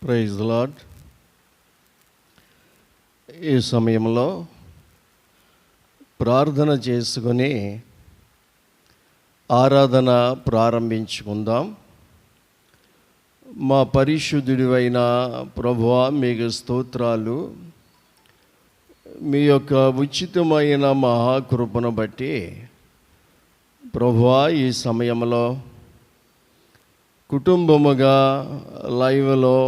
Praise the lord. ఈ సమయంలో ప్రార్థన చేసుకొని ఆరాధన ప్రారంభించుకుందాం. మా పరిశుద్ధుడివైన ప్రభువా, మీకు స్తోత్రాలు. మీ యొక్క ఉచితమైన మహాకృపను బట్టి ప్రభువా, ఈ సమయంలో కుటుంబముగా, లైవ్లో,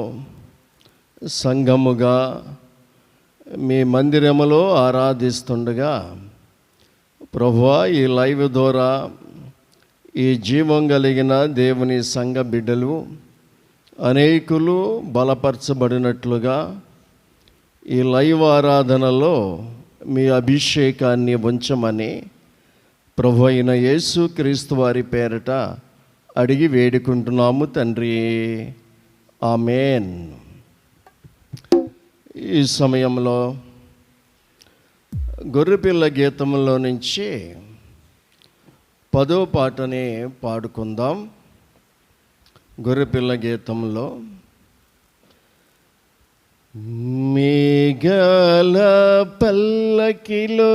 సంఘముగా మీ మందిరములో ఆరాధిస్తుండగా ప్రభువా, ఈ లైవ్ ద్వారా ఈ జీవం కలిగిన దేవుని సంఘ బిడ్డలు అనేకులు బలపరచబడినట్లుగా ఈ లైవ్ ఆరాధనలో మీ అభిషేకాన్ని ఉంచమని ప్రభు అయిన యేసు క్రీస్తు వారి పేరట అడిగి వేడుకుంటున్నాము తండ్రి, ఆమేన్. ఈ సమయంలో గొర్రెపిల్ల గీతంలో నుంచి 10వ పాటని పాడుకుందాం. గొర్రెపిల్ల గీతంలో మేఘాల పల్లకిలో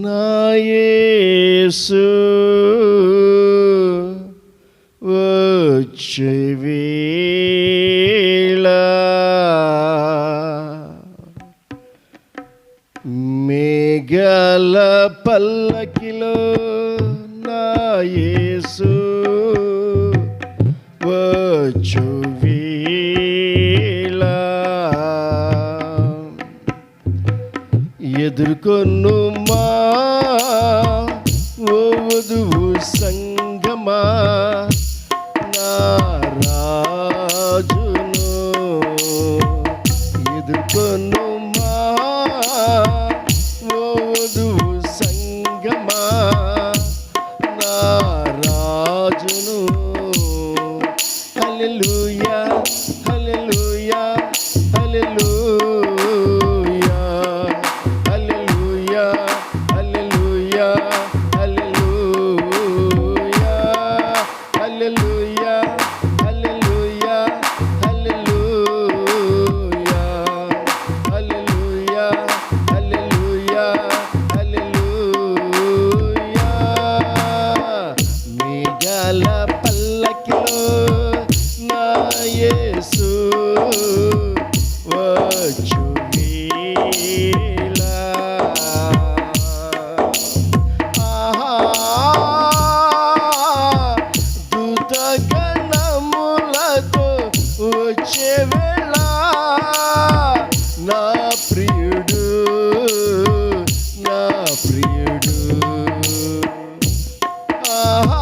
నా యేసు వచ్చే వేళ, మేఘాల పల్లకిలో నా యేసు వచ్చు వేళ, ఎదుర్కొనుమా ఓ వధువు సంగమా, నా రాజును ఎదుర్కొనుమా ఓ వధువు సంగమా, నా రాజును. హల్లెలూయా హల్లెలూయా హల్లెలూయా హల్లెలూయా హల్లెలూయా హల్లెలూయా హల్లెలూయా హల్లెలూయా హల్లెలూయా హల్లెలూయా హల్లెలూయా హల్లెలూయా. మేఘాల పల్లకిలో నా యేసు వచ్చు వేళ, ఆహా దూతగణములతో వచ్చే వేళ, నా ప్రియుడు నా ప్రియుడు, ఆహా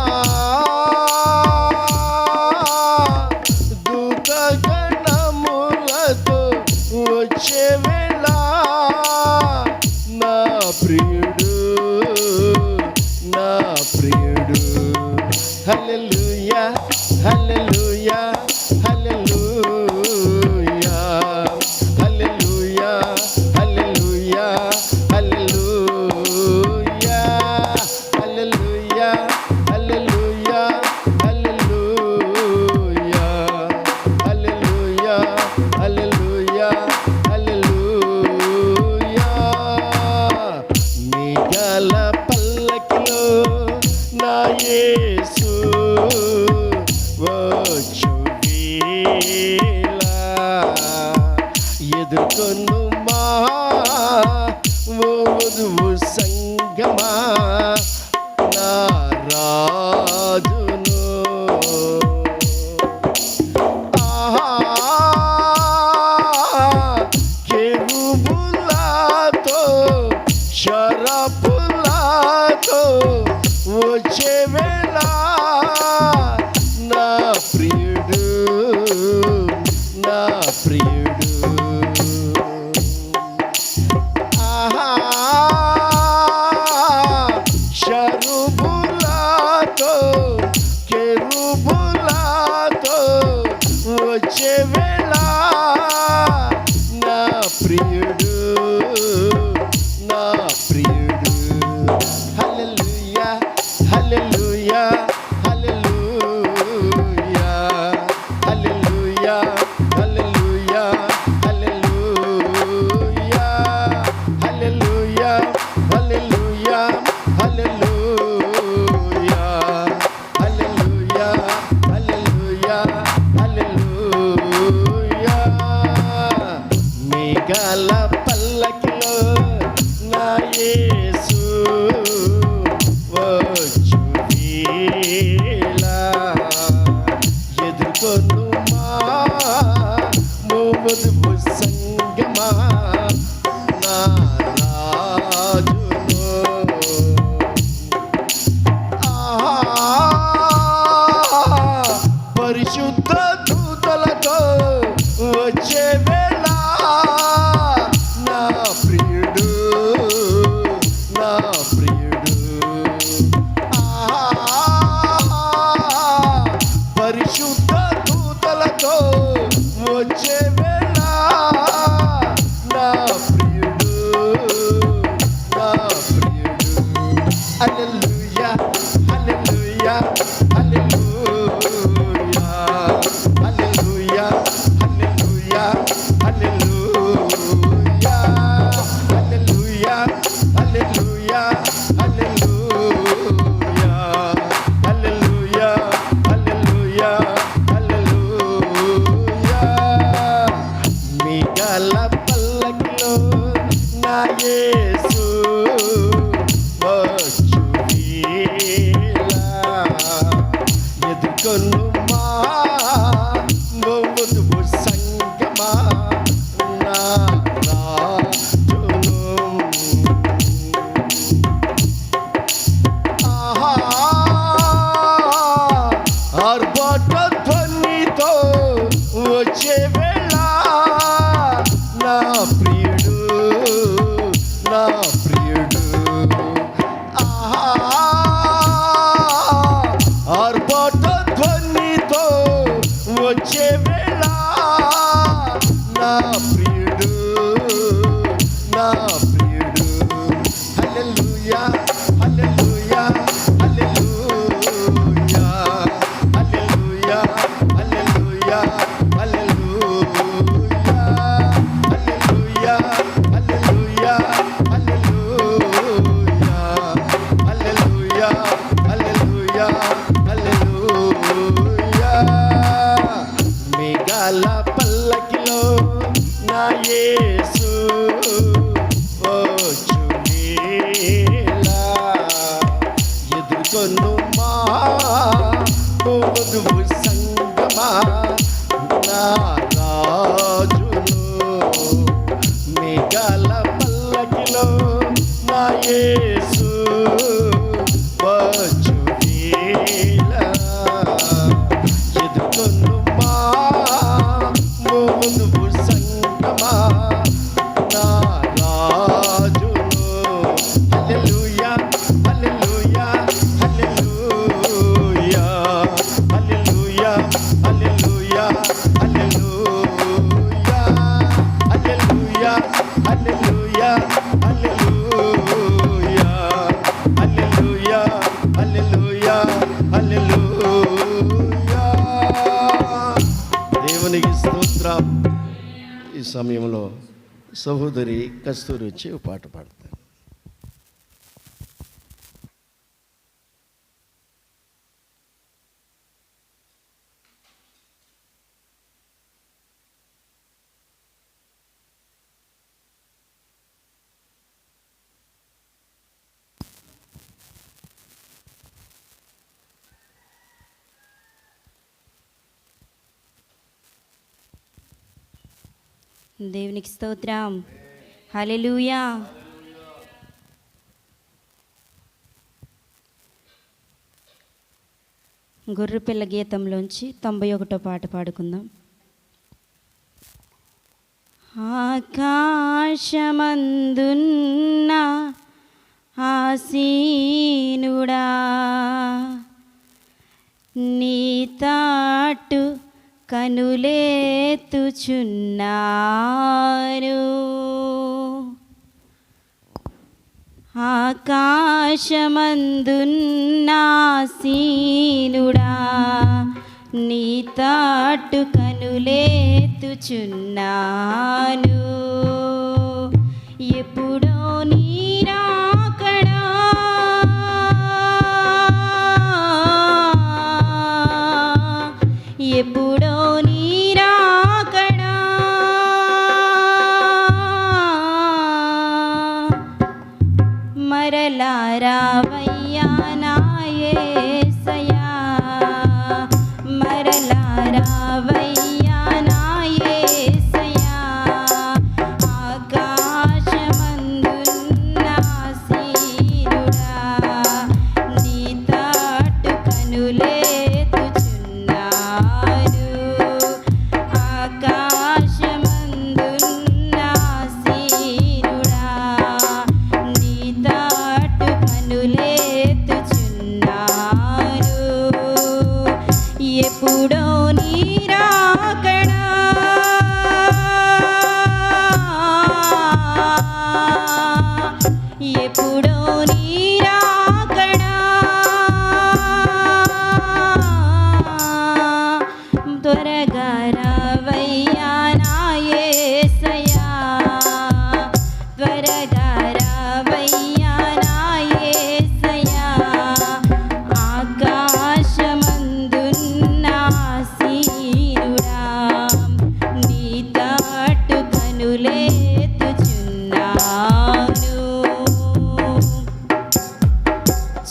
దూతగణములతో వచ్చే వేళ, నా ప్రియుడు నా ప్రియుడు. హల్లెలూయా హల్లెలూయా హల్లెలూయా హల్లెలూయా హల్లెలూయా హల్లెలూయా హల్లెలూయా హల్లెలూయా హల్లెలూయా హల్లెలూయా హల్లెలూయా హల్లెలూయా. మేఘాల పల్లకిలో నా యేసు వచ్చు వేళ, ఎదుర్కొనుమా ఓ వధువు సంగమా, నా రాజును. ఆహా కెరూబులతో శరపులతో వచ్చే వేళ, నా ప్రియుడు నా ప్రియుడు, ఆహా శరపులతో కెరూబులతో వచ్చే వేళ, నా ప్రియుడు నా ప్రియుడు. హల్లెలూయా హల్లెలూయా హల్లెలూయా ఎదుర్కొనుమా మోముదు సంగమా నా రాజును. పరిశుద్ధ దూతలతో వచ్చే వేళ నా ప్రియుడు నా ప్రియుడు. పరిశుద్ధ దూతలతో వచ్చే వేళ నా ప్రియుడు నా ప్రియుడు. హల్లెలూయా హల్లెలూయా హల్లెలూయా హల్లెలూయా హల్లెలూయా హల్లెలూయా హల్లెలూయా హల్లెలూయా హల్లెలూయా హల్లెలూయా హల్లెలూయా హల్లెలూయా. మేఘాల పల్లకిలో నా యేసు వచ్చువేళ ఎదుర్కొనుమా మోముదు సంగమా నా రాజును. ఆర్భాట ధ్వనితో వచ్చే వేళ నా ప్రియుడు నా ప్రియుడు. ఆర్భాట ధ్వనితో వచ్చే వేళ నా ప్రియుడు నా ప్రియుడు. హల్లెలూయా హల్లెలూయా హల్లెలూయా హల్లెలూయా హల్లెలూయా హల్లెలూయా హల్లెలూయా హల్లెలూయా హల్లెలూయా హల్లెలూయా హల్లెలూయా. మేఘాల పల్లకిలో నా యేసు వచ్చువేళ ఎదుర్కొనుమా మోముదు సంగమా నా రాజును. మేఘాల పల్లకిలో నా యేసు వచ్చువేళ ఎదుర్కొనుమా మోముదు సంగమా నా రాజును. హల్లెలూయా హల్లెలూయా హల్లెలూయా హల్లెలూయా హల్లెలూయా హల్లెలూయా హల్లెలూయా హల్లెలూయా హల్లెలూయా హల్లెలూయా హల్లెలూయా హల్లెలూయా. దేవునికి స్తోత్రం. ఈ సమయంలో సహోదరి కస్తూరి వచ్చి ఒక పాట పాడతారు. దేవునికి స్తోత్రం. హల్లెలూయా. గొర్రెపిల్ల గీతంలోంచి 91వ పాట పాడుకుందాం. ఆకాశమందున్న ఆసీనుడా నీ తాటు కనులేతుచున్నాను. ఆకాశమందున్న ఆసీనుడా నీ తాటు కనులేతుచున్నాను. ఎప్పుడో నీ రాకడా ఎప్పుడో నీ రాకడా మరలా రావయ్యా నా యేసయ్యా కనులేతుచున్నాను ఆకాశమందున్న ఆసీనుడా నీ తాటు కనులేతుచున్నాను ఎప్పుడో నీ రాకడా ఎప్పుడో నీ రాకడా త్వరగా రావయ్యా నా యేసయ్యా త్వరగా రావయ్యా నా యేసయ్యా ఆకాశమందున్న ఆసీనుడా నీ తాటు కనులేతుచున్నాను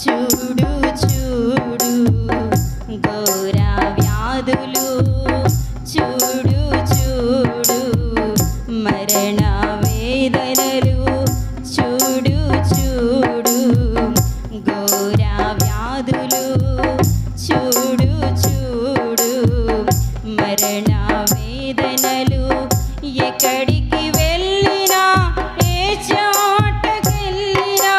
చూడు చూడు ఘోర వ్యాధులు చూడు చూడు మరణ వేదనలు చూడు చూడు ఘోర వ్యాధులు చూడు చూడు మరణ వేదనలు ఎక్కడికి వెళ్ళినా ఏ చోటకెళ్ళినా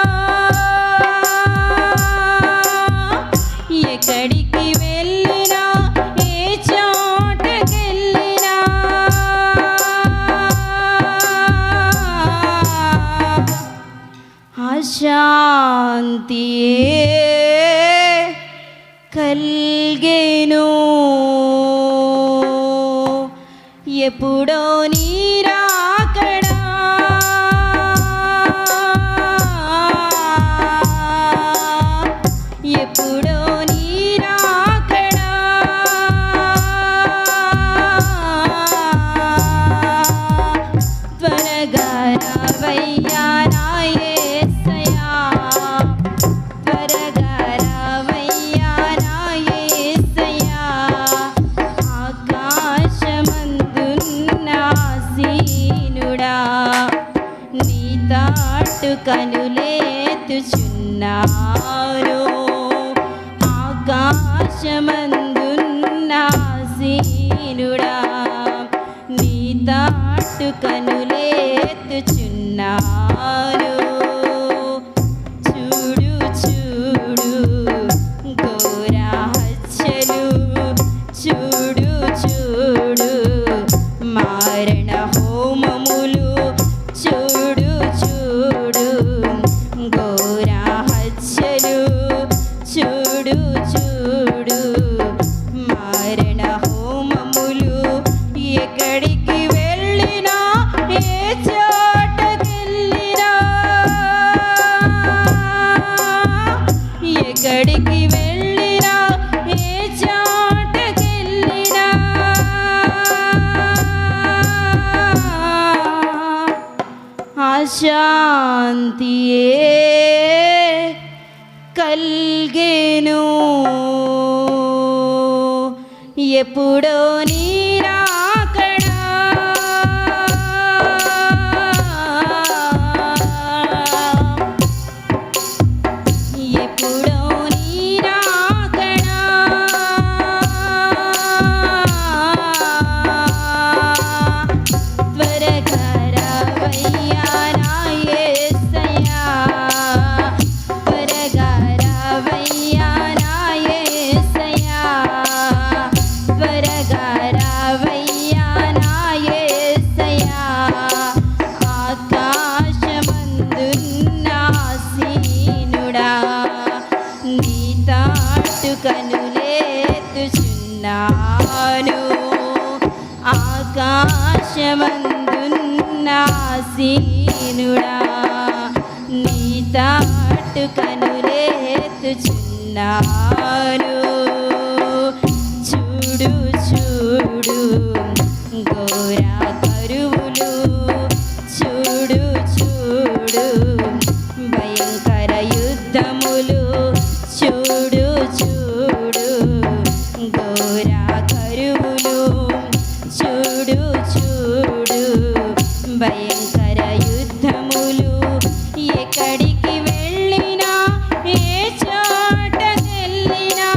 ఎక్కడికి వెళ్ళినా ఏ చోటకెళ్ళినా అశాంతియే కల్గెను ఎప్పుడో నీ రాకడా ఎప్పుడో నీ రాకడా త్వరగా రావయ్యా నా యేసయ్యా త్వరగా రావయ్యా నా యేసయ్యా ఆకాశమందున్న ఆసీనుడా నీ తాటు కనులేతుచున్నాను ఆకాశమందున్న ఆసీనుడా నీ తాటు కనులేతుచున్నాను చూడు చూడు ఘోర హత్యలు చూడు చూడు మారణ హోమములు చూడు చూడు ఘోర హత్యలు చూడు చూడు మారణ హోమములు ఎక్కడికి వెళ్ళినా ఏ చోటకెళ్ళినా ఎక్కడికి వెళ్ళినా ఏ చోటకెళ్ళినా అశాంతియే కల్గెను ఎప్పుడో నీ రాకడా ఎప్పుడో నీ రాకడా త్వరగా రావయ్యా నా యేసయ్యా త్వరగా రావయ్యా నా యేసయ్యా త్వరగా రావయ్యా నా యేసయ్యా ఆకాశమందున్న ఆసీనుడా నీ తాటు కనులేతుచున్నాను ఆకాశమందున్న ఆసీనుడా నీ తాటు కనులేతుచున్నాను చూడు చూడు ఘోర కరువులు చూడు చూడు భయంకర యుద్ధములు చూడు చూడు ఘోర కరువులు చూడు చూడు భయంకర యుద్ధములు ఎక్కడికి వెళ్ళినా ఏ చోటకెళ్ళినా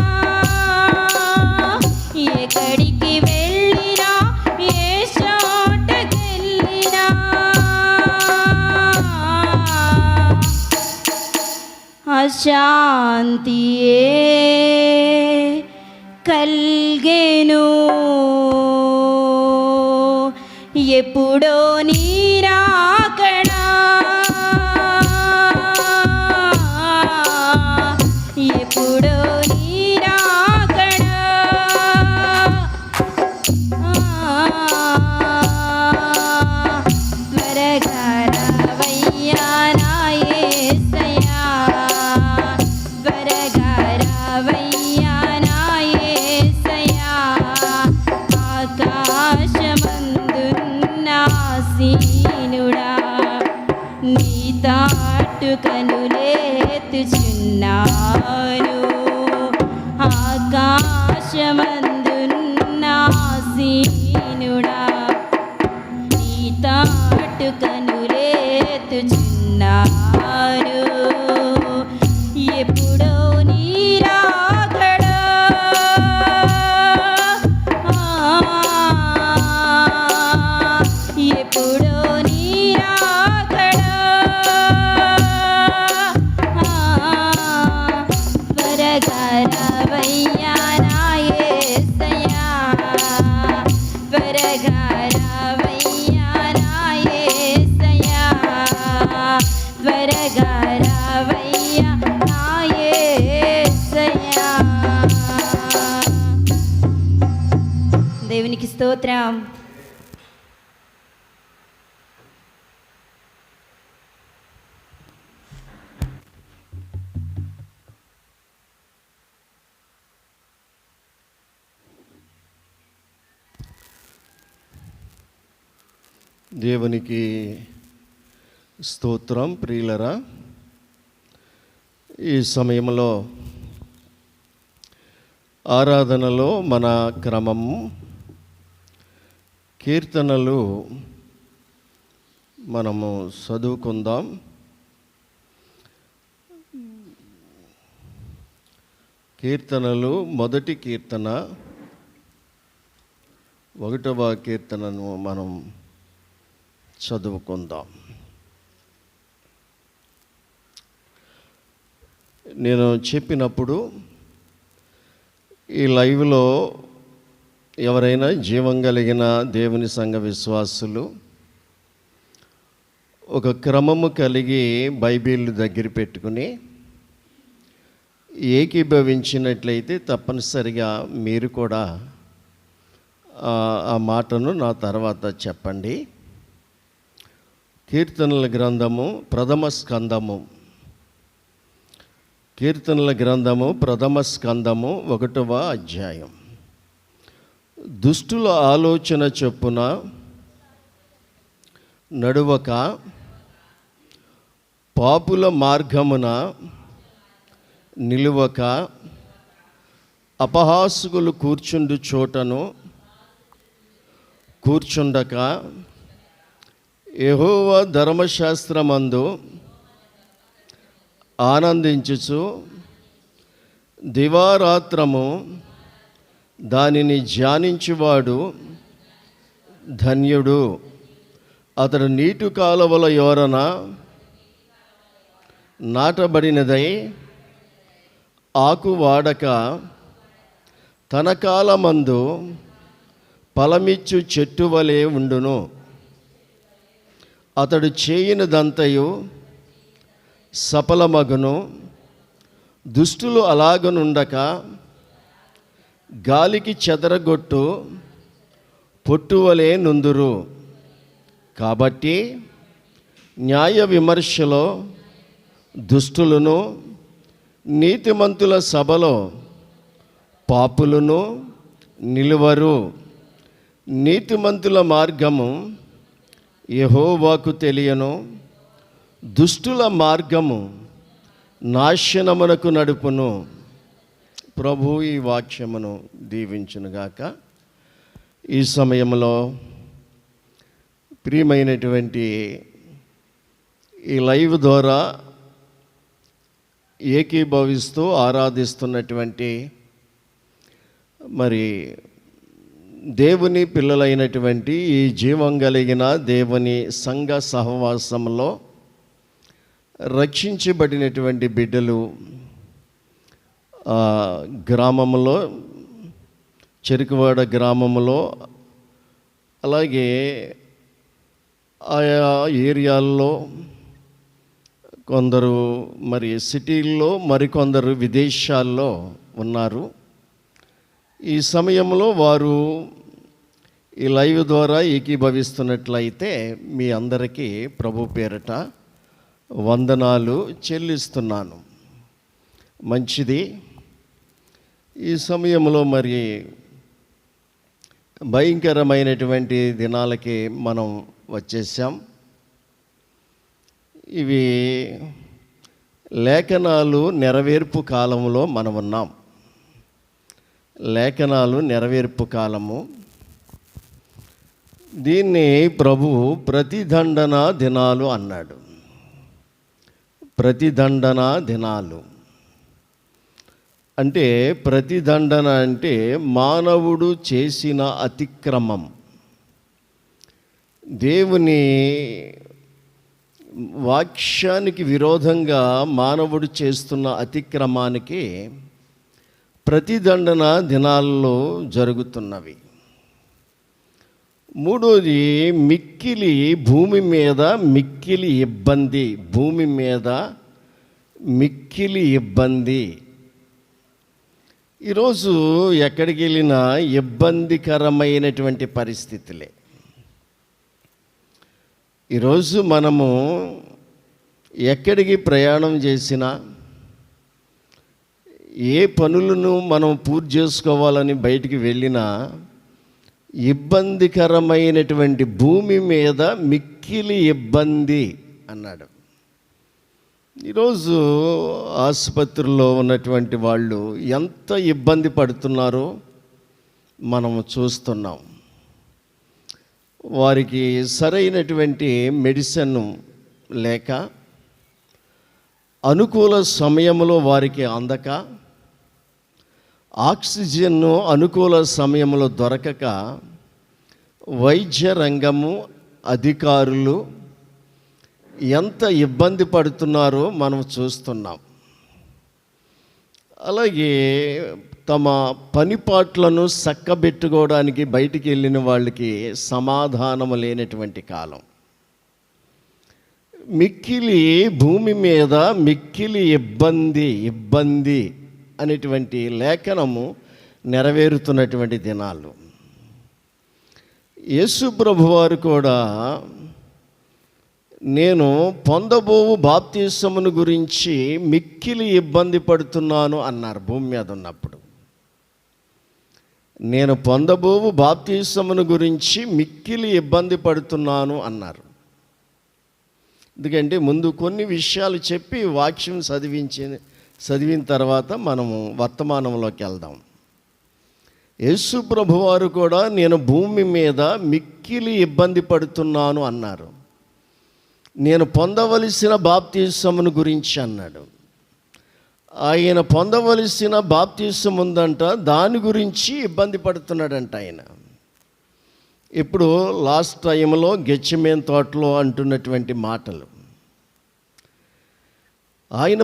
శాంతియే కల్గెను. ఎప్పుడో నీరాకడా, ఎప్పుడో నీరాకడా, త్వరగా రావయ్యా నా యేసయ్యా, త్వరగా రావయ్యా నా యేసయ్యా. ఆకాశమందున్న ఆసీనుడా, నీ తాటు కనులేతుచున్నాను. ఆకాశమందున్న ఆసీనుడా, నీ తాటు కనులేతుచున్నాను. ఎప్పుడో నీరాకడా, ఎప్పుడో నీరాకడా, త్వరగా రావయ్యా నా యేసయ్యా, త్వరగా రావయ్యా నా యేసయ్యా, త్వరగా రావయ్యా నా యేసయ్యా. దేవునికి స్తోత్రం. దేవునికి స్తోత్రం. ప్రియులరా, ఈ సమయంలో ఆరాధనలో మన క్రమము కీర్తనలు మనము చదువుకుందాం. కీర్తనలు మొదటి కీర్తన 1వ కీర్తనను మనం చదువుకుందాం. నేను చెప్పినప్పుడు ఈ లైవ్లో ఎవరైనా జీవం కలిగిన దేవుని సంఘ విశ్వాసులు ఒక క్రమము కలిగి బైబిల్ దగ్గర పెట్టుకుని ఏకీభవించినట్లయితే తప్పనిసరిగా మీరు కూడా ఆ మాటను నా తర్వాత చెప్పండి. కీర్తనల గ్రంథము ప్రథమ స్కందము, కీర్తనల గ్రంథము ప్రథమ స్కందము 1వ అధ్యాయం. దుష్టుల ఆలోచన చొప్పున నడువక, పాపుల మార్గమున నిలువక, అపహాసకులు కూర్చుండు చోటను కూర్చుండక, యెహోవా ధర్మశాస్త్రమందు ఆనందించుచు దివారాత్రము దానిని ధ్యానించువాడు ధన్యుడు. అతడు నీటి కాలువల యోరన నాటబడినదై ఆకు వాడక తన కాలమందు ఫలమిచ్చు చెట్టు వలె ఉండును. అతడు చేయనిదంతయు సఫలమగును. దుష్టులు అలాగనుండక గాలికి చెదరగొట్టు పొట్టువలే నుందురు. కాబట్టి న్యాయ విమర్శలో దుష్టులను, నీతిమంతుల సభలో పాపులను నిలువరు. నీతిమంతుల మార్గము యెహోవాకు తెలియను, దుష్టుల మార్గము నాశనమునకు నడుపును. ప్రభు ఈ వాక్యమును దీవించునుగాక. ఈ సమయంలో ప్రియమైనటువంటి ఈ లైవ్ ద్వారా ఏకీభవిస్తూ ఆరాధిస్తున్నటువంటి మరి దేవుని పిల్లలైనటువంటి ఈ జీవం కలిగిన దేవుని సంఘ సహవాసంలో రక్షించబడినటువంటి బిడ్డలు గ్రామంలో, చెరుకువాడ గ్రామంలో, అలాగే ఆయా ఏరియాల్లో కొందరు మరి సిటీల్లో, మరికొందరు విదేశాల్లో ఉన్నారు. ఈ సమయంలో వారు ఈ లైవ్ ద్వారా ఏకీభవిస్తున్నట్లయితే మీ అందరికీ ప్రభు పేరట వందనాలు చెల్లిస్తున్నాను. మంచిది. ఈ సమయంలో మరి భయంకరమైనటువంటి దినాలకి మనం వచ్చేసాం. ఇవి లేఖనాలు నెరవేర్పు కాలంలో మనం ఉన్నాం. లేఖనాలు నెరవేర్పు కాలము. దీన్ని ప్రభువు ప్రతిదండన దినాలు అన్నాడు. ప్రతిదండన దినాలు అంటే, ప్రతిదండన అంటే మానవుడు చేసిన అతిక్రమం, దేవుని వాక్యానికి విరోధంగా మానవుడు చేస్తున్న అతిక్రమానికి ప్రతిదండన దినాల్లో జరుగుతున్నవి. మూడోది మిక్కిలి భూమి మీద మిక్కిలి ఇబ్బంది. భూమి మీద మిక్కిలి ఇబ్బంది. ఈరోజు ఎక్కడికి వెళ్ళినా ఇబ్బందికరమైనటువంటి పరిస్థితులే. ఈరోజు మనము ఎక్కడికి ప్రయాణం చేసినా, ఏ పనులను మనం పూర్తి చేసుకోవాలని బయటికి వెళ్ళినా ఇబ్బందికరమైనటువంటి భూమి మీద మిక్కిలి ఇబ్బంది అన్నాడు. ఈరోజు ఆసుపత్రిలో ఉన్నటువంటి వాళ్ళు ఎంత ఇబ్బంది పడుతున్నారో మనము చూస్తున్నాం. వారికి సరైనటువంటి మెడిసిన్ లేక, అనుకూల సమయంలో వారికి అందక, ఆక్సిజన్ అనుకూల సమయంలో దొరకక వైద్య రంగము, అధికారులు ఎంత ఇబ్బంది పడుతున్నారో మనం చూస్తున్నాం. అలాగే తమ పనిపాట్లను చక్కబెట్టుకోవడానికి బయటికి వెళ్ళిన వాళ్ళకి సమాధానం లేనటువంటి కాలం. మిక్కిలి భూమి మీద మిక్కిలి ఇబ్బంది అనేటువంటి లేఖనము నెరవేరుతున్నటువంటి దినాలు. యేసు ప్రభువారు కూడా నేను పొందబోవు బాప్తిసమును గురించి మిక్కిలి ఇబ్బంది పడుతున్నాను అన్నారు. భూమి మీద ఉన్నప్పుడు నేను పొందబోవు బాప్తిసమును గురించి మిక్కిలి ఇబ్బంది పడుతున్నాను అన్నారు. ఎందుకంటే ముందు కొన్ని విషయాలు చెప్పి వాక్యం చదివిన తర్వాత మనము వర్తమానంలోకి వెళ్దాం. యేసు ప్రభువారు కూడా నేను భూమి మీద మిక్కిలి ఇబ్బంది పడుతున్నాను అన్నారు. నేను పొందవలసిన బాప్తిసమును గురించి అన్నాడు. ఆయన పొందవలసిన బాప్తిసం ఉందంట, దాని గురించి ఇబ్బంది పడుతున్నాడంట ఆయన. ఇప్పుడు లాస్ట్ టైంలో గెత్సేమనే తోటలో అంటున్నటువంటి మాటలు. ఆయన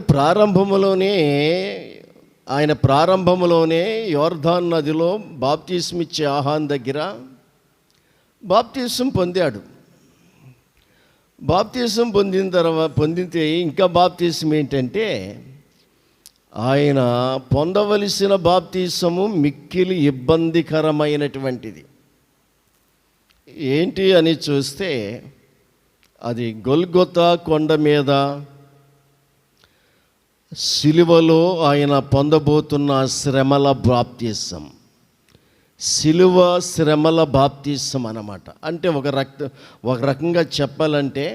ప్రారంభంలోనే యోర్దాను నదిలో బాప్తిసం ఇచ్చే యోహాను దగ్గర బాప్తిసం పొందాడు. బాప్తిసం పొందితే ఇంకా బాప్తిసం ఏంటంటే, ఆయన పొందవలసిన బాప్తిసము మిక్కిలి ఇబ్బందికరమైనటువంటిది. ఏంటి అని చూస్తే, అది గొల్గొతా కొండ మీద సిలువలో ఆయన పొందబోతున్న శ్రమల బాప్తిసం. సిలువ శ్రమల బాప్తిసం అన్నమాట. అంటే ఒక రకంగా చెప్పాలంటే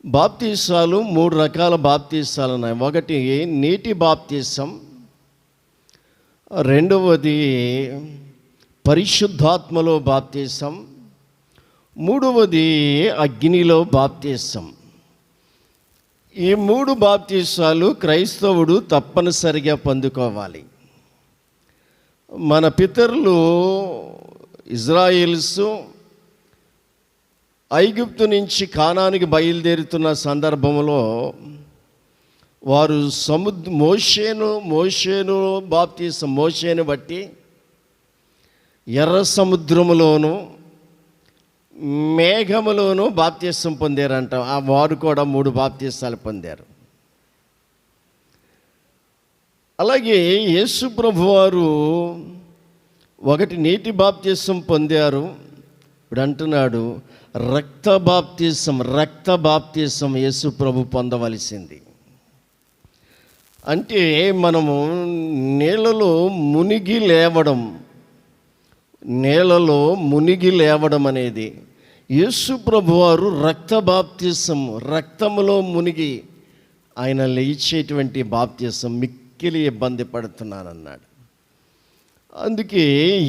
బాప్తిసాలు 3 రకాల బాప్తిసాలు ఉన్నాయి. ఒకటి నీటి బాప్తిసం, రెండవది పరిశుద్ధాత్మలో బాప్తిసం, మూడవది అగ్నిలో బాప్తిసం. ఈ 3 బాప్తిసాలు క్రైస్తవుడు తప్పనిసరిగా పొందుకోవాలి. మన పితరులు ఇజ్రాయేల్స్ ఐగుప్తు నుంచి కానానికి బయలుదేరుతున్న సందర్భంలో వారు మోషేను బాప్తీసం మోషేను బట్టి ఎర్ర సముద్రములోను మేఘములోను బాప్తీసం పొందారంట. వారు కూడా 3 బాప్తీసాలు పొందారు. అలాగే యేసు ప్రభువారు ఒకటి నీటి బాప్తీసం పొందారు. ఇప్పుడు అంటున్నాడు రక్త బాప్తీసం యేసు ప్రభు పొందవలసింది. అంటే మనము నీళ్ళలో మునిగి లేవడం అనేది యేసు ప్రభువారు రక్తములో మునిగి ఆయన లేచేటువంటి బాప్తీసం. మిక్కిలి ఇబ్బంది పడుతున్నానన్నాడు. అందుకే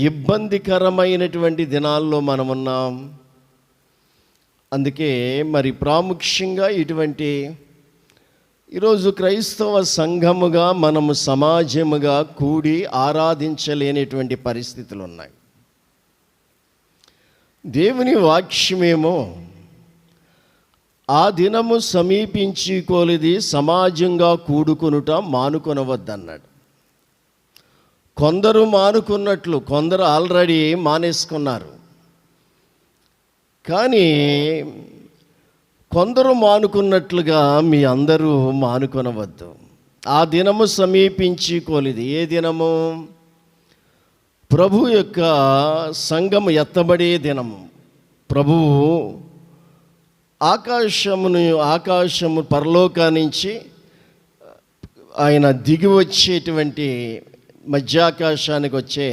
ఇబ్బందికరమైనటువంటి దినాల్లో మనమున్నాం. అందుకే మరి ప్రాముఖ్యంగా ఈరోజు క్రైస్తవ సంఘముగా మనము సమాజముగా కూడి ఆరాధించలేనటువంటి పరిస్థితులు ఉన్నాయి. దేవుని వాక్యమేమో ఆ దినము సమీపించి కొలిది సమాజంగా కూడుకొనుట మానుకొనవద్దన్నాడు. కొందరు మానుకున్నట్లు కొందరు ఆల్రెడీ మానేసుకున్నారు. కానీ కొందరు మానుకున్నట్లుగా మీ అందరూ మానుకొనవద్దు. ఆ దినము సమీపించి కొలిది. ఏ దినము? ప్రభు యొక్క సంఘము ఎత్తబడే దినము. ప్రభువు ఆకాశము పరలోకా నుంచి ఆయన దిగి వచ్చేటువంటి మధ్యాకాశానికి వచ్చే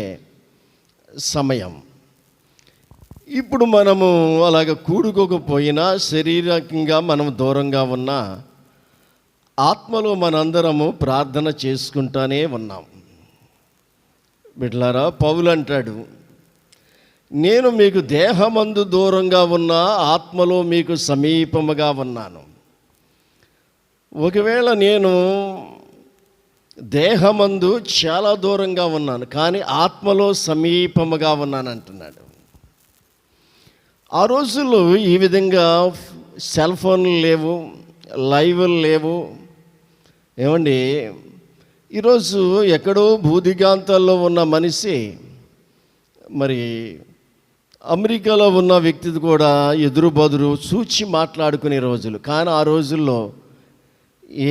సమయం. ఇప్పుడు మనము అలాగ కూడుకోకపోయినా శరీరకంగా మనం దూరంగా ఉన్నా ఆత్మలో మనందరము ప్రార్థన చేసుకుంటానే ఉన్నాం. బిడ్డలారా, పౌలు అంటాడు, నేను మీకు దేహమందు దూరంగా ఉన్నా ఆత్మలో మీకు సమీపముగా ఉన్నాను. ఒకవేళ నేను దేహమందు చాలా దూరంగా ఉన్నాను కానీ ఆత్మలో సమీపముగా ఉన్నాను అంటున్నాడు. ఆ రోజుల్లో ఈ విధంగా సెల్ ఫోన్లు లేవు, లైవ్లు లేవు. ఏమండి, ఈరోజు ఎక్కడో భూదిగాంతాల్లో ఉన్న మనిషి మరి అమెరికాలో ఉన్న వ్యక్తిది కూడా ఎదురు బదురు చూచి మాట్లాడుకునే రోజులు. కానీ ఆ రోజుల్లో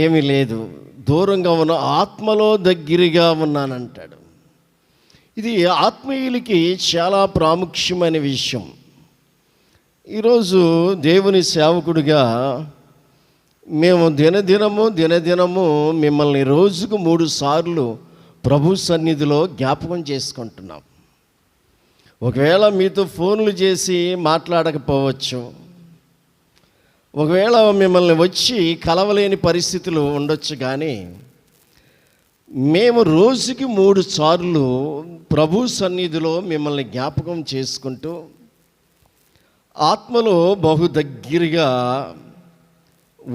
ఏమీ లేదు. దూరంగా ఉన్న ఆత్మలో దగ్గరగా ఉన్నానంటాడు. ఇది ఆత్మీయులకి చాలా ప్రాముఖ్యమైన విషయం. ఈరోజు దేవుని సేవకుడిగా మేము దినదినము మిమ్మల్ని రోజుకు 3 సార్లు ప్రభు సన్నిధిలో జ్ఞాపకం చేసుకుంటున్నాం. ఒకవేళ మీతో ఫోన్లు చేసి మాట్లాడకపోవచ్చు, ఒకవేళ మిమ్మల్ని వచ్చి కలవలేని పరిస్థితులు ఉండొచ్చు, కానీ మేము రోజుకి 3 సార్లు ప్రభు సన్నిధిలో మిమ్మల్ని జ్ఞాపకం చేసుకుంటూ ఆత్మలో బహు దగ్గరగా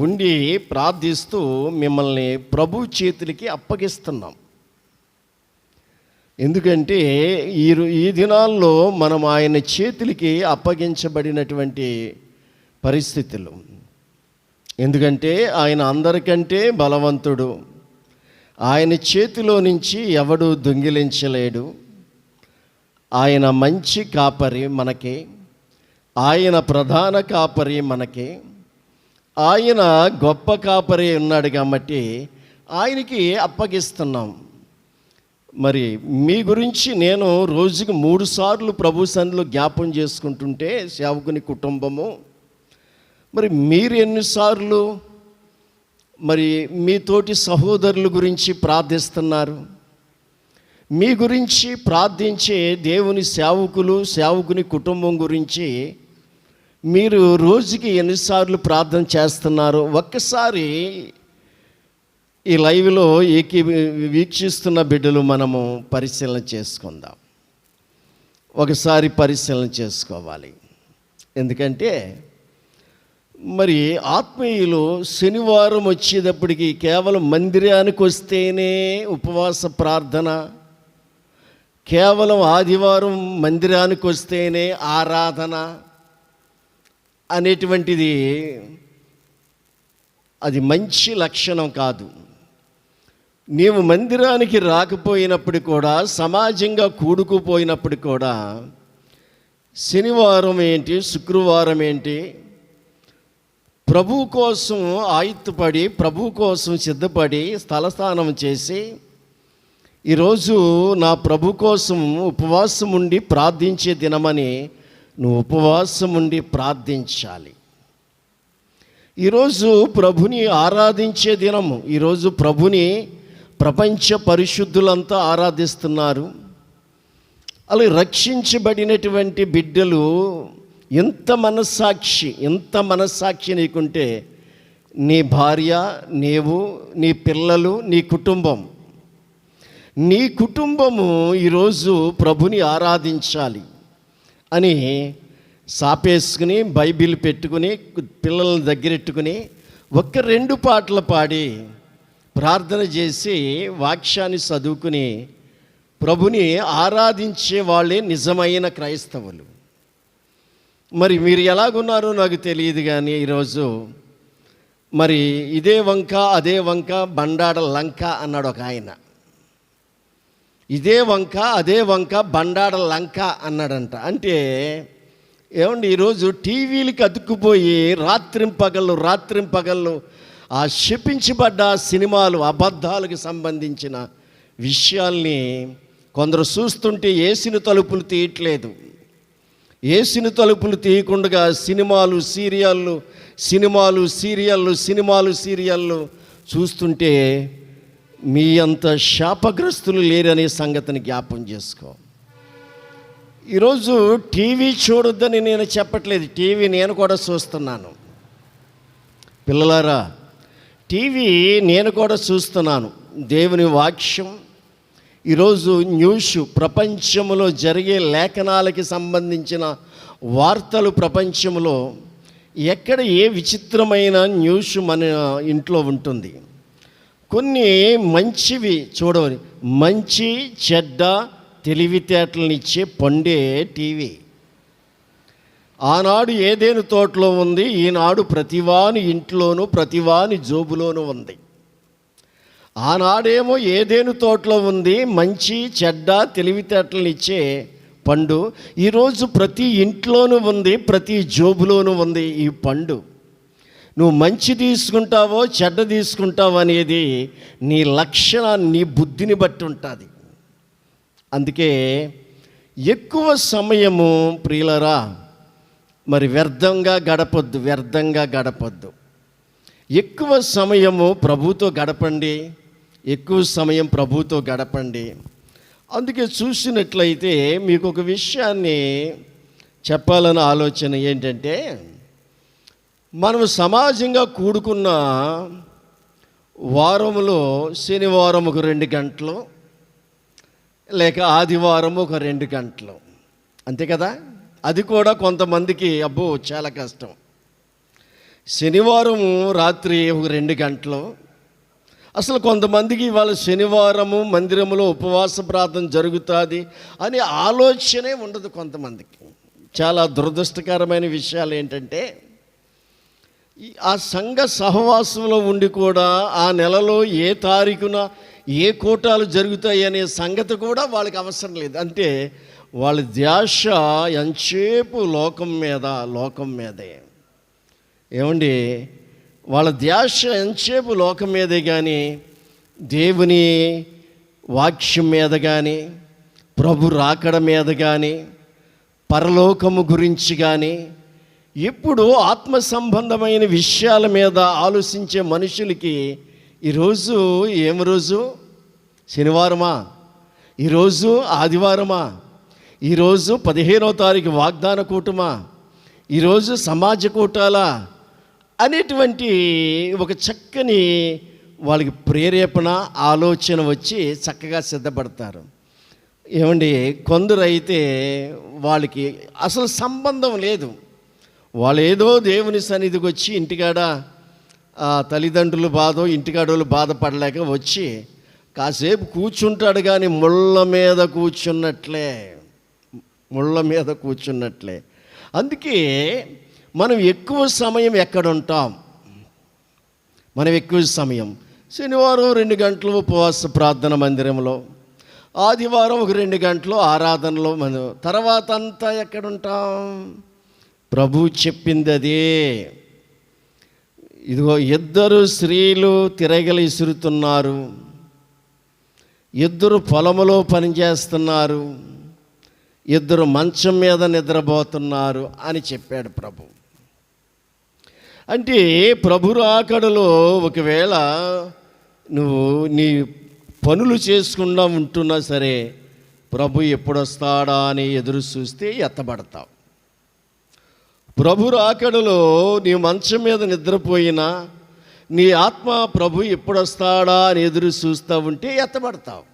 ఉండి ప్రార్థిస్తూ మిమ్మల్ని ప్రభు చేతులకి అప్పగిస్తున్నాం. ఎందుకంటే ఈ దినాల్లో మనం ఆయన చేతులకి అప్పగించబడినటువంటి పరిస్థితులు. ఎందుకంటే ఆయన అందరికంటే బలవంతుడు. ఆయన చేతిలో నుంచి ఎవడు దొంగిలించలేడు. ఆయన మంచి కాపరి మనకి, ఆయన ప్రధాన కాపరి మనకి, ఆయన గొప్ప కాపరి ఉన్నాడు కాబట్టి ఆయనకి అప్పగిస్తున్నాం. మరి మీ గురించి నేను రోజుకి 3 సార్లు ప్రభు సన్నిధిలో జ్ఞాపం చేసుకుంటుంటే సేవకుని కుటుంబము, మరి మీరు ఎన్నిసార్లు మరి మీ తోటి సహోదరుల గురించి ప్రార్థిస్తున్నారు? మీ గురించి ప్రార్థించే దేవుని సేవకుని కుటుంబం గురించి మీరు రోజుకి ఎన్నిసార్లు ప్రార్థన చేస్తున్నారు? ఒక్కసారి ఈ లైవ్లో వీక్షిస్తున్న బిడ్డలు మనము పరిశీలన చేసుకుందాం. ఒకసారి పరిశీలన చేసుకోవాలి. ఎందుకంటే మరి ఆత్మీయులు శనివారం వచ్చేటప్పటికి కేవలం మందిరానికి వస్తేనే ఉపవాస ప్రార్థన, కేవలం ఆదివారం మందిరానికి వస్తేనే ఆరాధన, అనేటువంటిది అది మంచి లక్షణం కాదు. నీవు మందిరానికి రాకపోయినప్పుడు కూడా, సమాజంగా కూడుకుపోయినప్పుడు కూడా, శనివారం ఏంటి, శుక్రవారం ఏంటి, ప్రభు కోసం ఆయుత్తపడి, ప్రభు కోసం సిద్ధపడి, స్థలస్నానం చేసి, ఈరోజు నా ప్రభు కోసం ఉపవాసం ఉండి ప్రార్థించే దినమని నువ్వు ఉపవాసం ఉండి ప్రార్థించాలి. ఈరోజు ప్రభుని ఆరాధించే దినము. ఈరోజు ప్రభుని ప్రపంచ పరిశుద్ధులంతా ఆరాధిస్తున్నారు. అలా రక్షించబడినటువంటి బిడ్డలు ఎంత మనస్సాక్షి నీకుంటే, నీ భార్య, నీవు, నీ పిల్లలు, నీ కుటుంబము ఈరోజు ప్రభుని ఆరాధించాలి అని సాపేసుకుని, బైబిల్ పెట్టుకుని, పిల్లలను దగ్గరెట్టుకుని 1-2 పాటలు పాడి ప్రార్థన చేసి వాక్యాన్ని చదువుకుని ప్రభుని ఆరాధించే వాళ్ళే నిజమైన క్రైస్తవులు. మరి మీరు ఎలాగున్నారో నాకు తెలియదు, కానీ ఈరోజు మరి ఇదే వంక అదే వంక బండాడ లంక అన్నాడు ఒక ఆయన. ఇదే వంక అదే వంక బండాడ లంక అన్నాడంట. అంటే ఏమండి, ఈరోజు టీవీలకి అతుక్కుపోయి రాత్రింపగళ్ళు ఆ శపించబడ్డ సినిమాలు, అబద్ధాలకు సంబంధించిన విషయాల్ని కొందరు చూస్తుంటే యేసుని తలుపులు తీయట్లేదు. యేసుని తలుపులు తీయకుండా సినిమాలు సీరియళ్ళు చూస్తుంటే మీ అంత శాపగ్రస్తులు లేరనే సంగతిని జ్ఞాపం చేసుకో. ఈరోజు టీవీ చూడొద్దని నేను చెప్పట్లేదు, టీవీ నేను కూడా చూస్తున్నాను. పిల్లలారా, టీవీ నేను కూడా చూస్తున్నాను. దేవుని వాక్యం, ఈరోజు న్యూస్, ప్రపంచంలో జరిగే లేఖనాలకి సంబంధించిన వార్తలు, ప్రపంచంలో ఎక్కడ ఏ విచిత్రమైన న్యూస్ మన ఇంట్లో ఉంటుంది. కొన్ని మంచివి చూడవని, మంచి చెడ్డ తెలివితేటలనిచ్చే పండే టీవీ. ఆనాడు ఏదేను తోటలో ఉంది, ఈనాడు ప్రతివాని ఇంట్లోనూ ప్రతివాని జోబులోనూ ఉంది. ఆనాడేమో ఏదేను తోటలో ఉంది మంచి చెడ్డ తెలివితేటలనిచ్చే పండు, ఈరోజు ప్రతి ఇంట్లోనూ ఉంది, ప్రతి జోబులోనూ ఉంది ఈ పండు. నువ్వు మంచి తీసుకుంటావో చెడ్డ తీసుకుంటావో అనేది నీ లక్షణాన్ని, నీ బుద్ధిని బట్టి ఉంటుంది. అందుకే ఎక్కువ సమయము ప్రియులరా మరి వ్యర్థంగా గడపొద్దు. ఎక్కువ సమయము ప్రభుతో గడపండి. అందుకే చూసినట్లయితే మీకు ఒక విషయాన్ని చెప్పాలన్న ఆలోచన ఏంటంటే, మనం సమాజంగా కూడుకున్న వారంలో శనివారం ఒక 2 గంటలు, లేక ఆదివారం ఒక 2 గంటలు, అంతే కదా. అది కూడా కొంతమందికి అబ్బో చాలా కష్టం. శనివారం రాత్రి ఒక 2 గంటలు. అసలు కొంతమందికి ఇవాళ శనివారము మందిరంలో ఉపవాస ప్రార్థన జరుగుతుంది అనే ఆలోచనే ఉండదు కొంతమందికి. చాలా దురదృష్టకరమైన విషయాలు ఏంటంటే, ఆ సంఘ సహవాసంలో ఉండి కూడా ఆ నెలలో ఏ తారీఖున ఏ కూటాలు జరుగుతాయి అనే సంగతి కూడా వాళ్ళకి అవసరం లేదు. అంటే వాళ్ళ ధ్యాస ఎంతసేపు లోకం మీదే. ఏమండి, వాళ్ళ ధ్యాస ఎంతసేపు లోకం మీదే, కానీ దేవుని వాక్యం మీద కానీ, ప్రభు రాకడ మీద కానీ, పరలోకము గురించి కానీ, ఇప్పుడు ఆత్మ సంబంధమైన విషయాల మీద ఆలోచించే మనుషులకి ఈరోజు ఏం రోజు? శనివారమా? ఈరోజు ఆదివారమా? ఈరోజు 15వ తారీఖు వాగ్దాన కూటమా? ఈరోజు సమాజ కూటాలా? అనేటువంటి ఒక చక్కని వాళ్ళకి ప్రేరేపణ, ఆలోచన వచ్చి చక్కగా సిద్ధపడతారు. ఏమండి, కొందరైతే వాళ్ళకి అసలు సంబంధం లేదు. వాళ్ళు ఏదో దేవుని సన్నిధికి వచ్చి ఇంటికాడ తల్లిదండ్రులు బాధో ఇంటికాడోళ్ళు బాధపడలేక వచ్చి కాసేపు కూర్చుంటాడు, కానీ ముళ్ళ మీద కూర్చున్నట్లే. అందుకే మనం ఎక్కువ సమయం ఎక్కడుంటాం? మనం ఎక్కువ సమయం శనివారం 2 గంటలు ఉపవాస ప్రార్థన మందిరంలో, ఆదివారం ఒక 2 గంటలు ఆరాధనలో, మనం తర్వాత అంతా ఎక్కడుంటాం? ప్రభు చెప్పింది అదే. ఇదిగో 2 స్త్రీలు తిరగలి ఇసురుతున్నారు, 2 పొలములో పనిచేస్తున్నారు, 2 మంచం మీద నిద్రపోతున్నారు అని చెప్పాడు ప్రభు. అంటే ప్రభు రాకడలో ఒకవేళ నువ్వు నీ పనులు చేసుకుండా ఉంటున్నా సరే, ప్రభు ఎప్పుడు వస్తాడా అని ఎదురు చూస్తే ఎత్తబడతావు. ప్రభు రాకడలో నీ మంచం మీద నిద్రపోయినా నీ ఆత్మ ప్రభు ఎప్పుడు వస్తాడా అని ఎదురు చూస్తూ ఉంటే ఎత్తబడతావు.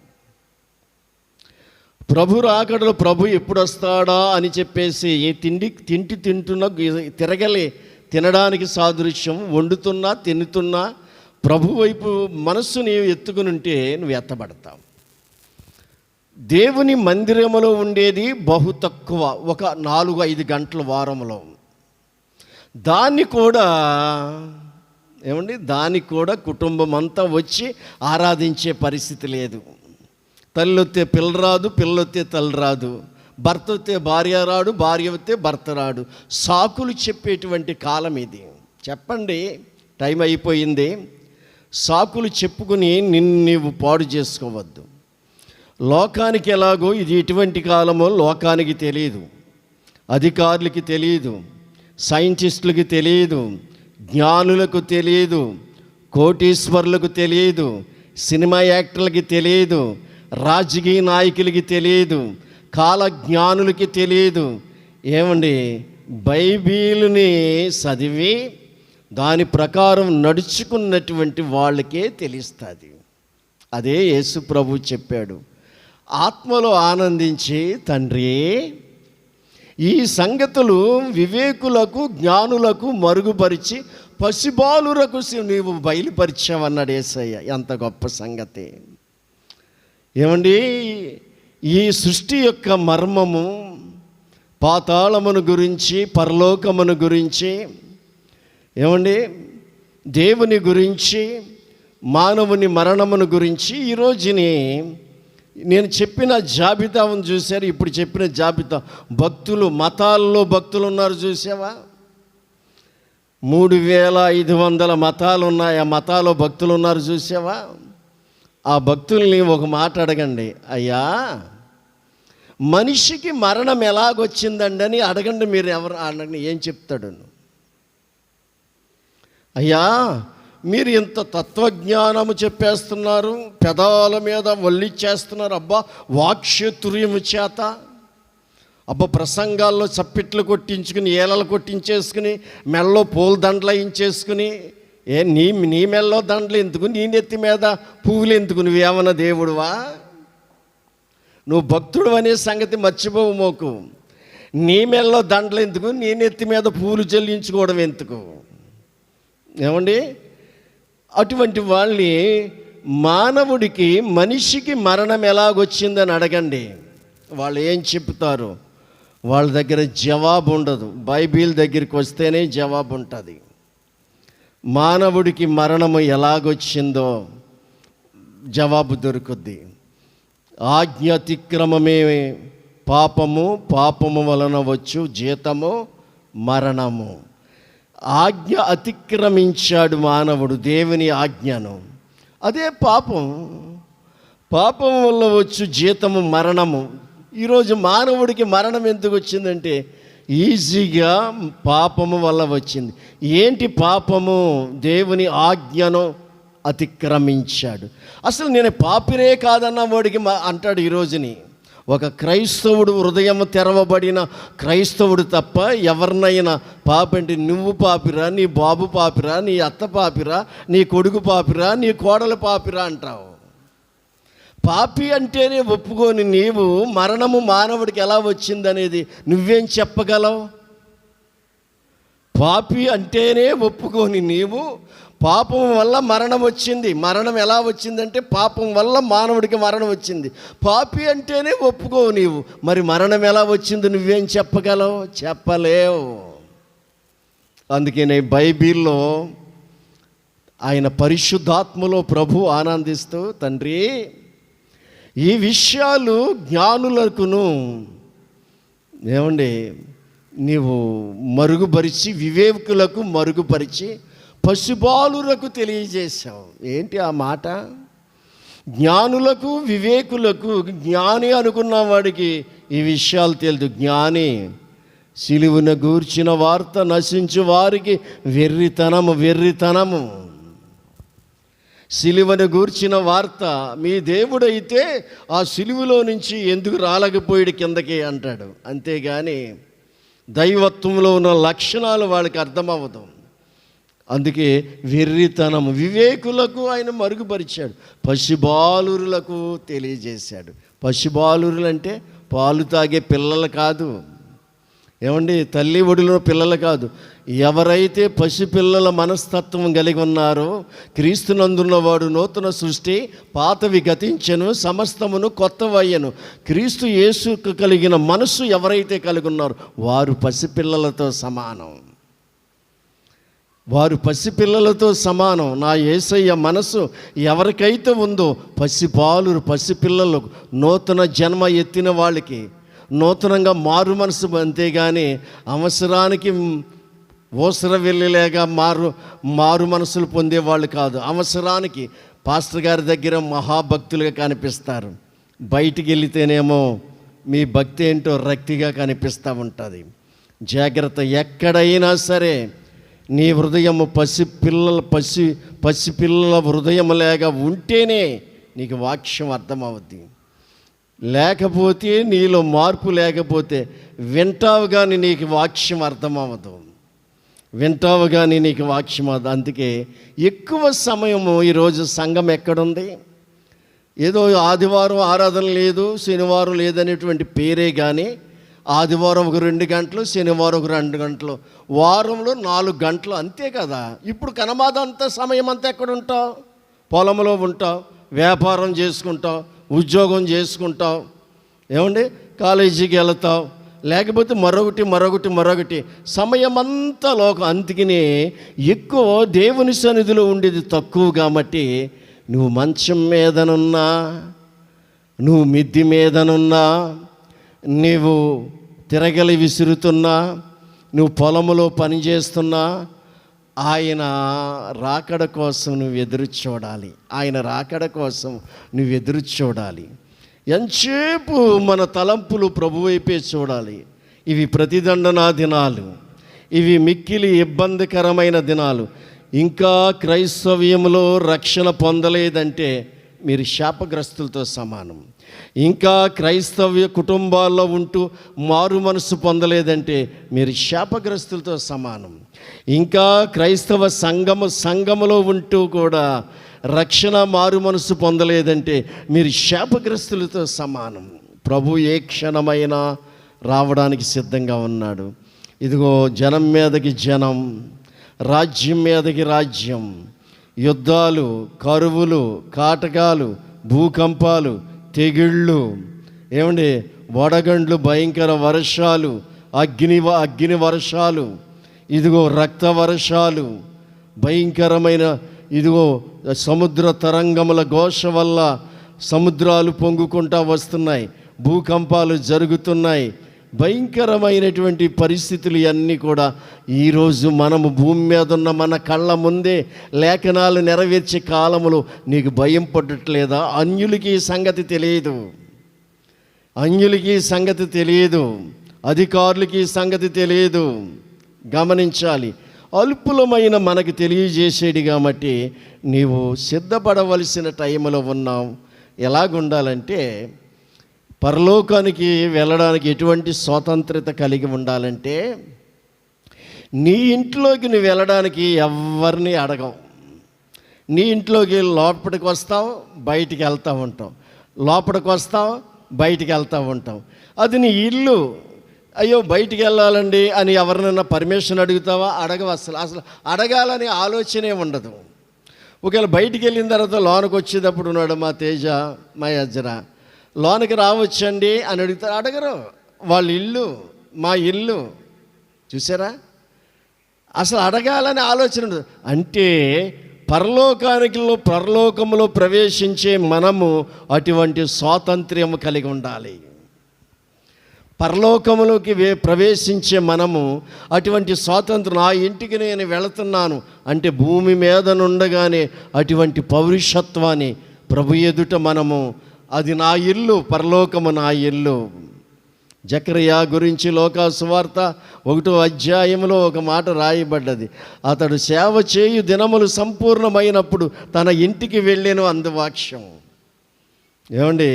ప్రభు రాకడలో ప్రభు ఎప్పుడు వస్తాడా అని చెప్పేసి ఏ తింటున్నా తిరగలి తినడానికి సాదృశ్యం, వండుతున్నా తినుతున్నా ప్రభు వైపు మనస్సు నీవు ఎత్తుకుని ఉంటే నువ్వు ఎత్తబడతావు. దేవుని మందిరములో ఉండేది బహు తక్కువ, ఒక 4-5 గంటల వారంలో. దాన్ని కూడా కుటుంబం అంతా వచ్చి ఆరాధించే పరిస్థితి లేదు. తల్లి వస్తే పిల్ల రాదు, పిల్ల వస్తే తల్లి రాదు, భర్త వస్తే భార్య రాడు, భార్య వస్తే భర్త రాడు. సాకులు చెప్పేటువంటి కాలం ఇది. చెప్పండి, టైం అయిపోయింది. సాకులు చెప్పుకుని నీవు పాడు చేసుకోవద్దు. లోకానికి ఎలాగో ఇది ఎటువంటి కాలమో లోకానికి తెలియదు, అధికారులకి తెలియదు, సైంటిస్టులకి తెలియదు, జ్ఞానులకు తెలియదు, కోటీశ్వరులకు తెలియదు, సినిమా యాక్టర్లకి తెలియదు, రాజకీయ నాయకులకి తెలియదు, కాలజ్ఞానులకి తెలియదు. ఏమండి, బైబిల్ని చదివి దాని ప్రకారం నడుచుకున్నటువంటి వాళ్ళకే తెలుస్తుంది. అదే యేసు ప్రభు చెప్పాడు, ఆత్మలో ఆనందించి తండ్రి ఈ సంగతులు వివేకులకు జ్ఞానులకు మరుగుపరిచి పసిబాలురకు నీవు బయలుపరిచావన్నాడు యేసయ్య. ఎంత గొప్ప సంగతి! ఏమండి, ఈ సృష్టి యొక్క మర్మము, పాతాళమును గురించి, పరలోకమును గురించి, ఏమండి దేవుని గురించి, మానవుని మరణమును గురించి ఈరోజుని నేను చెప్పిన జాబితాను చూశారు. ఇప్పుడు చెప్పిన జాబితా భక్తులు, మతాల్లో భక్తులు ఉన్నారు చూసావా? 3500 మతాలు ఉన్నాయి. ఆ మతాల్లో భక్తులు ఉన్నారు చూసావా? ఆ భక్తుల్ని ఒక మాట అడగండి, అయ్యా మనిషికి మరణం ఎలాగొచ్చిందండి అని అడగండి. మీరు ఎవరు అడగండి, ఏం చెప్తాడు? అయ్యా మీరు ఇంత తత్వజ్ఞానము చెప్పేస్తున్నారు, పెదాల మీద వల్లిచ్చేస్తున్నారు, అబ్బా వాక్చాతుర్యము చేత, అబ్బా ప్రసంగాల్లో చప్పిట్లు కొట్టించుకుని, ఏలలు కొట్టించేసుకుని, మెల్లో పూల దండలు వేయించేసుకుని, నీ మెల్లో దండలు ఎందుకు, నీ నెత్తి మీద పువ్వులు ఎందుకు? నువ్వేమన్నా దేవుడువా? నువ్వు భక్తుడు అనే సంగతి మర్చిపోవు మోకు. నీ మెల్లో దండలు ఎందుకు, నీ నెత్తి మీద పువ్వులు చెల్లించుకోవడం ఎందుకు? ఏమండి, అటువంటి వాళ్ళని మానవుడికి, మనిషికి మరణం ఎలాగొచ్చిందని అడగండి, వాళ్ళు ఏం చెప్తారు? వాళ్ళ దగ్గర జవాబు ఉండదు. బైబిల్ దగ్గరికి వస్తేనే జవాబు ఉంటుంది. మానవుడికి మరణము ఎలాగొచ్చిందో జవాబు దొరుకుద్ది. ఆజ్ఞ అతిక్రమమే పాపము, పాపము వలన వచ్చు జీతము మరణము. ఆజ్ఞ అతిక్రమించాడు మానవుడు, దేవుని ఆజ్ఞను. అదే పాపం. పాపం వల్ల వచ్చు జీతము మరణము. ఈరోజు మానవుడికి మరణం ఎందుకు వచ్చిందంటే ఈజీగా పాపము వల్ల వచ్చింది. ఏంటి పాపము? దేవుని అతిక్రమించాడు. అసలు నేను పాపినే కాదన్న వాడికి అంటాడు ఈరోజుని. ఒక క్రైస్తవుడు, హృదయం తెరవబడిన క్రైస్తవుడు తప్ప ఎవరినైనా పాపంటే నువ్వు పాపిరా, నీ బాబు పాపిరా, నీ అత్త పాపిరా, నీ కొడుకు పాపిరా, నీ కోడలు పాపిరా అంటావు. పాపి అంటేనే ఒప్పుకొని నీవు మరణము మానవుడికి ఎలా వచ్చిందనేది నువ్వేం చెప్పగలవు? పాపి అంటేనే ఒప్పుకొని నీవు పాపం వల్ల మరణం వచ్చింది. మరణం ఎలా వచ్చిందంటే పాపం వల్ల మానవుడికి మరణం వచ్చింది. పాపి అంటేనే ఒప్పుకోవు నీవు. మరి మరణం ఎలా వచ్చింది నువ్వేం చెప్పగలవు? చెప్పలేవు. అందుకనే బైబిల్లో ఆయన పరిశుద్ధాత్మలో ప్రభు ఆనందిస్తూ, తండ్రి ఈ విషయాలు జ్ఞానులకును ఏమండి నీవు మరుగుపరిచి, వివేకులకు మరుగుపరిచి, పశుబాలులకు తెలియజేశావు. ఏంటి ఆ మాట? జ్ఞానులకు వివేకులకు, జ్ఞాని అనుకున్న వాడికి ఈ విషయాలు తెలియదు. జ్ఞాని సిలువను గూర్చిన వార్త నశించు వారికి వెర్రితనము. సిలువను గూర్చిన వార్త, మీ దేవుడైతే ఆ సిలువలో నుంచి ఎందుకు రాలేకపోయాడు కిందకి అంటాడు. అంతేగాని దైవత్వంలో ఉన్న లక్షణాలు వాళ్ళకి అర్థమవ్వదు. అందుకే వెర్రితనము. వివేకులకు ఆయన మరుగుపరిచాడు, పశుబాలురులకు తెలియజేశాడు. పశుబాలురులు అంటే పాలు తాగే పిల్లలు కాదు, ఏమండి, తల్లి ఒడిలో పిల్లలు కాదు. ఎవరైతే పసిపిల్లల మనస్తత్వం కలిగి ఉన్నారో, క్రీస్తునందున్నవాడు నూతన సృష్టి, పాతవి గతించెను, సమస్తమును కొత్తవయ్యను. క్రీస్తు యేసుకు కలిగిన మనస్సు ఎవరైతే కలిగి ఉన్నారో వారు పసిపిల్లలతో సమానం. వారు పసిపిల్లలతో సమానం. నా యేసయ్య మనసు ఎవరికైతే ఉందో, పసిపిల్లలు, నూతన జన్మ ఎత్తిన వాళ్ళకి, నూతనంగా మారు మనసు. అంతేగాని అవసరానికి ఓసర వెళ్ళలేక మారు మనసులు పొందేవాళ్ళు కాదు. అవసరానికి పాస్టర్ గారి దగ్గర మహాభక్తులుగా కనిపిస్తారు, బయటికి వెళితేనేమో మీ భక్తి ఏంటో రక్తిగా కనిపిస్తూ ఉంటుంది. జాగ్రత్త. ఎక్కడైనా సరే నీ హృదయము పసిపిల్లల హృదయములాగా ఉంటేనే నీకు వాక్యం అర్థమవుద్ది. లేకపోతే, నీలో మార్పు లేకపోతే వింటావు కానీ నీకు వాక్యం అర్థమవ్వదు. అందుకే ఎక్కువ సమయము ఈరోజు సంఘం ఎక్కడుంది? ఏదో ఆదివారం ఆరాధన లేదు, శనివారం లేదనేటువంటి పేరే కానీ, ఆదివారం ఒక 2 గంటలు, శనివారం ఒక 2 గంటలు, వారంలో 4 గంటలు, అంతే కదా. ఇప్పుడు కనమాదంతా సమయం అంతా ఎక్కడ ఉంటావు? పొలంలో ఉంటావు, వ్యాపారం చేసుకుంటావు, ఉద్యోగం చేసుకుంటావు, ఏమండి, కాలేజీకి వెళతావు, లేకపోతే మరొకటి సమయమంతా లోకం. అందుకనే ఎక్కువ దేవుని సన్నిధిలో ఉండేది తక్కువ. కాబట్టి నువ్వు మంచం మీదనున్నా, నువ్వు మిద్ది మీదనున్నా, నీవు తిరగలి విసురుతున్నా, నువ్వు పొలములో పనిచేస్తున్నా, ఆయన రాకడ కోసం నువ్వు ఎదురు చూడాలి. ఎంతసేపు మన తలంపులు ప్రభు వైపే చూడాలి. ఇవి ప్రతిదండనా దినాలు, ఇవి మిక్కిలి ఇబ్బందికరమైన దినాలు. ఇంకా క్రైస్తవ్యంలో రక్షణ పొందలేదంటే మీరు శాపగ్రస్తులతో సమానం. ఇంకా క్రైస్తవ్య కుటుంబాల్లో ఉంటూ మారు మనసు పొందలేదంటే మీరు శాపగ్రస్తులతో సమానం. ఇంకా క్రైస్తవ సంఘములో ఉంటూ కూడా రక్షణ మారు మనసు పొందలేదంటే మీరు శాపగ్రస్తులతో సమానం. ప్రభు ఏ క్షణమైనా రావడానికి సిద్ధంగా ఉన్నాడు. ఇదిగో జనం మీదకి జనం, రాజ్యం మీదకి రాజ్యం, యుద్ధాలు, కరువులు, కాటకాలు, భూకంపాలు, తెగుళ్ళు, ఏమండి, వడగండ్లు, భయంకర వర్షాలు, అగ్ని వర్షాలు, ఇదిగో రక్త వర్షాలు, భయంకరమైన ఇదిగో సముద్ర తరంగముల ఘోష వల్ల సముద్రాలు పొంగుకుంటా వస్తున్నాయి, భూకంపాలు జరుగుతున్నాయి, భయంకరమైనటువంటి పరిస్థితులు ఇవన్నీ కూడా ఈరోజు మనము భూమి మీద ఉన్న మన కళ్ళ ముందే లేఖనాలు నెరవేర్చే కాలములో నీకు భయం పడట్లేదా? అన్యులకి ఈ సంగతి తెలియదు, అధికారులకి ఈ సంగతి తెలియదు. గమనించాలి. అల్పులమైన మనకు తెలియజేసేది కాబట్టి నీవు సిద్ధపడవలసిన టైంలో ఉన్నావు. ఎలాగుండాలంటే, పరలోకానికి వెళ్ళడానికి ఎటువంటి స్వాతంత్రత కలిగి ఉండాలంటే, నీ ఇంట్లోకి నువ్వు వెళ్ళడానికి ఎవరిని అడగవు. నీ ఇంట్లోకి లోపలికి వస్తావు, బయటికి వెళ్తూ ఉంటావు, లోపలికి వస్తావు, బయటికి వెళ్తూ ఉంటావు. అది నీ ఇల్లు. అయ్యో బయటికి వెళ్ళాలండి అని ఎవరినైనా పర్మిషన్ అడుగుతావా? అడగవు. అసలు అడగాలని ఆలోచనే ఉండదు. ఒకవేళ బయటికి వెళ్ళిన తర్వాత లోనకి వచ్చేటప్పుడు ఉన్నాడు మా తేజ, మా యజ్రా, లోనకి రావచ్చండి అని అడుగుతారు. అడగరు. వాళ్ళ ఇల్లు, మా ఇల్లు. చూసారా? అసలు అడగాలని ఆలోచన ఉండదు. అంటే పరలోకములో ప్రవేశించే మనము అటువంటి స్వాతంత్ర్యం కలిగి ఉండాలి. పరలోకములోకి ప్రవేశించే మనము అటువంటి స్వాతంత్రం, నా ఇంటికి నేను వెళుతున్నాను అంటే భూమి మీద నుండగానే అటువంటి పౌరుషత్వాన్ని ప్రభు ఎదుట మనము, అది నా ఇల్లు, పరలోకము నా ఇల్లు. జకరియా గురించి లోకా సువార్త 1వ అధ్యాయంలో ఒక మాట రాయబడ్డది. అతడు సేవ చేయు దినములు సంపూర్ణమైనప్పుడు తన ఇంటికి వెళ్ళెను అందువాక్యం. ఏమండి,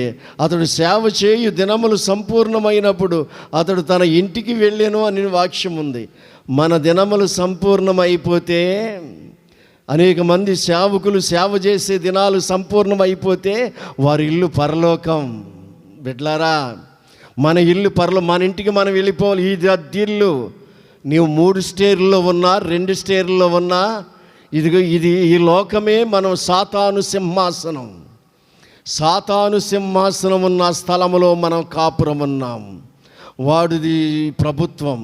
అతడు సేవ చేయు దినములు సంపూర్ణమైనప్పుడు అతడు తన ఇంటికి వెళ్ళెను అని వాక్యం ఉంది. మన దినములు సంపూర్ణమైపోతే, అనేక మంది సేవకులు సేవ చేసే దినాలు సంపూర్ణమైపోతే వారి ఇల్లు పరలోకం. బిడ్లారా, మన ఇల్లు మన ఇంటికి మనం వెళ్ళిపోవాలి. ఇది అద్దిల్లు. నీవు 3 స్టేర్లో ఉన్నా, 2 స్టేర్లో ఉన్నా, ఇది ఈ లోకమే మనం సాతాను సింహాసనం ఉన్న స్థలములో మనం కాపురం ఉన్నాం. వాడిది ప్రభుత్వం,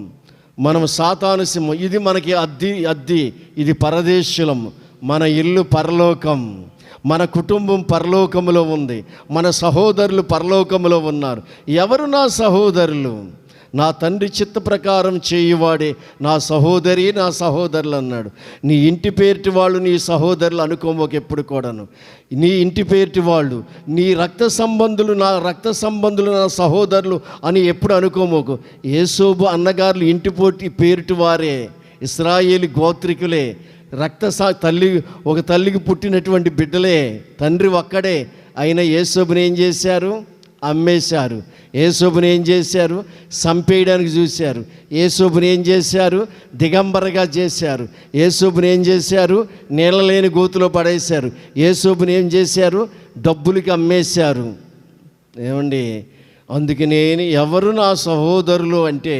మనం సాతాను సింహం. ఇది మనకి అద్ది, ఇది పరదేశులం. మన ఇల్లు పరలోకం, మన కుటుంబం పరలోకములో ఉంది, మన సహోదరులు పరలోకములో ఉన్నారు. ఎవరు నా సహోదరులు? నా తండ్రి చిత్త ప్రకారం చేయువాడే నా సహోదరి, నా సహోదరులు అన్నాడు. నీ ఇంటి పేరిటి వాళ్ళు నీ సహోదరులు అనుకోమోక ఎప్పుడు కూడాను. నీ ఇంటి పేరిటి వాళ్ళు, నీ రక్త సంబంధులు నా సహోదరులు అని ఎప్పుడు అనుకోమోకు. యేసోబు అన్నగారులు ఇంటి పేరిటి వారే, ఇశ్రాయేలు గోత్రికులే, ఒక తల్లికి పుట్టినటువంటి బిడ్డలే, తండ్రి ఒక్కడే. అయినా యేసోబుని ఏం చేశారు? అమ్మేశారు. యేసోబుని ఏం చేశారు? చంపేయడానికి చూశారు. యేసోబుని ఏం చేశారు? దిగంబరగా చేశారు. యేసోబుని ఏం చేశారు? నీళ్ళ లేని గోతులో పడేశారు. యేసోబుని ఏం చేశారు? డబ్బులకి అమ్మేశారు. ఏమండి, అందుకనే ఎవరు నా సహోదరులు అంటే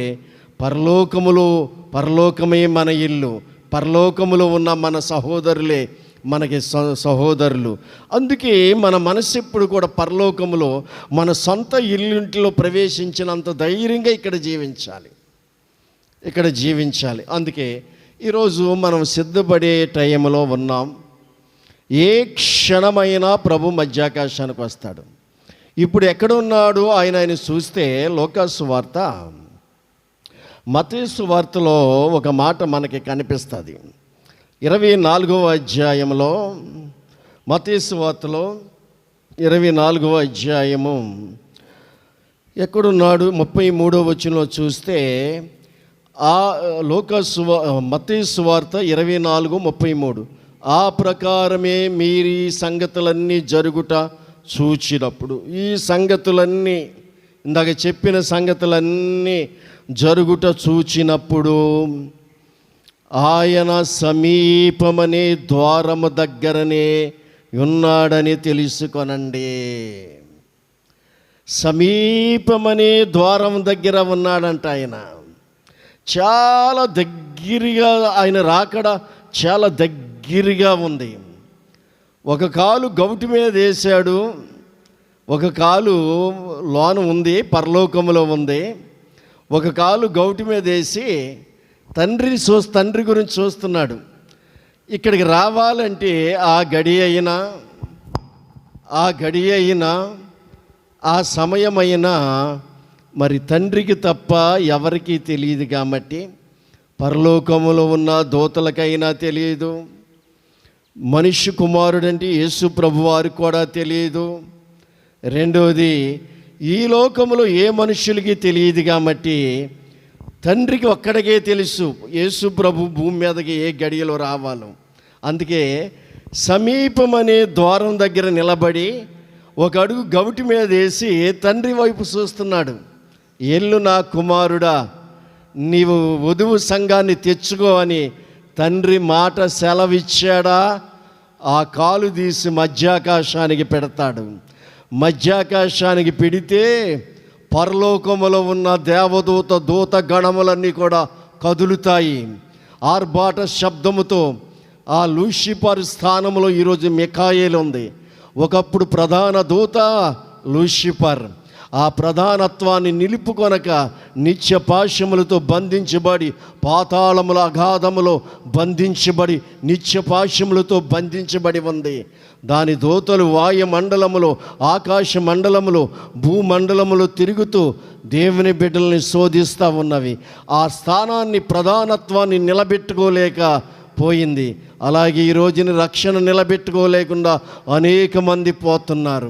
పరలోకమే మన ఇల్లు, పరలోకములో ఉన్న మన సహోదరులే మనకి సహోదరులు. అందుకే మన మనసు ఎప్పుడు కూడా పరలోకములో మన సొంత ఇల్లుంటిలో ప్రవేశించినంత ధైర్యంగా ఇక్కడ జీవించాలి. అందుకే ఈరోజు మనం సిద్ధపడే టైంలో ఉన్నాం. ఏ క్షణమైనా ప్రభు మధ్యాకాశానికి వస్తాడు. ఇప్పుడు ఎక్కడ ఉన్నాడు ఆయన చూస్తే లోకా సువార్త, మత్తయి సువార్తలో ఒక మాట మనకి కనిపిస్తుంది. 24వ అధ్యాయంలో, మత్తయి సువార్తలో 24వ అధ్యాయము ఎక్కడున్నాడు? 33వ వచనంలో చూస్తే మత్తయి సువార్త 24:33, ఆ ప్రకారమే మీరు ఈ సంగతులన్నీ జరుగుట చూచినప్పుడు, ఈ సంగతులన్నీ ఇందాక చెప్పిన సంగతులన్నీ జరుగుట చూచినప్పుడు ఆయన సమీపమనే ద్వారము దగ్గరనే ఉన్నాడని తెలుసుకొనండి. సమీపమనే ద్వారం దగ్గర ఉన్నాడంట ఆయన. చాలా దగ్గరగా, ఆయన రాకడ చాలా దగ్గరగా ఉంది. ఒక కాలు గౌటి మీద వేశాడు, ఒక కాలు లోన ఉంది, పరలోకములో ఉంది. ఒక కాలు గౌటి మీద వేసి తండ్రి గురించి చూస్తున్నాడు. ఇక్కడికి రావాలంటే ఆ గడి అయినా ఆ సమయమైనా మరి తండ్రికి తప్ప ఎవరికీ తెలియదు. కాబట్టి పరలోకములో ఉన్న దూతలకైనా తెలియదు, మనిషి కుమారుడంటే యేసు ప్రభువారు కూడా తెలియదు. రెండవది, ఈ లోకములో ఏ మనుషులకి తెలియదు. కాబట్టి తండ్రికి ఒక్కడికే తెలుసు యేసు ప్రభు భూమి మీదకి ఏ గడియలో రావాలో. అందుకే సమీపమనే ద్వారం దగ్గర నిలబడి ఒక అడుగు గవిటి మీద వేసి తండ్రి వైపు చూస్తున్నాడు. ఎల్లు నా కుమారుడా, నీవు వధువు సంఘాన్ని తెచ్చుకో అని తండ్రి మాట సెలవిచ్చాడా? ఆ కాలు తీసి మధ్యాకాశానికి పెడతాడు. మధ్యాకాశానికి పెడితే పరలోకములో ఉన్న దూత గణములన్నీ కూడా కదులుతాయి. ఆర్భాట శబ్దముతో ఆ లూసిఫర్ స్థానంలో ఈరోజు మిఖాయేలు ఉంది. ఒకప్పుడు ప్రధాన దూత లూసిఫర్, ఆ ప్రధానత్వాన్ని నిలుపుకొనక నిత్య పాశములతో బంధించబడి పాతాళముల అగాధములో బంధించబడి నిత్య పాశములతో బంధించబడి ఉంది. దాని దూతలు వాయుమండలములో ఆకాశ మండలములో భూమండలములో తిరుగుతూ దేవుని బిడ్డల్ని శోధిస్తూ ఉన్నవి. ఆ స్థానాన్ని ప్రధానత్వాన్ని నిలబెట్టుకోలేక పోయింది. అలాగే ఈ రోజుని రక్షణ నిలబెట్టుకోలేకుండా అనేక మంది పోతున్నారు.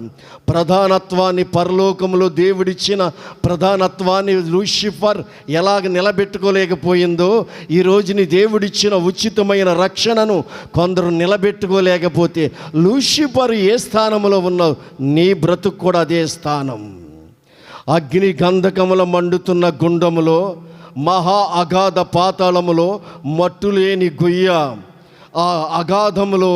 ప్రధానత్వాన్ని పరలోకములో దేవుడిచ్చిన ప్రధానత్వాన్ని లూసిఫర్ ఎలాగ నిలబెట్టుకోలేకపోయిందో ఈ రోజుని దేవుడిచ్చిన ఉచితమైన రక్షణను కొందరు నిలబెట్టుకోలేకపోతే లూసిఫర్ ఏ స్థానంలో ఉన్నావు, నీ బ్రతుకు కూడా అదే స్థానం. అగ్ని గంధకముల మండుతున్న గుండములో మహా అగాధ పాతాళములో మట్టులేని గొయ్య, ఆ అగాధములో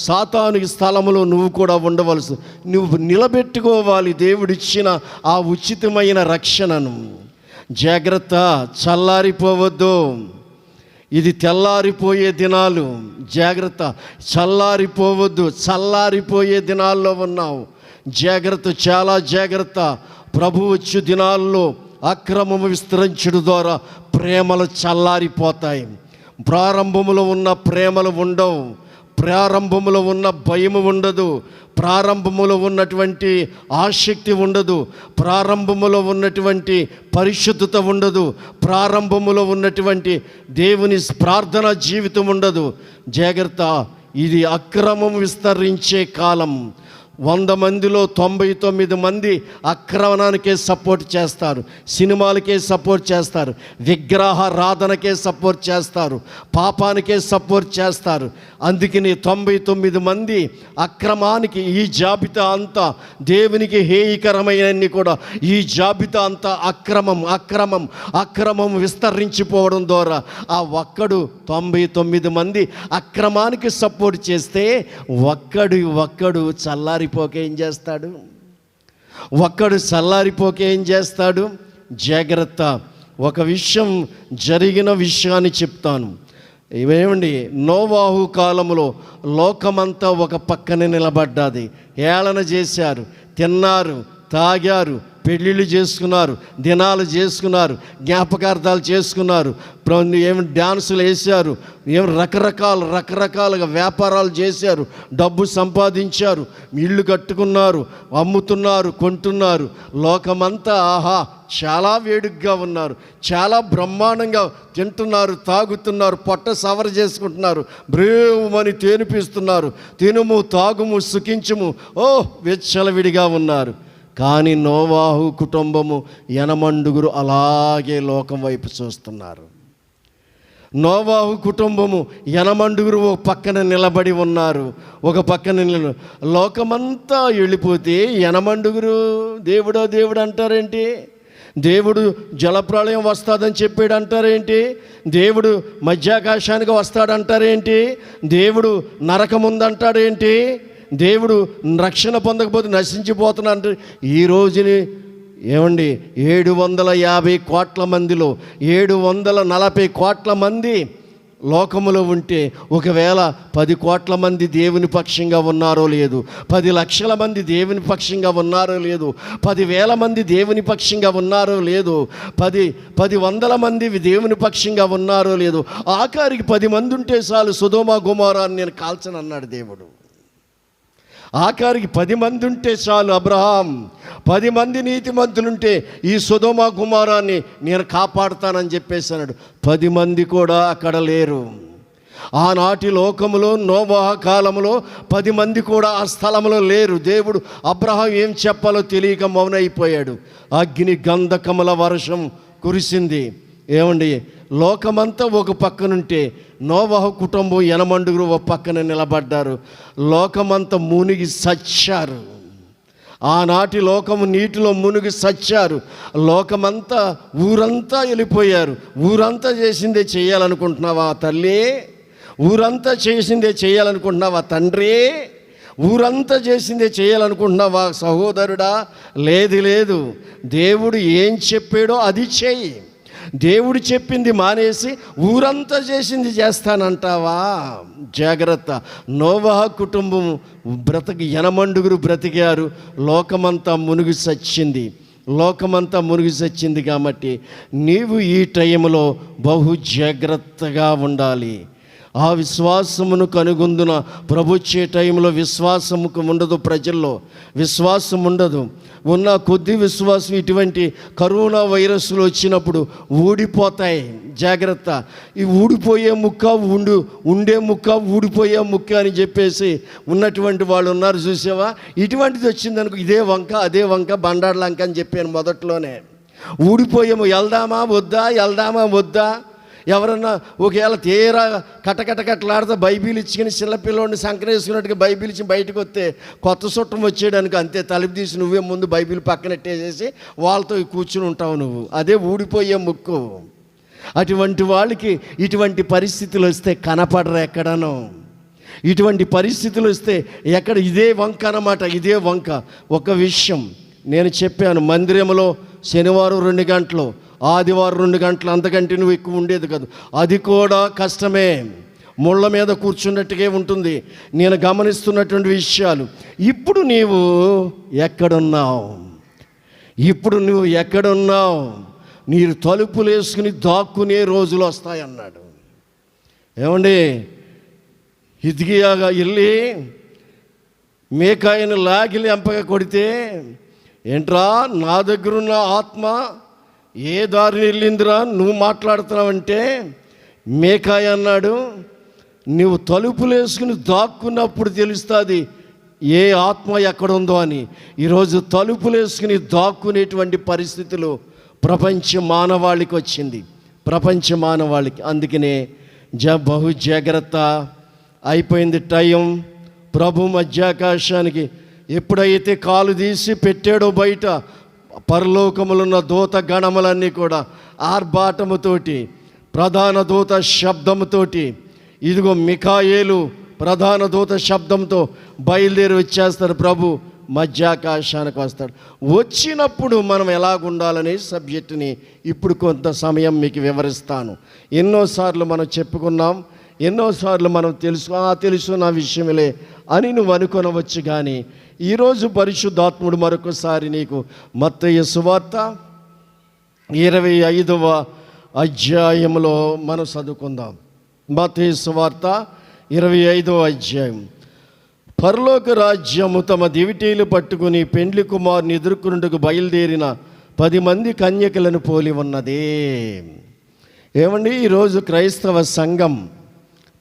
సాతానుకి స్థలములో నువ్వు కూడా ఉండవలసి, నువ్వు నిలబెట్టుకోవాలి దేవుడిచ్చిన ఆ ఉచితమైన రక్షణను. జాగ్రత్త, చల్లారిపోవద్దు. ఇది తెల్లారిపోయే దినాలు. జాగ్రత్త, చల్లారిపోవద్దు. చల్లారిపోయే దినాల్లో ఉన్నావు. జాగ్రత్త, చాలా జాగ్రత్త. ప్రభు వచ్చు దినాల్లో అక్రమము విస్తరించడం ద్వారా ప్రేమలు చల్లారిపోతాయి. ప్రారంభములో ఉన్న ప్రేమలు ఉండవు. ప్రారంభములో ఉన్న భయము ఉండదు. ప్రారంభములో ఉన్నటువంటి ఆసక్తి ఉండదు. ప్రారంభములో ఉన్నటువంటి పరిశుద్ధత ఉండదు. ప్రారంభములో ఉన్నటువంటి దేవుని ప్రార్థనా జీవితం ఉండదు. జాగ్రత్త, ఇది అక్రమం విస్తరించే కాలం. 100 మందిలో 99 మంది అక్రమణానికే సపోర్ట్ చేస్తారు, సినిమాలకే సపోర్ట్ చేస్తారు, విగ్రహారాధనకే సపోర్ట్ చేస్తారు, పాపానికే సపోర్ట్ చేస్తారు. అందుకని 99 మంది అక్రమానికి, ఈ జాబితా అంతా దేవునికి హేయకరమైనన్ని కూడా ఈ జాబితా అంతా అక్రమం విస్తరించిపోవడం ద్వారా ఆ 99 మంది అక్రమానికి సపోర్ట్ చేస్తే ఒక్కడు చల్లారిపోకే ఏం చేస్తాడు? ఒక్కడు చల్లారిపోకే ఏం చేస్తాడు? జాగ్రత్త. ఒక విషయం, జరిగిన విషయాన్ని చెప్తాను. ఏమండి, నోవాహు కాలంలో లోకమంతా ఒక పక్కనే నిలబడ్డాది. ఏళన చేశారు, తిన్నారు, తాగారు, పెళ్ళిళ్ళు చేసుకున్నారు, దినాలు చేసుకున్నారు, జ్ఞాపకార్థాలు చేసుకున్నారు, ఏమి డ్యాన్సులు వేశారు, ఏమి రకరకాలుగా వ్యాపారాలు చేశారు, డబ్బు సంపాదించారు, ఇళ్ళు కట్టుకున్నారు, అమ్ముతున్నారు, కొంటున్నారు. లోకమంతా ఆహా చాలా వేడుగ్గా ఉన్నారు, చాలా బ్రహ్మాండంగా తింటున్నారు, తాగుతున్నారు, పొట్ట సవర చేసుకుంటున్నారు, బ్రేవుమని తేనిపిస్తున్నారు, తినుము తాగుము సుఖించుము వెచ్చలవిడిగా ఉన్నారు. కానీ నోవాహు కుటుంబము 80 అలాగే లోకం వైపు చూస్తున్నారు. నోవాహు కుటుంబము 80 ఒక పక్కన నిలబడి ఉన్నారు. ఒక పక్కన లోకమంతా వెళ్ళిపోతే 80 దేవుడు అంటారేంటి? దేవుడు జలప్రళయం వస్తుందని చెప్పాడు అంటారేంటి? దేవుడు మధ్యాకాశానికి వస్తాడంటారేంటి? దేవుడు నరకం ఉందంటాడేంటి? దేవుడు రక్షణ పొందకపోతే నశించిపోతున్నాడు. ఈ రోజుని ఏమండి 750 కోట్ల మందిలో 740 కోట్ల మంది లోకములో ఉంటే ఒకవేళ 10 కోట్ల మంది దేవుని పక్షంగా ఉన్నారో లేదు, 10 లక్షల మంది దేవుని పక్షంగా ఉన్నారో లేదు, 10,000 మంది దేవుని పక్షంగా ఉన్నారో లేదు, 10 మంది దేవుని పక్షంగా ఉన్నారో లేదు, ఆఖరికి 10 మంది ఉంటే చాలు సొదొమ గొమొర్రాని నేను కాల్చనన్నాడు దేవుడు. ఆఖరికి 10 మంది ఉంటే చాలు. అబ్రహాం 10 మంది నీతిమంతులుంటే ఈ సొదొమ గొమొర్రాని నేను కాపాడుతానని చెప్పేసి అన్నాడు. 10 మంది కూడా అక్కడ లేరు. ఆనాటి లోకములో నోవాహు కాలంలో 10 మంది కూడా ఆ స్థలంలో లేరు. దేవుడు అబ్రహాం ఏం చెప్పాలో తెలియక మౌనైపోయాడు. అగ్ని గంధకముల వర్షం కురిసింది. ఏమండి, లోకమంతా ఒక పక్కనుంటే నోవాహు కుటుంబం 80 ఒక పక్కన నిలబడ్డారు. లోకమంతా మునిగి సచ్చారు. ఆనాటి లోకము నీటిలో మునిగి సచ్చారు. లోకమంతా ఊరంతా వెళ్ళిపోయారు. ఊరంతా చేసిందే చేయాలనుకుంటున్నావా తల్లి? ఊరంతా చేసిందే చేయాలనుకుంటున్నావా తండ్రి? ఊరంతా చేసిందే చేయాలనుకుంటున్నావా సహోదరుడా? లేదు. దేవుడు ఏం చెప్పాడో అది చేయి. దేవుడు చెప్పింది మానేసి ఊరంతా చేసింది చేస్తానంటావా? జాగ్రత్త. నోవాహు కుటుంబం 80 బ్రతికారు. లోకమంతా మునిగి సచ్చింది. లోకమంతా మునిగి చచ్చింది కాబట్టి నీవు ఈ టైంలో బహు జాగ్రత్తగా ఉండాలి. ఆ విశ్వాసమును కనుగొందున ప్రభుచ్చే టైంలో విశ్వాసముకు ఉండదు, ప్రజల్లో విశ్వాసం ఉండదు. ఉన్న కొద్ది విశ్వాసం ఇటువంటి కరోనా వైరస్లు వచ్చినప్పుడు ఊడిపోతాయి. జాగ్రత్త. ఈ ఊడిపోయే ముక్క ఉండే ముక్క ఊడిపోయే ముక్క అని చెప్పేసి ఉన్నటువంటి వాళ్ళు ఉన్నారు, చూసావా? ఇటువంటిది వచ్చిందనుకో, ఇదే వంక అదే వంక బండారు లంక అని చెప్పాను మొదట్లోనే. ఊడిపోయాము, వెళ్దామా వద్దా. ఎవరన్నా ఒకవేళ తీరా కట్టలాడితే బైబిల్ ఇచ్చుకుని చిన్నపిల్లోడిని సంకరేసుకున్నట్టుగా బైబిల్ ఇచ్చి బయటకు వస్తే కొత్త చుట్టం వచ్చేయడానికి అంతే. తలుపు తీసి నువ్వే ముందు బైబిల్ పక్కనెట్టేసేసి వాళ్ళతో కూర్చుని ఉంటావు నువ్వు. అదే ఊడిపోయే ముక్కు. అటువంటి వాళ్ళకి ఇటువంటి పరిస్థితులు వస్తే కనపడరు ఎక్కడనో. ఇటువంటి పరిస్థితులు వస్తే ఎక్కడ ఇదే వంక అన్నమాట, ఇదే వంక. ఒక విషయం నేను చెప్పాను, మందిరంలో శనివారం 2 గంటలు, ఆదివారం 2 గంటలు, అంతకంటే నువ్వు ఎక్కువ ఉండేది కాదు. అది కూడా కష్టమే, ముళ్ళ మీద కూర్చున్నట్టుగా ఉంటుంది. నేను గమనిస్తున్నటువంటి విషయాలు. ఇప్పుడు నీవు ఎక్కడున్నావు? మీరు తలుపులు వేసుకుని దాక్కునే రోజులు వస్తాయన్నాడు. ఏమండి, హిజ్కియాగా వెళ్ళి మీకాయను లాగిలి ఎంపగా కొడితే, ఏంట్రా నా దగ్గరున్న ఆత్మ ఏ దారిని వెళ్ళిందిరా నువ్వు మాట్లాడుతున్నావంటే, మీకాయ అన్నాడు, నువ్వు తలుపులు వేసుకుని దాక్కున్నప్పుడు తెలుస్తుంది ఏ ఆత్మ ఎక్కడుందో అని. ఈరోజు తలుపులు వేసుకుని దాక్కునేటువంటి పరిస్థితులు ప్రపంచ మానవాళికి వచ్చింది, ప్రపంచ మానవాళికి. అందుకనే బహు జాగ్రత్త. అయిపోయింది టైం. ప్రభు మధ్యాకాశానికి ఎప్పుడైతే కాలు తీసి పెట్టాడో బయట, పరలోకములున్న దూత గణములన్నీ కూడా ఆర్భాటముతోటి, ప్రధాన దూత శబ్దముతోటి, ఇదిగో మిఖాయేలు ప్రధాన దూత శబ్దంతో బయలుదేరి వచ్చేస్తారు. ప్రభు మధ్యాకాశానికి వస్తాడు. వచ్చినప్పుడు మనం ఎలాగుండాలనే సబ్జెక్టుని ఇప్పుడు కొంత సమయం మీకు వివరిస్తాను. ఎన్నోసార్లు మనం చెప్పుకున్నాం, ఎన్నోసార్లు మనం తెలుసు నా విషయములే అని నువ్వు అనుకొనవచ్చు. కానీ ఈరోజు పరిశుద్ధాత్ముడు మరొకసారి నీకు మత్తయి సువార్త 25వ అధ్యాయంలో మనం చదువుకుందాం. మత్తయి సువార్త 25వ అధ్యాయం. పరలోక రాజ్యము తమ దివిటీలు పట్టుకుని పెండ్లి కుమారుని ఎదుర్కొనుటకు బయలుదేరిన 10 మంది కన్యకలను పోలి ఉన్నదే. ఏమండి, ఈరోజు క్రైస్తవ సంఘం,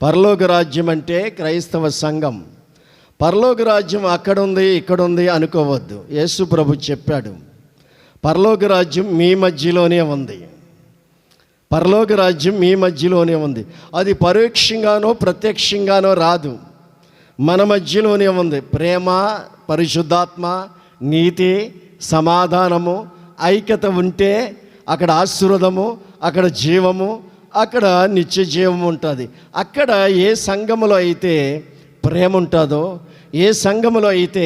పరలోక రాజ్యం అంటే క్రైస్తవ సంఘం. పరలోక రాజ్యం అక్కడ ఉంది ఇక్కడ ఉంది అనుకోవద్దు. యేసు ప్రభు చెప్పాడు, పరలోక రాజ్యం మీ మధ్యలోనే ఉంది. పరలోక రాజ్యం మీ మధ్యలోనే ఉంది. అది పరోక్షంగానో ప్రత్యక్షంగానో రాదు, మన మధ్యలోనే ఉంది. ప్రేమ, పరిశుద్ధాత్మ, నీతి, సమాధానము, ఐక్యత ఉంటే అక్కడ ఆశీర్వాదము, అక్కడ జీవము, అక్కడ నిత్య జీవం ఉంటుంది. అక్కడ ఏ సంఘములో అయితే ప్రేమ ఉంటుందో, ఏ సంఘములో అయితే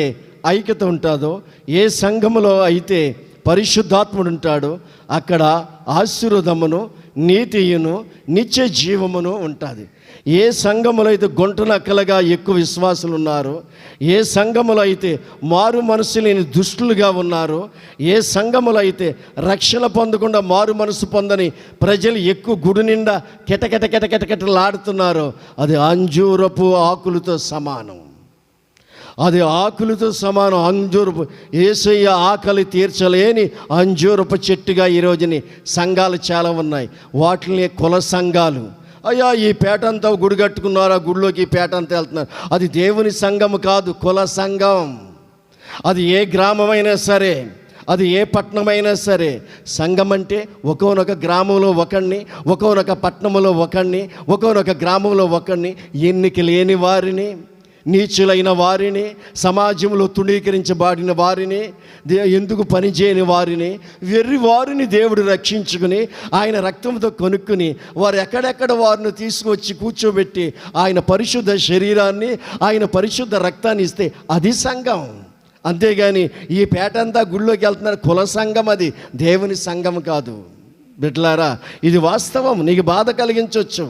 ఐక్యత ఉంటుందో, ఏ సంఘములో అయితే పరిశుద్ధాత్ముడు ఉంటాడో అక్కడ ఆశీర్వాదమును, నీతియును, నిత్య జీవమును ఉంటుంది. ఏ సంఘములో అయితే గుంటనక్కలుగా ఎక్కువ విశ్వాసులు ఉన్నారో, ఏ సంఘములో అయితే మారు మనసు లేని దుష్టులుగా ఉన్నారో, ఏ సంఘములో అయితే రక్షణ పొందకుండా మారు మనసు పొందని ప్రజలు ఎక్కువ గుడి నిండా కెటకెటలాడుతున్నారో అది అంజూరపు ఆకులతో సమానం. అది ఆకులతో సమానం. అంజూరపు యేసయ్య ఆకలి తీర్చలేని అంజూరపు చెట్టుగా ఈరోజుని సంఘాలు చాలా ఉన్నాయి. వాటిని కుల సంఘాలు. అయ్యా, ఈ పేట అంతా గుడి కట్టుకున్నారు, ఆ గుడిలోకి ఈ పేట అంతా వెళ్తున్నారు. అది దేవుని సంఘం కాదు, కుల సంఘం. అది ఏ గ్రామమైనా సరే, అది ఏ పట్టణమైనా సరే, సంఘం అంటే ఒక్కొక్క గ్రామంలో ఒకడిని, ఒక్కొక్క పట్టణంలో ఒకడిని, ఒక్కొక్క గ్రామంలో ఒకడిని, ఎన్నిక లేని వారిని, నీచులైన వారిని, సమాజంలో తృణీకరించబడిన వారిని, ఎందుకు పనిచేయని వారిని, వెర్రి వారిని దేవుడు రక్షించుకుని ఆయన రక్తంతో కొనుక్కుని వారు ఎక్కడెక్కడ వారిని తీసుకొచ్చి కూర్చోబెట్టి ఆయన పరిశుద్ధ శరీరాన్ని, ఆయన పరిశుద్ధ రక్తాన్ని ఇస్తే అది సంఘం. అంతేగాని ఈ పేటంతా గుళ్ళోకి వెళ్తున్నారు కుల సంఘం, అది దేవుని సంఘం కాదు. బిడ్డలారా, ఇది వాస్తవం. నీకు బాధ కలిగించవచ్చు.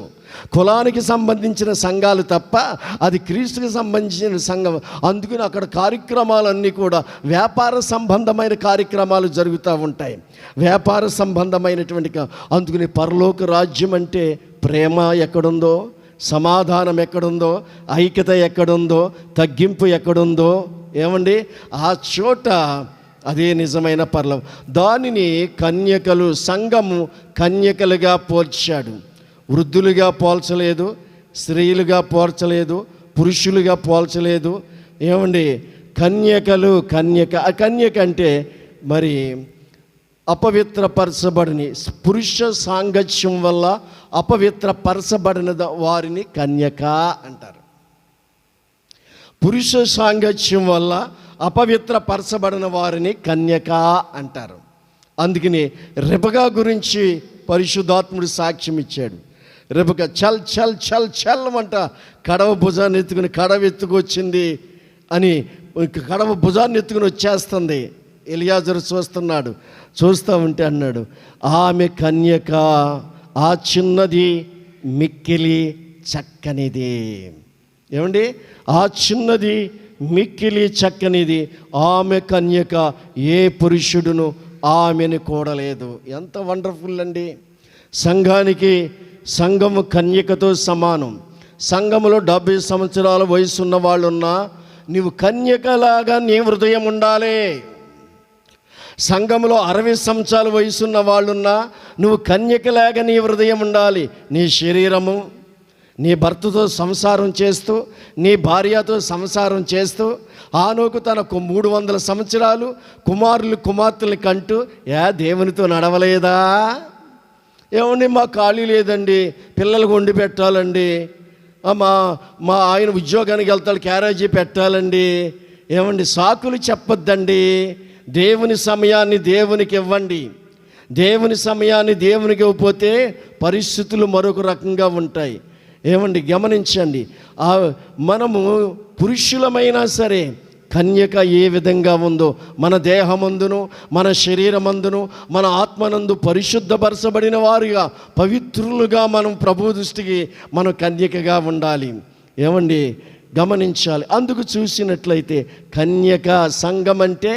కులానికి సంబంధించిన సంఘాలు తప్ప అది క్రీస్తుకి సంబంధించిన సంఘం. అందుకని అక్కడ కార్యక్రమాలన్నీ కూడా వ్యాపార సంబంధమైన కార్యక్రమాలు జరుగుతూ ఉంటాయి. వ్యాపార సంబంధమైనటువంటి అందుకని పరలోక రాజ్యం అంటే ప్రేమ ఎక్కడుందో, సమాధానం ఎక్కడుందో, ఐక్యత ఎక్కడుందో, తగ్గింపు ఎక్కడుందో, ఏమండి ఆ చోట అదే నిజమైన పరలోకం. దానిని కన్యకలు, సంఘము కన్యకలుగా పోల్చాడు. వృద్ధులుగా పోల్చలేదు, స్త్రీలుగా పోల్చలేదు, పురుషులుగా పోల్చలేదు. ఏమండి కన్యకలు, కన్యక అంటే మరి అపవిత్రపరచబడిని, పురుష సాంగత్యం వల్ల అపవిత్రపరచబడిన వారిని కన్యక అంటారు. పురుష సాంగత్యం వల్ల అపవిత్రపరచబడిన వారిని కన్యక అంటారు. అందుకని రెబకా గురించి పరిశుద్ధాత్ముడు సాక్ష్యం ఇచ్చాడు. రెబకా చల్ చల్ చల్ చల్ అంట కడవ భుజాన్ని ఎత్తుకుని, కడవ ఎత్తుకొచ్చింది అని, కడవ భుజాన్ని ఎత్తుకుని వచ్చేస్తుంది. ఎలియాజరు చూస్తున్నాడు. చూస్తూ ఉంటే అన్నాడు, ఆమె కన్యక, ఆ చిన్నది మిక్కిలి చక్కనిది. ఏమండి ఆ చిన్నది మిక్కిలి చక్కనిది, ఆమె కన్యక, ఏ పురుషుడును ఆమెను కూడలేదు. ఎంత వండర్ఫుల్ అండి. సంఘము కన్యకతో సమానం. సంఘములో 70 సంవత్సరాల వయసు ఉన్న వాళ్ళు ఉన్నా నీవు కన్యకలాగా నీ హృదయం ఉండాలి. సంఘములో 60 సంవత్సరాల వయసున్న వాళ్ళున్నా నువ్వు కన్యకలాగా నీ హృదయం ఉండాలి. నీ శరీరము, నీ భర్తతో సంసారం చేస్తూ, నీ భార్యతో సంసారం చేస్తూ, ఆనోకు తనకు 300 సంవత్సరాలు కుమారులు కుమార్తెలు కంటూ దేవునితో నడవలేదా? ఏమండి మా ఖాళీ లేదండి, పిల్లలకు వండి పెట్టాలండి, మా ఆయన ఉద్యోగానికి వెళ్తాడు, క్యారేజీ పెట్టాలండి. ఏమండి సాకులు చెప్పొద్దండి. దేవుని సమయాన్ని దేవునికి ఇవ్వండి. దేవుని సమయాన్ని దేవునికి ఇవ్వకపోతే పరిస్థితులు మరొక రకంగా ఉంటాయి. ఏమండి గమనించండి, మనము పురుషులమైనా సరే కన్యక ఏ విధంగా ఉందో మన దేహమందును, మన శరీరమందును, మన ఆత్మనందు పరిశుద్ధపరచబడిన వారుగా, పవిత్రులుగా మనం ప్రభు దృష్టికి మనం కన్యకగా ఉండాలి. ఏమండి గమనించాలి. అందుకు చూసినట్లయితే కన్యక, సంఘం అంటే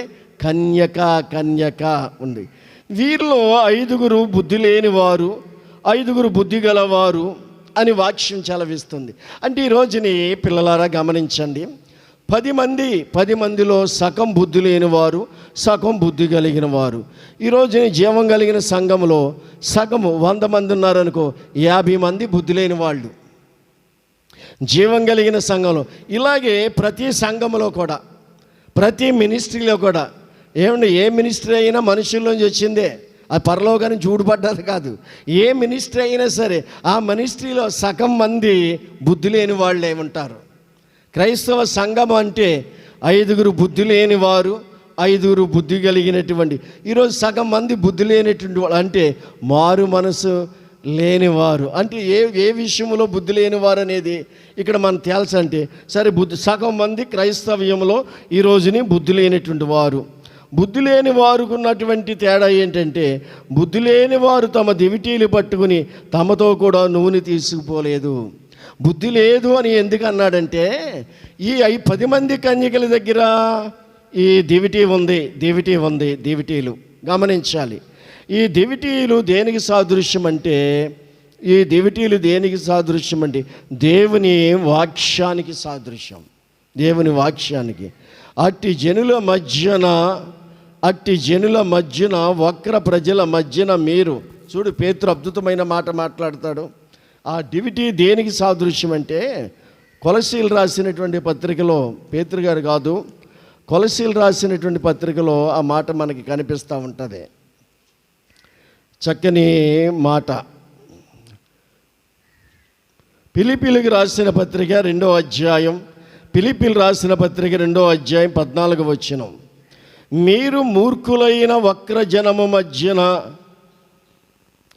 కన్యక ఉంది. వీరిలో 5 బుద్ధి లేనివారు, 5 బుద్ధి గలవారు అని వాక్యం చలవిస్తుంది. అంటే ఈ రోజుని పిల్లలారా గమనించండి, 10 మందిలో సగం బుద్ధి లేనివారు, సగం బుద్ధి కలిగిన వారు. ఈరోజుని జీవం కలిగిన సంఘంలో సగము 100 మంది ఉన్నారనుకో, 50 మంది బుద్ధి లేని వాళ్ళు జీవం కలిగిన సంఘంలో. ఇలాగే ప్రతి సంఘంలో కూడా, ప్రతి మినిస్ట్రీలో కూడా, ఏమండి ఏ మినిస్ట్రీ అయినా మనుషుల్లోంచి వచ్చిందే, అది పరలోకాన్ని చూడబడ్డది కాదు. ఏ మినిస్ట్రీ అయినా సరే ఆ మినిస్ట్రీలో సగం మంది బుద్ధి లేని వాళ్ళే ఉంటారు. క్రైస్తవ సంఘం అంటే 5 బుద్ధి లేని వారు, 5 బుద్ధి కలిగినటువంటి. ఈరోజు సగం మంది బుద్ధి లేనటువంటి వాళ్ళు అంటే మారు మనసు లేనివారు. అంటే ఏ విషయంలో బుద్ధి లేనివారు అనేది ఇక్కడ మనం తేల్చంటే సరే, సగం మంది క్రైస్తవ్యంలో ఈ రోజుని బుద్ధి లేనటువంటి వారు. బుద్ధి లేని వారికి ఉన్నటువంటి తేడా ఏంటంటే, బుద్ధి లేని వారు తమ దివిటీలు పట్టుకుని తమతో కూడా నూనె తీసుకుపోలేదు. బుద్ధి లేదు అని ఎందుకు అన్నాడంటే, ఈ 10 మంది కన్యకల దగ్గర ఈ దివిటీలు గమనించాలి. ఈ దివిటీలు దేనికి సాదృశ్యం అంటే, దేవుని వాక్యానికి సాదృశ్యం. దేవుని వాక్యానికి. అట్టి జనుల మధ్యన వక్ర ప్రజల మధ్యన మీరు చూడు. పేతురు అద్భుతమైన మాట మాట్లాడతాడు. ఆ డివిటీ దేనికి సాదృశ్యం అంటే, కొలసీలు రాసినటువంటి పత్రికలో, పేతురు గారు కాదు, కొలసీలు రాసినటువంటి పత్రికలో ఆ మాట మనకి కనిపిస్తూ ఉంటుంది. చక్కని మాట. ఫిలిప్పీలకు రాసిన పత్రిక 2వ అధ్యాయం, ఫిలిప్పీలు రాసిన పత్రిక 2వ అధ్యాయం 14వ వచనం. మీరు మూర్ఖులైన వక్ర జనము మధ్యన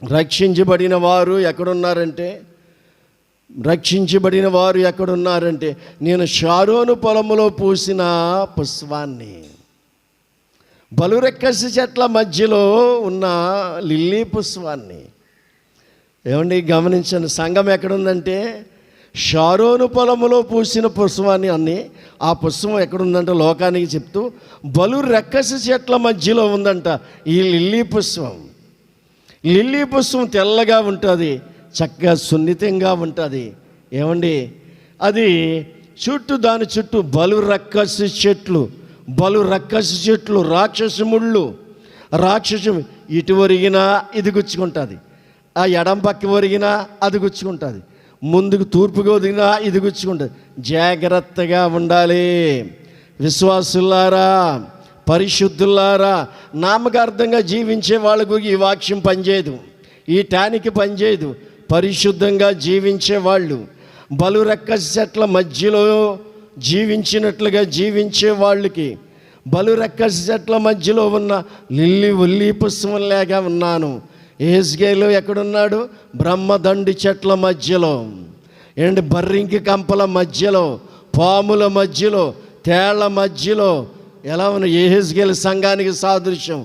రక్షించబడిన వారు ఎక్కడున్నారంటే నేను షారోను పొలములో పూసిన పుష్పాన్ని. బలురెక్కసి చెట్ల మధ్యలో ఉన్న లిల్లీ పుష్పాన్ని ఏమండి గమనించండి. సంఘం ఎక్కడుందంటే షారోను పొలములో పూసిన పుష్పాన్ని అన్ని ఆ పుష్పం ఎక్కడుందంటే లోకానికి చెప్తూ బలురెక్కసి చెట్ల మధ్యలో ఉందంట ఈ లిల్లీ పుష్పం. లిల్లీ పుష్పం తెల్లగా ఉంటుంది, చక్కగా సున్నితంగా ఉంటుంది. ఏమండి అది దాని చుట్టూ బలురక్కసి చెట్లు రాక్షసు ముళ్ళు, రాక్షసు ఇటు ఒరిగినా ఇది గుచ్చుకుంటుంది, ఆ ఎడం పక్క ఒరిగినా అది గుచ్చుకుంటుంది, ముందుకు తూర్పుగా ఒరిగినా ఇది గుచ్చుకుంటుంది. జాగ్రత్తగా ఉండాలి విశ్వాసులారా, పరిశుద్ధులారా. నామకార్థంగా జీవించే వాళ్ళకు ఈ వాక్యం పనిచేయదు, ఈ టానికి పనిచేయదు. పరిశుద్ధంగా జీవించే వాళ్ళు బలురెక్కసి చెట్ల మధ్యలో జీవించినట్లుగా జీవించే వాళ్ళకి బలురెక్కసి చెట్ల మధ్యలో ఉన్న ఉల్లి పుష్పంలాగా ఉన్నాను. ఏజ్కేలు ఎక్కడున్నాడు? బ్రహ్మదండి చెట్ల మధ్యలో, ఏంటి బర్రింకి కంపల మధ్యలో, పాముల మధ్యలో, తేళ్ల మధ్యలో ఎలా ఉన్న యెహెజ్కేలు సంఘానికి సాదృశ్యం.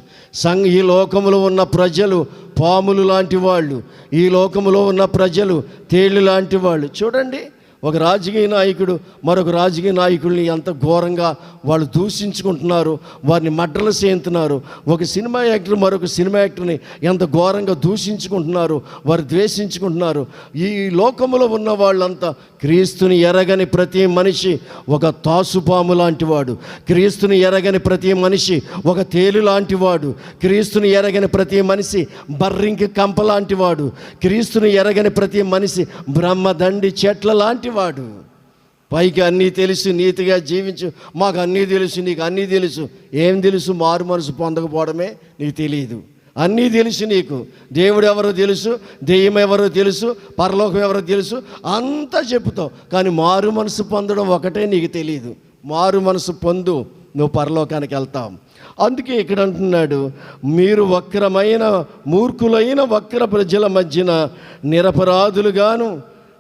ఈ లోకములో ఉన్న ప్రజలు పాములు లాంటి వాళ్ళు, ఈ లోకములో ఉన్న ప్రజలు తేళ్ళు లాంటి వాళ్ళు. చూడండి, ఒక రాజకీయ నాయకుడు మరొక రాజకీయ నాయకుల్ని ఎంత ఘోరంగా వాళ్ళు దూషించుకుంటున్నారు, వారిని మడ్రలు చేస్తున్నారు. ఒక సినిమా యాక్టర్ మరొక సినిమా యాక్టర్ని ఎంత ఘోరంగా దూషించుకుంటున్నారు, వారు ద్వేషించుకుంటున్నారు. ఈ లోకములో ఉన్న వాళ్ళంతా క్రీస్తుని ఎరగని ప్రతి మనిషి ఒక తాసుపాము లాంటివాడు, క్రీస్తుని ఎరగని ప్రతి మనిషి ఒక తేలు లాంటివాడు, క్రీస్తుని ఎరగని ప్రతి మనిషి బర్రింకి కంప లాంటివాడు, క్రీస్తుని ఎరగని ప్రతి మనిషి బ్రహ్మదండి చెట్ల లాంటి వాడు. పైకి అన్నీ తెలుసు, నీతిగా జీవించు, మాకు అన్నీ తెలుసు, నీకు అన్నీ తెలుసు. ఏం తెలుసు? మారు మనసు పొందకపోవడమే నీకు తెలియదు. అన్నీ తెలుసు నీకు. దేవుడు ఎవరో తెలుసు, దెయ్యం ఎవరో తెలుసు, పరలోకం ఎవరో తెలుసు, అంతా చెప్పుతావు. కానీ మారు మనసు పొందడం ఒకటే నీకు తెలియదు. మారు మనసు పొందు, నువ్వు పరలోకానికి వెళ్తావు. అందుకే ఇక్కడ అంటున్నాడు, మీరు వక్రమైన మూర్ఖులైన వక్ర ప్రజల మధ్యన నిరపరాధులుగాను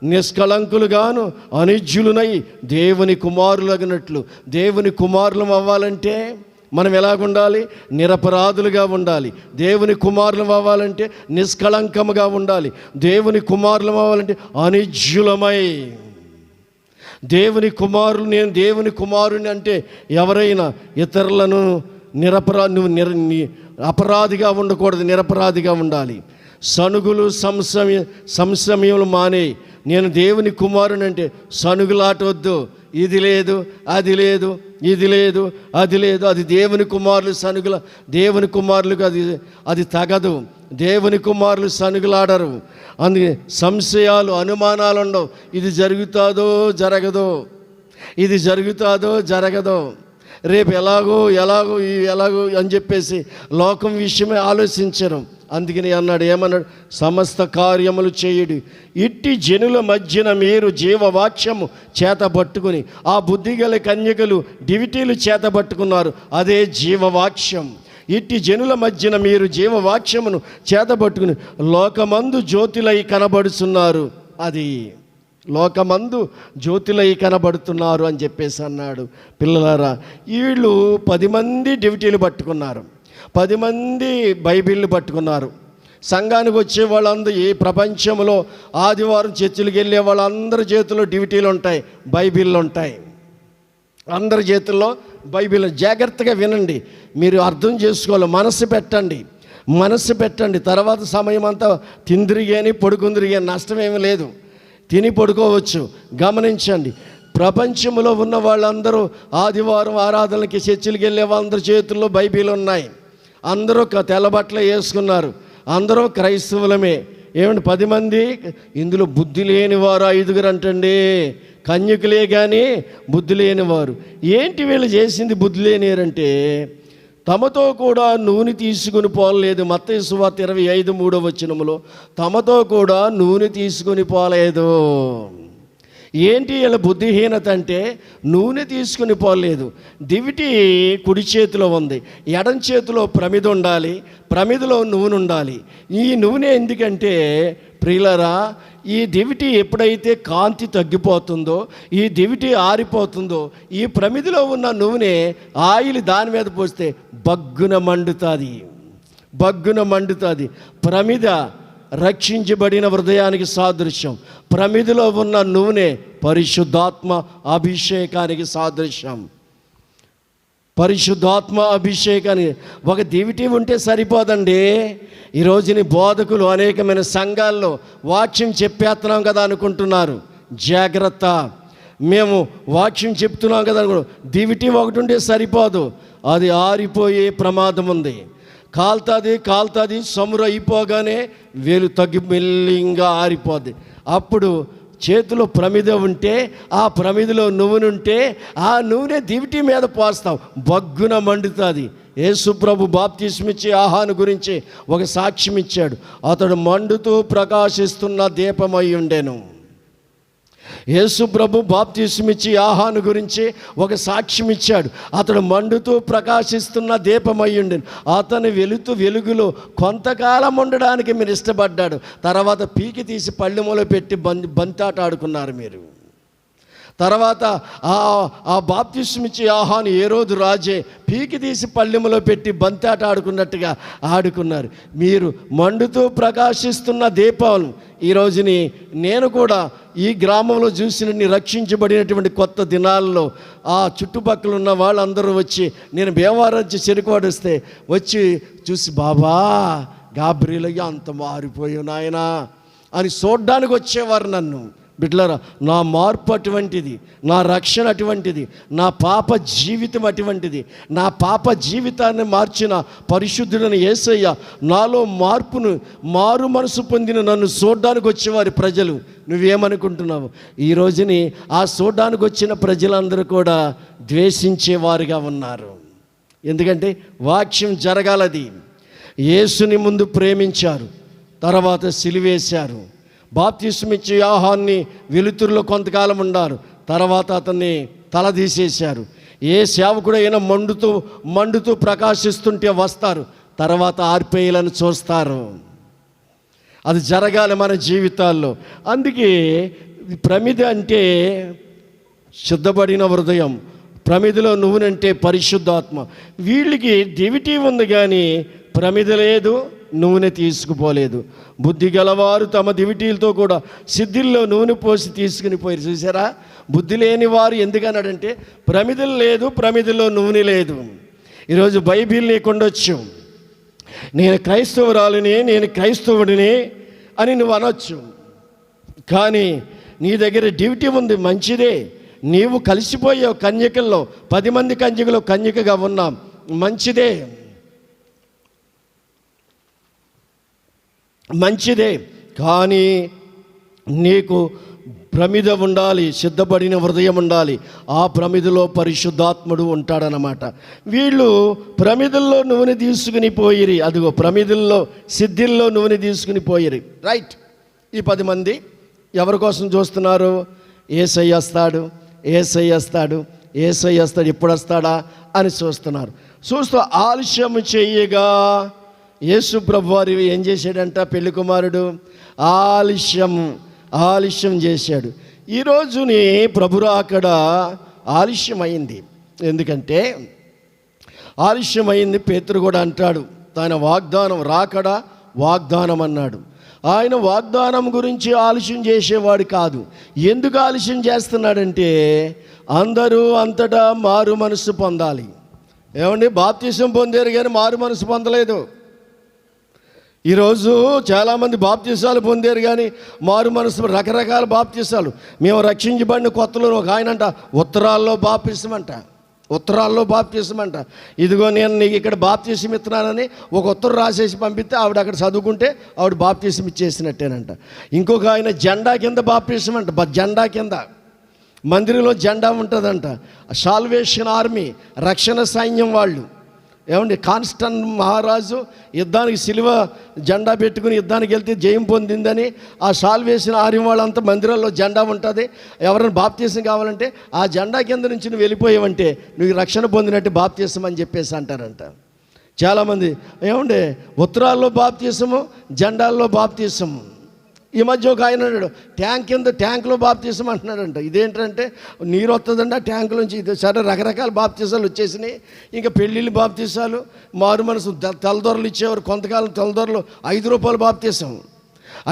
నిష్కళంకులుగాను అనిజ్యులునై దేవుని కుమారులగినట్లు. దేవుని కుమారులం అవ్వాలంటే మనం ఎలాగుండాలి? నిరపరాధులుగా ఉండాలి. దేవుని కుమారులం అవ్వాలంటే నిష్కళంకముగా ఉండాలి. దేవుని కుమారులం అవ్వాలంటే అనిజ్యులమై. దేవుని కుమారులు, నేను దేవుని కుమారుని అంటే ఎవరైనా ఇతరులను అపరాధిగా ఉండకూడదు, నిరపరాధిగా ఉండాలి. సనుగులు సంశయములు మానే. నేను దేవుని కుమారుని అంటే సనుగులాటొద్దు. ఇది లేదు, అది లేదు, ఇది లేదు, అది లేదు. అది దేవుని కుమారులు సనుగుల, దేవుని కుమారులకు అది తగదు. దేవుని కుమారులు సనుగులాడరు. అందుకే సంశయాలు, అనుమానాలు ఉండవు. ఇది జరుగుతుందో జరగదో, ఇది జరుగుతుందో జరగదో, రేపు ఎలాగో అని చెప్పేసి లోకం విషయమే ఆలోచించరు. అందుకని అన్నాడు, ఏమన్నాడు? సమస్త కార్యములు చేయుడి. ఇట్టి జనుల మధ్యన మీరు జీవవాక్యము చేతబట్టుకుని, ఆ బుద్ధిగల కన్యకలు డివిటీలు చేతబట్టుకున్నారు, అదే జీవవాక్యం. ఇట్టి జనుల మధ్యన మీరు జీవవాక్యమును చేతబట్టుకుని లోకమందు జ్యోతిలై కనబడుతున్నారు. అది లోకమందు జ్యోతిలై కనబడుతున్నారు అని చెప్పేసి అన్నాడు. పిల్లలారా, వీళ్ళు 10 మంది డివిటీలు పట్టుకున్నారు, 10 మంది బైబిళ్ళు పట్టుకున్నారు. సంఘానికి వచ్చే వాళ్ళందరూ ఈ ప్రపంచంలో ఆదివారం చర్చిలకు వెళ్ళే వాళ్ళందరి చేతుల్లో డివిటీలు ఉంటాయి, బైబిళ్ళు ఉంటాయి. అందరి చేతుల్లో బైబిల్. జాగ్రత్తగా వినండి, మీరు అర్థం చేసుకోవాలి. మనసు పెట్టండి. తర్వాత సమయం అంతా తిందిరిగాని పడుకుందిరిగాని నష్టమేమీ లేదు, తిని పడుకోవచ్చు. గమనించండి, ప్రపంచంలో ఉన్న వాళ్ళందరూ ఆదివారం ఆరాధనలకి చర్చిలకు వెళ్ళే వాళ్ళందరి చేతుల్లో బైబిల్ ఉన్నాయి. అందరూ తెల్ల బట్టలు వేసుకున్నారు, అందరూ క్రైస్తవులమే. ఏమంటే 10 మంది, ఇందులో బుద్ధి లేనివారు 5 అంటండి. కన్యకులే కానీ బుద్ధి లేనివారు. ఏంటి వీళ్ళు చేసింది? బుద్ధి లేనివారంటే తమతో కూడా నూనె తీసుకుని పోలేదు. మత్తయి సువార్త 25:3 తమతో కూడా నూనె తీసుకుని పోలేదు. ఏంటి వీళ్ళ బుద్ధిహీనత అంటే నూనె తీసుకుని పోలేదు. దివిటి కుడి చేతిలో ఉంది, ఎడం చేతిలో ప్రమిద ఉండాలి, ప్రమిదలో నూనె ఉండాలి. ఈ నూనె ఎందుకంటే ప్రియులరా, ఈ దివిటి ఎప్పుడైతే కాంతి తగ్గిపోతుందో, ఈ దివిటి ఆరిపోతుందో, ఈ ప్రమిదిలో ఉన్న నూనె ఆయిల్ దాని మీద పోస్తే బగ్గున మండుతుంది, బగ్గున మండుతుంది. ప్రమిద రక్షించబడిన హృదయానికి సాదృశ్యం. ప్రమిదిలో ఉన్న నూనె పరిశుద్ధాత్మ అభిషేకానికి సాదృశ్యం. పరిశుద్ధాత్మ అభిషేకాన్ని ఒక దివిటి ఉంటే సరిపోదండి. ఈరోజుని బోధకులు అనేకమైన సంఘాల్లో వాక్యం చెప్పేస్తున్నాం కదా అనుకుంటున్నారు. జాగ్రత్త, మేము వాక్యం చెప్తున్నాం కదా అనుకో, దివిటి ఒకటి ఉంటే సరిపోదు, అది ఆరిపోయే ప్రమాదం ఉంది. కాలుతుంది, సమురు అయిపోగానే వేలు తగ్గి మెల్లింగా ఆరిపోద్ది. అప్పుడు చేతిలో ప్రమిద ఉంటే, ఆ ప్రమిదలో నూనె ఉంటే, ఆ నూనె దివిటి మీద పోస్తాం, బగ్గున మండుతుంది. యేసు ప్రభు బాప్తిస్మిచ్చి ఆహాను గురించి ఒక సాక్ష్యం ఇచ్చాడు. అతడు మండుతూ ప్రకాశిస్తున్న దీపమై ఉండెను. యేసు ప్రభు బాప్తిస్మిచ్చి ఆహాను గురించి ఒక సాక్ష్యం ఇచ్చాడు. అతడు మండుతూ ప్రకాశిస్తున్న దీపమై ఉండెను. అతను వెలుగులో కొంతకాలం ఉండడానికి మీరు ఇష్టపడ్డాడు. తర్వాత పీకి తీసి పళ్ళెములో పెట్టి బంతాట ఆడుకున్నారు మీరు. తర్వాత ఆ బాప్తిస్మిచ్చి ఆహాను ఏ రోజు రాజే పీకి తీసి పళ్ళెములో పెట్టి బంతాట ఆడుకున్నట్టుగా ఆడుకున్నారు. మీరు మండుతూ ప్రకాశిస్తున్న దీపాలు. ఈరోజుని నేను కూడా ఈ గ్రామంలో చూసిన రక్షించబడినటువంటి కొత్త దినాల్లో ఆ చుట్టుపక్కల ఉన్న వాళ్ళందరూ వచ్చి, నేను భీమవరం చెరుకువాడిస్తే వచ్చి చూసి, బాబా గాబ్రియలయ్య అంత మారిపోయావు నాయనా అని చూడ్డానికి వచ్చేవారు నన్ను. బిడ్డలారా, నా మార్పు అటువంటిది, నా రక్షణ అటువంటిది, నా పాప జీవితం అటువంటిది. నా పాప జీవితాన్ని మార్చిన పరిశుద్ధుడైన యేసయ్య నాలో మారు మనసు పొందిన నన్ను చూడ్డానికి వచ్చేవారి ప్రజలు. నువ్వేమనుకుంటున్నావు? ఈ రోజుని ఆ చూడ్డానికి వచ్చిన ప్రజలందరూ కూడా ద్వేషించేవారుగా ఉన్నారు. ఎందుకంటే వాక్యం జరగాలది. యేసుని ముందు ప్రేమించారు, తర్వాత సిలువేశారు. బాప్తిస్మిచ్చి యోహాన్ని వెలుతురులో కొంతకాలం ఉన్నారు, తర్వాత అతన్ని తల తీసేశారు. ఏ సేవకుడైనా మండుతూ ప్రకాశిస్తుంటే వస్తారు, తర్వాత ఆర్పేయాలని చూస్తారు. అది జరగాలి మన జీవితాల్లో. అందుకే ప్రమిద అంటే శుద్ధపడిన హృదయం, ప్రమిదలో నూనెంటే పరిశుద్ధాత్మ. వీళ్ళకి దివిటి ఉంది కానీ ప్రమిద లేదు, నూనె తీసుకుపోలేదు. బుద్ధి గలవారు తమ దివిటీలతో కూడా సిద్ధిల్లో నూనె పోసి తీసుకుని పోయారు. చూసారా, బుద్ధి లేని వారు ఎందుకన్నాడంటే ప్రమిదలు లేదు, ప్రమిదలో నూనె లేదు. ఈరోజు బైబిల్ నీకుండొచ్చు, నేను క్రైస్తవురాలిని, నేను క్రైస్తవుడిని అని నువ్వు అనొచ్చు. కానీ నీ దగ్గర డ్యూటీ ఉంది, మంచిదే. నీవు కలిసిపోయావు కన్యకల్లో, 10 మంది కన్యకలో కన్యకగా ఉన్నాం, మంచిదే. కానీ నీకు ప్రమిద ఉండాలి, సిద్ధపడిన హృదయం ఉండాలి. ఆ ప్రమిదలో పరిశుద్ధాత్ముడు ఉంటాడనమాట. వీళ్ళు ప్రమిదల్లో నూనె తీసుకుని పోయిరి. అదిగో ప్రమిదల్లో సిద్ధిల్లో నూనె తీసుకుని పోయిరి. రైట్. ఈ 10 మంది ఎవరి కోసం చూస్తున్నారు? యేసయ్య వస్తాడు, ఎప్పుడు వస్తాడా అని చూస్తున్నారు. చూస్తూ ఆలస్యం చెయ్యగా యేసు ప్రభు వారు ఏం చేశాడంట? పెళ్లి కుమారుడు ఆలస్యం చేశాడు. ఈరోజుని ప్రభురా అక్కడ ఆలస్యం అయింది. ఎందుకంటే ఆలస్యం అయింది. పేతురు కూడా అంటాడు, తన వాగ్దానం రాకడా వాగ్దానం అన్నాడు. ఆయన వాగ్దానం గురించి ఆలస్యం చేసేవాడు కాదు. ఎందుకు ఆలస్యం చేస్తున్నాడంటే అందరూ అంతటా మారు మనసు పొందాలి. ఏమండి, బాప్తిసం పొందారు కానీ మారు మనసు పొందలేదు. ఈరోజు చాలామంది బాప్తిసాలు పొందారు కానీ మారు మనసు, రకరకాల బాప్తిసాలు. మేము రక్షించబడిన కొత్తలో ఒక ఆయన అంట ఉత్తరాల్లో బాప్తిసమంట. ఇదిగో నేను నీకు ఇక్కడ బాప్తిసం ఇస్తున్నానని ఒక ఉత్తరం రాసేసి పంపిస్తే ఆవిడ అక్కడ చదువుకుంటే ఆవిడ బాప్తిసం ఇచ్చేసినట్టేనంట. ఇంకొక ఆయన జెండా కింద బాప్తిసం అంట. జెండా కింద మందిరంలో జెండా ఉంటుందంట. సాల్వేషన్ ఆర్మీ, రక్షణ సైన్యం వాళ్ళు. ఏమండి కాన్స్టన్ మహారాజు యుద్ధానికి సిలువ జెండా పెట్టుకుని యుద్ధానికి వెళ్తే జయం పొందిందని ఆ షాల్ వేసిన ఆర్యం వాళ్ళంతా మందిరాల్లో జెండా ఉంటుంది. ఎవరైనా బాప్తీసం కావాలంటే ఆ జెండా కింద నుంచి నువ్వు వెళ్ళిపోయావంటే నువ్వు రక్షణ పొందినట్టు బాప్తీసం అని చెప్పేసి అంటారంట. చాలామంది ఏమండి ఉత్తరాల్లో బాప్తీసము, జెండాల్లో బాప్తీసము. ఈ మధ్య ఒక ఆయన అన్నాడు ట్యాంక్లో బాప్తీసం అంటున్నాడంట. ఇదేంటంటే నీరు వస్తుందండి ఆ ట్యాంకు నుంచి. ఇది సరే రకరకాల బాప్తీసాలు వచ్చేసినాయి. ఇంకా పెళ్ళిళ్ళు బాప్తీసాలు, మారు మనసు తెల్లదొరలు ఇచ్చేవారు. కొంతకాలం తెల్లదొరలు ₹5 బాప్తీసం,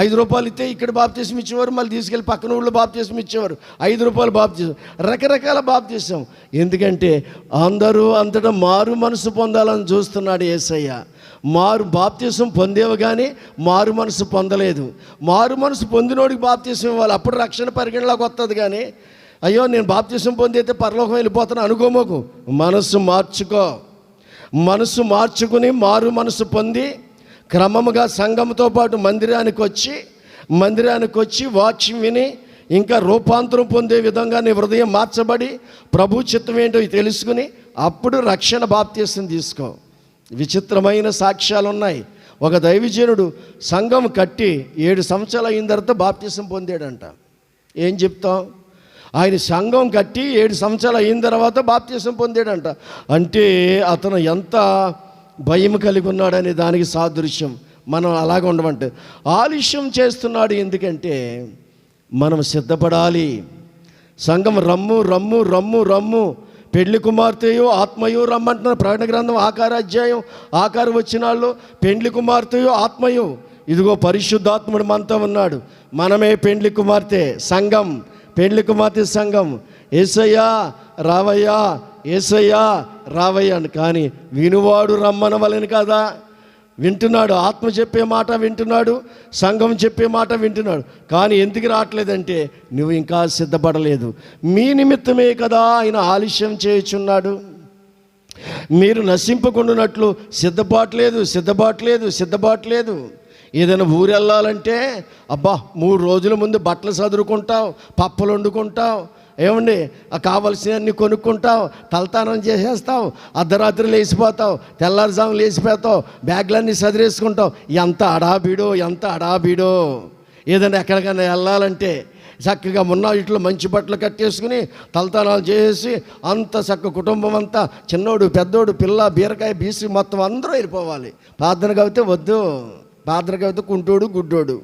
₹5 ఇస్తే ఇక్కడ బాప్తీసం ఇచ్చేవారు, మళ్ళీ తీసుకెళ్ళి పక్కన ఊళ్ళో బాప్తీసం ఇచ్చేవారు. ₹5 బాప్తీసం, రకరకాల బాప్తీసం. ఎందుకంటే అందరూ అంతటా మారు మనసు పొందాలని చూస్తున్నాడు యేసయ్య. మారు బాప్తీసం పొందేవు కానీ మారు మనసు పొందలేదు. మారు మనసు పొందినోడికి బాప్తీసం ఇవ్వాలి, అప్పుడు రక్షణ పరిగణలోకి వస్తుంది. కానీ అయ్యో నేను బాప్తీసం పొందితే పరలోకం వెళ్ళిపోతాను అనుకోమోకు. మనసు మార్చుకో, మనసు మార్చుకుని మారు మనసు పొంది క్రమముగా సంఘంతో పాటు మందిరానికి వచ్చి వాక్యం విని ఇంకా రూపాంతరం పొందే విధంగా నీ హృదయం మార్చబడి ప్రభు చిత్తం ఏంటో తెలుసుకుని అప్పుడు రక్షణ బాప్తీసం తీసుకో. విచిత్రమైన సాక్ష్యాలు ఉన్నాయి. ఒక దైవజనుడు సంఘం కట్టి 7 సంవత్సరాలు అయిన తర్వాత బాప్తీసం పొందాడంట. ఏం చెప్తాం? ఆయన సంఘం కట్టి 7 సంవత్సరాలు అయిన తర్వాత బాప్తీసం పొందాడంట. అంటే అతను ఎంత భయం కలిగి ఉన్నాడనే దానికి సాదృశ్యం. మనం అలాగ ఉండమంటే ఆలస్యం చేస్తున్నాడు. ఎందుకంటే మనం సిద్ధపడాలి. సంఘం రమ్ము రమ్ము రమ్ము రమ్ము, పెళ్లి కుమార్తెయో ఆత్మయో రమ్మంటున్నారు. ప్రకటన గ్రంథం 6వ అధ్యాయం 6 వచనాల్లో పెండ్లి కుమార్తెయో ఆత్మయో. ఇదిగో పరిశుద్ధాత్ముడు మనతో ఉన్నాడు. మనమే పెండ్లి కుమార్తె సంఘం, పెండ్లి కుమార్తె సంఘం. యేసయ్యా రావయ్యా, యేసయ్యా రావయ్యా అని. కానీ వినువాడు రమ్మనవలని కదా. వింటున్నాడు, ఆత్మ చెప్పే మాట వింటున్నాడు, సంఘం చెప్పే మాట వింటున్నాడు. కానీ ఎందుకు రావట్లేదంటే నువ్వు ఇంకా సిద్ధపడలేదు. మీ నిమిత్తమే కదా ఆయన ఆలస్యం చేయుచున్నాడు. మీరు నశింపకుండానట్లు సిద్ధపాట్లేదు. ఏదైనా ఊరు వెళ్ళాలంటే అబ్బా 3 రోజుల ముందు బట్టలు చదురుకుంటావు, పప్పులు వండుకుంటావు, ఏమండి కావలసినవన్నీ కొనుక్కుంటావు, తలతానం చేసేస్తావు, అర్ధరాత్రి లేచిపోతావు, తెల్లారుజాము లేచిపోతావు, బ్యాగ్లన్నీ సదిరేసుకుంటావు. ఎంత అడాబిడో. ఏదైనా ఎక్కడికైనా వెళ్ళాలంటే చక్కగా మొన్న ఇట్లో మంచి బట్టలు కట్టేసుకుని తలతానాలు చేసి అంత చక్క కుటుంబం అంతా చిన్నోడు పెద్దోడు పిల్ల బీరకాయ బీసి మొత్తం అందరూ వెళ్ళిపోవాలి. ప్రార్థన కవితే వద్దు, ప్రార్థన కవితే కుంటోడు గుడ్డోడు.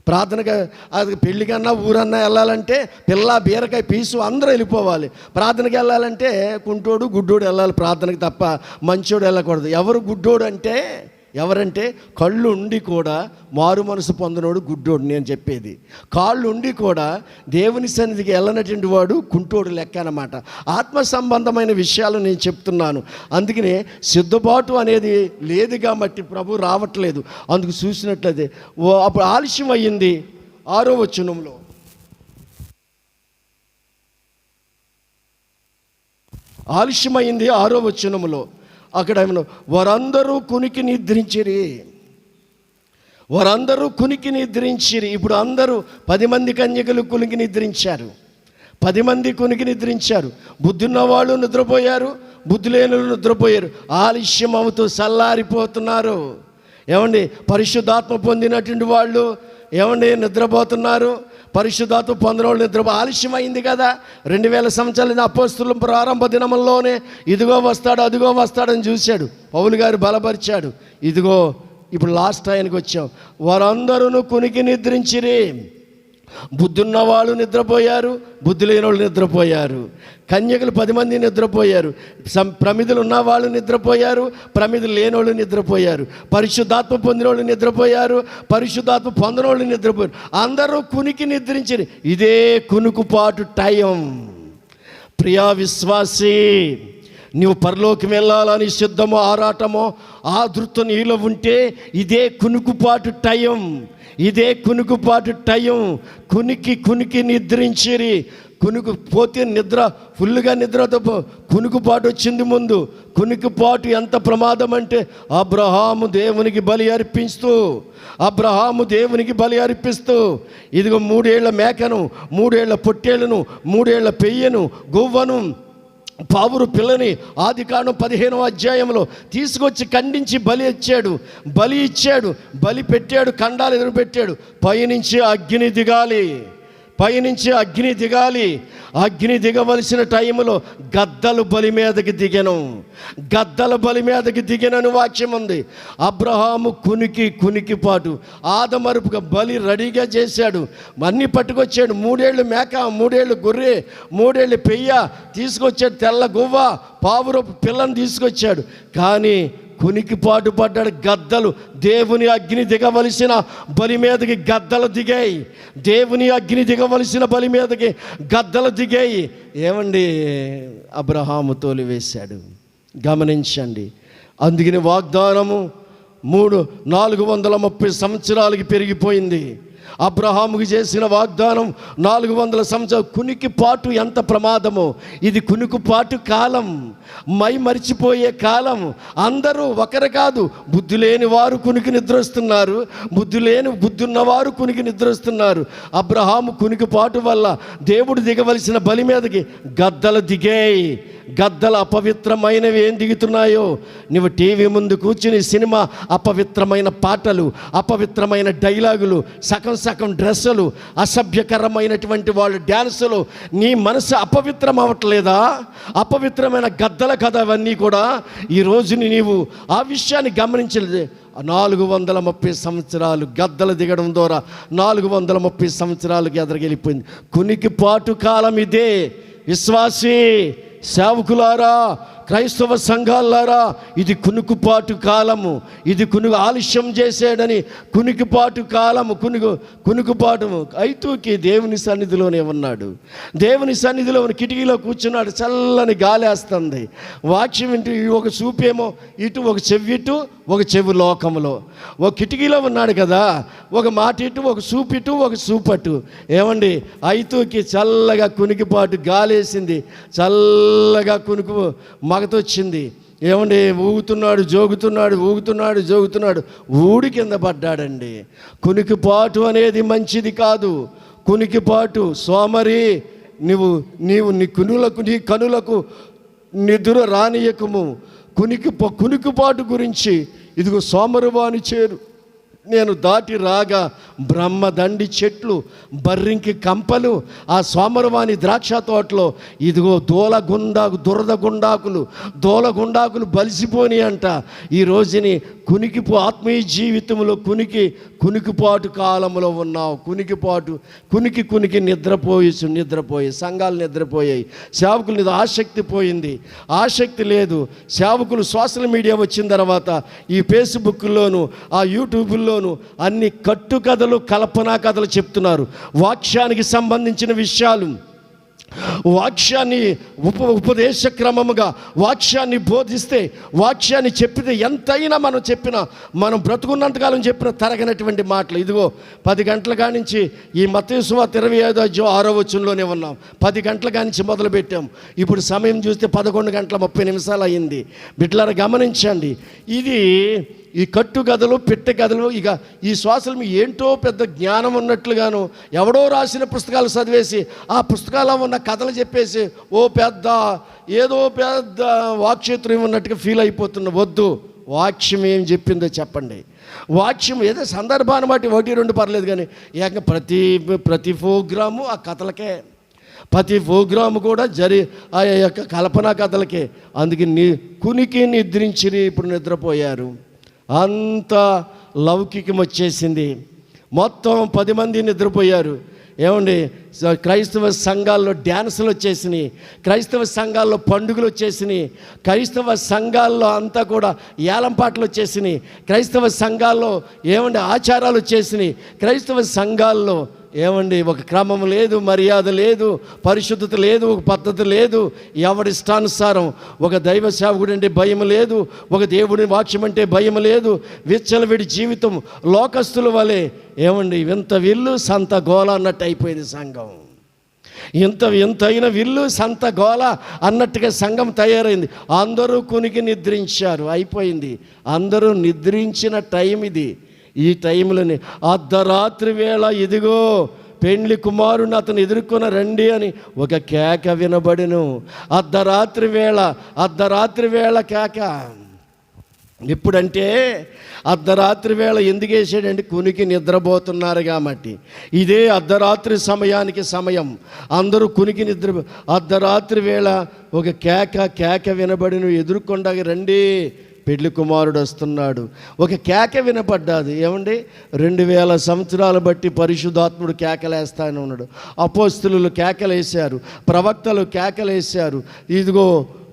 ప్రార్థనగా అది పెళ్ళికన్నా ఊరన్నా వెళ్ళాలంటే పిల్ల బీరకాయ పీసు అందరూ వెళ్ళిపోవాలి. ప్రార్థనకి వెళ్ళాలంటే కుంటోడు గుడ్డోడు వెళ్ళాలి ప్రార్థనకి, తప్ప మంచోడు వెళ్ళకూడదు. ఎవరు గుడ్డోడు అంటే ఎవరంటే కళ్ళు ఉండి కూడా మారు మనసు పొందినోడు గుడ్డోడు. నేను చెప్పేది కాళ్ళు ఉండి కూడా దేవుని సన్నిధికి వెళ్ళనటువంటి వాడు కుంటోడు లెక్క అన్నమాట. ఆత్మ సంబంధమైన విషయాలు నేను చెప్తున్నాను. అందుకనే సిద్ధపాటు అనేది లేదు కాబట్టి ప్రభు రావట్లేదు. అందుకు చూసినట్లయితే అప్పుడు ఆలస్యం అయ్యింది. 6వ వచనంలో ఆలస్యమైంది. 6వ వచనంలో అక్కడ వారందరూ కునికి నిద్రించిరి. ఇప్పుడు అందరూ 10 మంది కన్యకలు కునికి నిద్రించారు. 10 మంది కునికి నిద్రించారు. బుద్ధున్న వాళ్ళు నిద్రపోయారు, బుద్ధి లేని నిద్రపోయారు. ఆలస్యం అవుతూ చల్లారిపోతున్నారు. ఏమండి పరిశుద్ధాత్మ పొందినటువంటి వాళ్ళు ఏమండి నిద్రపోతున్నారు. పరిశుద్ధాత్మ పొందిన వాళ్ళు ఆలస్యం అయింది కదా. 2000 సంవత్సరాల అపోస్తుల ప్రారంభ దినముల్లోనే ఇదిగో వస్తాడు అదిగో వస్తాడని చూశాడు. పౌలు గారు బలపరిచాడు. ఇదిగో ఇప్పుడు లాస్ట్ ఆయనకి వచ్చాం. వారందరూ కునికి నిద్రించిరి. బుద్ధున్న వాళ్ళు నిద్రపోయారు, బుద్ధి లేని వాళ్ళు నిద్రపోయారు. కన్యకలు 10 మంది నిద్రపోయారు. ప్రమిదలు ఉన్న వాళ్ళు నిద్రపోయారు, ప్రమిదలు లేని వాళ్ళు నిద్రపోయారు. పరిశుద్ధాత్మ పొందిన వాళ్ళు నిద్రపోయారు, పరిశుద్ధాత్మ పొందిన వాళ్ళు నిద్రపోయారు. అందరూ కునికి నిద్రించారు. ఇదే కునుకుపాటు టైం. ప్రియా విశ్వాసి, నీవు పరలోకి వెళ్ళాలని సిద్ధమో ఆరాటమో ఆదృత నీలో ఉంటే ఇదే కునుకుపాటు టైం. కునికి నిద్రించిరి. కునుకు పోతే నిద్ర ఫుల్గా నిద్రతో కునుకుపాటు వచ్చింది. ముందు కునుకుపాటు ఎంత ప్రమాదం అంటే అబ్రహాము దేవునికి బలి అర్పిస్తూ ఇదిగో 3 ఏళ్ల మేకను, 3 ఏళ్ల పొట్టేళ్లను, 3 ఏళ్ల పెయ్యను, గువ్వను పావురు పిల్లని ఆదికాండం 15వ అధ్యాయంలో తీసుకొచ్చి ఖండించి బలి ఇచ్చాడు, బలి పెట్టాడు, ఖండాలు ఎదురు పెట్టాడు. పైనుంచి అగ్ని దిగాలి. అగ్ని దిగవలసిన టైంలో గద్దలు బలి మీదకి దిగనని వాక్యం ఉంది. అబ్రహాము కునికిపాటు ఆదమరుపుగా బలి రెడీగా చేశాడు, అన్నీ పట్టుకొచ్చాడు. 3 ఏళ్ళు మేక, 3 ఏళ్ళు గొర్రె, 3 ఏళ్ళు పెయ్య తీసుకొచ్చాడు, తెల్ల గువ్వ, పావురపు పిల్లని తీసుకొచ్చాడు. కానీ కునికిపాటు పడ్డాడు. గద్దలు, దేవుని అగ్ని దిగవలసిన బలి మీదకి గద్దలు దిగాయి. దేవుని అగ్ని దిగవలసిన బలి మీదకి గద్దలు దిగాయి. ఏమండి, అబ్రహాము తోలివేశాడు. గమనించండి. అందుకని వాగ్దానము 430 సంవత్సరాలకి పెరిగిపోయింది. అబ్రహాముకి చేసిన వాగ్దానం 400 సంవత్సరాలు. కునికిపాటు ఎంత ప్రమాదమో! ఇది కునికిపాటు కాలం, మరిచిపోయే కాలం. అందరూ ఒకరు కాదు, బుద్ధి లేని వారు కునికి నిద్రస్తున్నారు, బుద్ధి ఉన్నవారు కునికి నిద్రస్తున్నారు. అబ్రహాము కునికిపాటు వల్ల దేవుడు దిగవలసిన బలి మీదకి గద్దలు దిగాయి. గద్దలు అపవిత్రమైనవి ఏం దిగుతున్నాయో, నువ్వు టీవీ ముందు కూర్చుని సినిమా అపవిత్రమైన పాటలు, అపవిత్రమైన డైలాగులు, సగం డ్రెస్సులు, అసభ్యకరమైనటువంటి వాళ్ళు డ్యాన్సులు, నీ మనసు అపవిత్రం అవ్వట్లేదా? అపవిత్రమైన గద్దల కథ అవన్నీ కూడా. ఈ రోజుని నీవు ఆ విషయాన్ని గమనించలేదు. 430 సంవత్సరాలు గద్దలు దిగడం ద్వారా 430 సంవత్సరాలకి ఎదరగెళ్ళిపోయింది. కునికిపాటు కాలం ఇదే. విశ్వాసీ, సేవకులారా, క్రైస్తవ సంఘాలారా, ఇది కునుకుపాటు కాలము. ఇది ఆలస్యం చేసాడని కునికిపాటు కాలము, కునుకుపాటు. ఐతూకి దేవుని సన్నిధిలోనే ఉన్నాడు. దేవుని సన్నిధిలో కిటికీలో కూర్చున్నాడు. చల్లని గాలేస్తుంది. వాక్యం వింటూ ఒక చూపేమో ఇటు, ఒక చెవి ఒక చెవి లోకంలో. ఒక కిటికీలో ఉన్నాడు కదా, ఒక మాట ఇటు, ఒక చూపిటు, ఒక చూపటు. ఏమండి, ఐతూకి చల్లగా కునికిపాటు గాలేసింది. చల్లగా మగతొచ్చింది. ఏమండి, ఊగుతున్నాడు, జోగుతున్నాడు, ఊడి కింద పడ్డాడండి. కునికిపాటు అనేది మంచిది కాదు. కునికిపాటు సోమరి. నీ కనులకు నిద్ర రానియకము. కునికిపాటు గురించి ఇదిగో సోమరువాని చేరు నేను దాటి రాగా బ్రహ్మదండి చెట్లు, బర్రింకి కంపలు, ఆ సోమరవాణి ద్రాక్ష తోటలో ఇదిగో దోలగుండాకులు బలిసిపోని అంట. ఈ రోజుని ఆత్మీయ జీవితంలో కునికిపాటు కాలంలో ఉన్నావు. కునికి నిద్రపోయి సంఘాలు నిద్రపోయాయి. సేవకులు మీద ఆసక్తి పోయింది, ఆసక్తి లేదు. సేవకులు సోషల్ మీడియా వచ్చిన తర్వాత ఈ ఫేస్బుక్లోను, ఆ యూట్యూబ్లో అన్ని కట్టుకథలు, కల్పనా కథలు చెప్తున్నారు. వాక్యానికి సంబంధించిన విషయాలు, వాక్యాన్ని ఉపదేశ క్రమముగా వాక్యాన్ని బోధిస్తే, వాక్యాన్ని చెప్పితే ఎంతైనా మనం బ్రతుకున్నంతకాలం చెప్పిన తరగనటువంటి మాటలు. ఇదిగో 10 గంటల కానించి ఈ మత్తయి సువార్త 25:6 ఉన్నాం. 10 గంటల కానించి మొదలుపెట్టాం. ఇప్పుడు సమయం చూస్తే 11:30 అయింది. బిడ్డలారా గమనించండి. ఇది ఈ కట్టుకథలు, పిట్టకథలు, ఇక ఈ శ్వాసలు మీ ఏంటో పెద్ద జ్ఞానం ఉన్నట్లుగాను, ఎవడో రాసిన పుస్తకాలు చదివేసి ఆ పుస్తకాల్లో ఉన్న కథలు చెప్పేసి ఏదో పెద్ద వాక్చేతుర్యం ఉన్నట్టుగా ఫీల్ అయిపోతున్న. వద్దు, వాక్యం ఏం చెప్పిందో చెప్పండి. వాక్యం ఏదో సందర్భాన్ని బట్టి 1-2 పర్లేదు, కానీ ఏకంగా ప్రతి ప్రోగ్రాము ఆ కథలకే, ప్రతి ప్రోగ్రాము కూడా ఆ యొక్క కల్పనా కథలకే. అందుకే కునికి నిద్రించిరి, ఇప్పుడు నిద్రపోయారు. అంత లౌకికం వచ్చేసింది. మొత్తం 10 మంది నిద్రపోయారు. ఏమండి, క్రైస్తవ సంఘాల్లో డ్యాన్సులు వచ్చేసినాయి, క్రైస్తవ సంఘాల్లో పండుగలు వచ్చేసినాయి, క్రైస్తవ సంఘాల్లో అంతా కూడా ఏలంపాటలు వచ్చేసినాయి, క్రైస్తవ సంఘాల్లో ఏమండి ఆచారాలు వచ్చేసినాయి, క్రైస్తవ సంఘాల్లో ఏమండి ఒక క్రమం లేదు, మర్యాద లేదు, పరిశుద్ధత లేదు, ఒక పద్ధతి లేదు, ఎవడి ఇష్టానుసారం. ఒక దైవ సేవకుడు అంటే భయం లేదు, ఒక దేవుడి వాక్యం అంటే భయం లేదు. విచ్చలవిడి జీవితం, లోకస్తుల వలె. ఏమండి, వింత విల్లు సంత గోల అన్నట్టు అయిపోయింది సంఘం. ఇంతైన విల్లు సంత గోల అన్నట్టుగా సంఘం తయారైంది. అందరూ కునికి నిద్రించారు, అయిపోయింది. అందరూ నిద్రించిన టైం ఇది. ఈ టైంలోనే అర్ధరాత్రి వేళ ఇదిగో పెండ్లి కుమారుని అతను ఎదుర్కొన రండి అని ఒక కేక వినబడెను. అర్ధరాత్రి వేళ కేక. ఇప్పుడంటే అర్ధరాత్రి వేళ ఎందుకు వేసాడంటే కునికి నిద్రపోతున్నారు కాబట్టి. ఇదే అర్ధరాత్రి సమయం అందరూ కునికి అర్ధరాత్రి వేళ ఒక కేక వినబడిన ఎదుర్కొండగా రండి, పెళ్లి కుమారుడు వస్తున్నాడు. ఒక కేక వినపడ్డాది. ఏమండి, 2000 సంవత్సరాలు బట్టి పరిశుద్ధాత్ముడు కేకలేస్తానే ఉన్నాడు. అపోస్తలులు కేకలేశారు, ప్రవక్తలు కేకలేశారు, ఇదిగో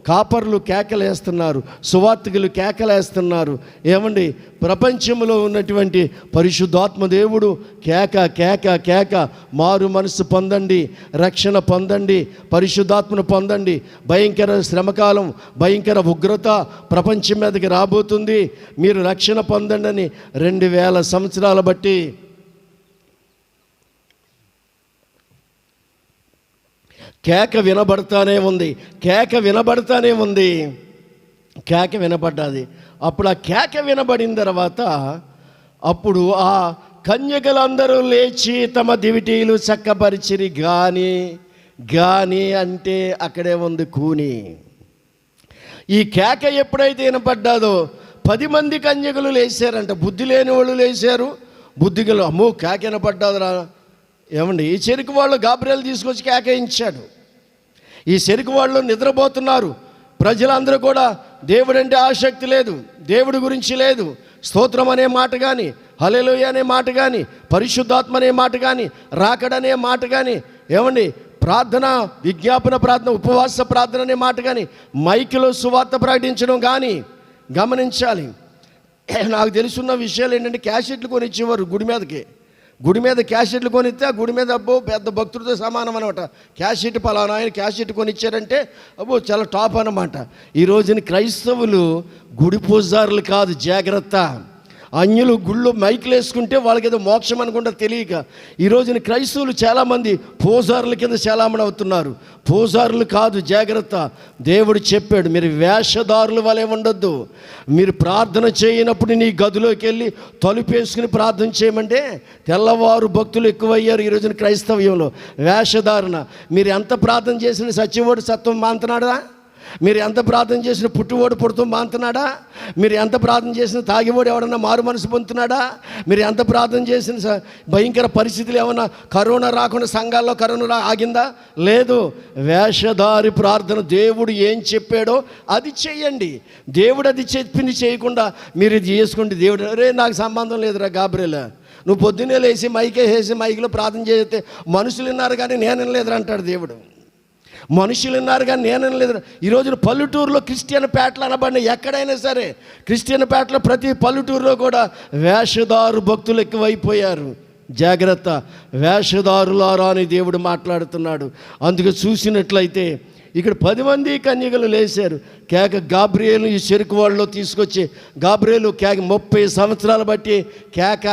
కాపర్లు కేకలేస్తున్నారు, సువార్తికులు కేకలేస్తున్నారు. ఏమండి, ప్రపంచంలో ఉన్నటువంటి పరిశుద్ధాత్మ దేవుడు కేక మారు మనసు పొందండి, రక్షణ పొందండి, పరిశుద్ధాత్మను పొందండి. భయంకర శ్రమకాలం, భయంకర ఉగ్రత ప్రపంచం మీదకి రాబోతుంది, మీరు రక్షణ పొందండి అని 2000 సంవత్సరాల బట్టి కేక వినబడతానే ఉంది. కేక వినబడ్డాది. అప్పుడు ఆ కేక వినబడిన తర్వాత అప్పుడు ఆ కన్యకలందరూ లేచి తమ దివిటీలు చక్కపరిచిరి. గాని అంటే అక్కడే ఉంది కూని. ఈ కేక ఎప్పుడైతే వినపడ్డాదో 10 మంది కన్యకలు లేచారంట. బుద్ధి లేని వాళ్ళు లేచారు, బుద్ధిగలు అమ్మో కేక వినపడ్డాదురా. ఏమండి, ఈ చెరుకు వాళ్ళు గాబ్రియలు తీసుకొచ్చి కేకయించాడు. ఈ చెరుకు వాళ్ళు నిద్రపోతున్నారు. ప్రజలందరూ కూడా దేవుడంటే ఆసక్తి లేదు, దేవుడి గురించి లేదు, స్తోత్రం అనే మాట కానీ, హల్లెలూయా అనే మాట కానీ, పరిశుద్ధాత్మ అనే మాట కానీ, రాకడనే మాట కానీ, ఏమండి ప్రార్థన, విజ్ఞాపన ప్రార్థన, ఉపవాస ప్రార్థన అనే మాట కానీ, మైక్లో సువార్త ప్రకటించడం కానీ గమనించాలి. నాకు తెలుసున్న విషయాలు ఏంటంటే క్యాసెట్లు కొనిచ్చేవారు గుడి మీద క్యాసెట్లు కొనిస్తే ఆ గుడి మీద అబ్బో పెద్ద భక్తుడితో సమానం అనమాట. క్యాసెట్ పలానా ఆయన క్యాసెట్ కొనిచ్చారంటే అబ్బో చాలా టాప్ అనమాట. ఈ రోజున క్రైస్తవులు గుడి పూజారులు కాదు, జాగ్రత్త. అన్యులు గుళ్ళు మైకులు వేసుకుంటే వాళ్ళకి ఏదో మోక్షం అనుకుంటా తెలియక ఈ రోజున క్రైస్తవులు చాలామంది పూజారుల కింద చాలామంది అవుతున్నారు. పూజారులు కాదు, జాగ్రత్త. దేవుడు చెప్పాడు, మీరు వేషధారుల వలె ఉండొద్దు. మీరు ప్రార్థన చేయనప్పుడు నీ గదిలోకి వెళ్ళి తలుపేసుకుని ప్రార్థన చేయమంటే తెల్లవారు భక్తులు ఎక్కువయ్యారు ఈ రోజున క్రైస్తవ్యంలో. వేషధారణ. మీరు ఎంత ప్రార్థన చేసిన సత్యవాడు సత్వం మాంతనాడా? మీరు ఎంత ప్రార్థన చేసిన పుట్టువాడు పుడుతూ మాంతున్నాడా? మీరు ఎంత ప్రార్థన చేసిన తాగివాడు ఎవడన్నా మారు మనసు పొందుతున్నాడా? మీరు ఎంత ప్రార్థన చేసిన భయంకర పరిస్థితులు ఏమన్నా కరోనా రాకుండా సంఘాల్లో కరోనా ఆగిందా? లేదు. వేషధారి ప్రార్థన. దేవుడు ఏం చెప్పాడో అది చెయ్యండి. దేవుడు అది చెప్పింది చేయకుండా మీరు ఇది చేసుకుంటే దేవుడు అరే నాకు సంబంధం లేదురా గాబ్రియలా, నువ్వు పొద్దున్నే లేచి మైకే వేసి మైక్లో ప్రార్థన చేస్తే మనుషులు విన్నారు కానీ నేను లేదురా అంటాడు దేవుడు. మనుషులు ఉన్నారు కానీ నేను లేదు. ఈరోజు పల్లెటూరులో క్రిస్టియన్ పేటలు అనబడిన ఎక్కడైనా సరే క్రిస్టియన్ పేటలో ప్రతి పల్లెటూరులో కూడా వేషధారు భక్తులు ఎక్కువైపోయారు. జాగ్రత్త, వేషధారులారా అని దేవుడు మాట్లాడుతున్నాడు. అందుకే చూసినట్లయితే ఇక్కడ 10 మంది కన్యకలు లేచారు. కేక గాబ్రియేలు ఈ చెరుకు వాళ్ళలో తీసుకొచ్చి గాబ్రియేలు కేక 30 సంవత్సరాలు బట్టి కేక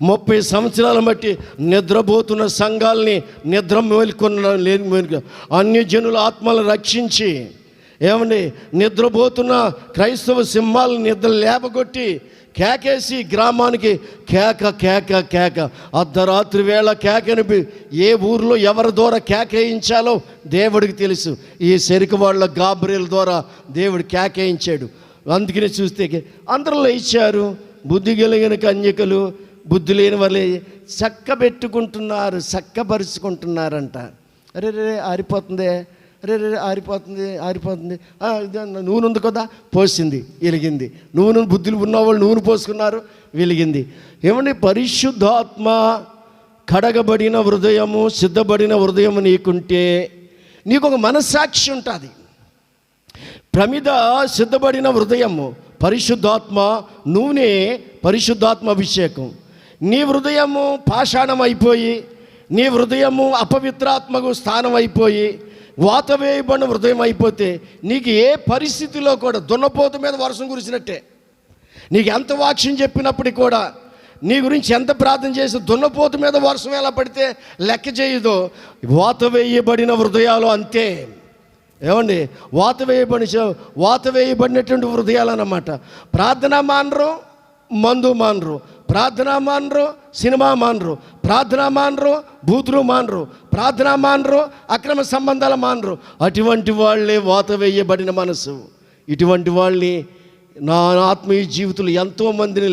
30 సంవత్సరాలు బట్టి నిద్రపోతున్న సంఘాలని నిద్ర మేల్కొన్న అన్యజనుల ఆత్మలను రక్షించి, ఏమండి నిద్రపోతున్న క్రైస్తవ సింహాలను నిద్ర లేపగొట్టి కేకేసి గ్రామానికి కేక అర్ధరాత్రి వేళ కేకనిపి ఏ ఊరిలో ఎవరి ద్వారా కేకేయించాలో దేవుడికి తెలుసు. ఈ చెరుకు వాళ్ళ గాబ్రియల్ ద్వారా దేవుడు కేకేయించాడు. అందుకని చూస్తే అందరూ ఇచ్చారు. బుద్ధి కలిగిన కన్యకలు బుద్ధి లేని వాళ్ళే చక్కపరుచుకుంటున్నారంట. అరే ఆరిపోతుంది, ఆరిపోతుంది. నూనె ఉంది కదా, పోసింది, వెలిగింది. నూనె బుద్ధులు ఉన్నవాళ్ళు నూనె పోసుకున్నారు, వెలిగింది. ఏమండి, పరిశుద్ధాత్మ కడగబడిన హృదయము, సిద్ధపడిన హృదయము నీకుంటే నీకు ఒక మనస్సాక్షి ఉంటుంది. ప్రమిద సిద్ధపడిన హృదయము, పరిశుద్ధాత్మ నూనె, పరిశుద్ధాత్మ అభిషేకం. నీ హృదయము పాషాణం అయిపోయి, నీ హృదయము అపవిత్రాత్మకు స్థానం అయిపోయి, వాతవేయబడిన హృదయం అయిపోతే నీకు ఏ పరిస్థితిలో కూడా దున్నపోతు మీద వర్షం కురిసినట్టే. నీకు ఎంత వాక్యం చెప్పినప్పటికీ కూడా, నీ గురించి ఎంత ప్రార్థన చేసి దున్నపోతు మీద వర్షం ఎలా పడితే లెక్క చేయదో, వాతవేయబడిన హృదయాలు అంతే. ఏమండి, వాతవేయబడినటువంటి హృదయాలు అన్నమాట. ప్రార్థన మానరు, మందు మానరు. ప్రార్థన మానరు, సినిమా మానరు, ప్రార్థన మానరు, బూతులు మానరు, ప్రార్థన మానరు, అక్రమ సంబంధాలు మానరు. అటువంటి వాళ్ళే వాత వేయబడిన మనసు. ఇటువంటి వాళ్ళని నా ఆత్మీయ జీవితంలో ఎంతోమందిని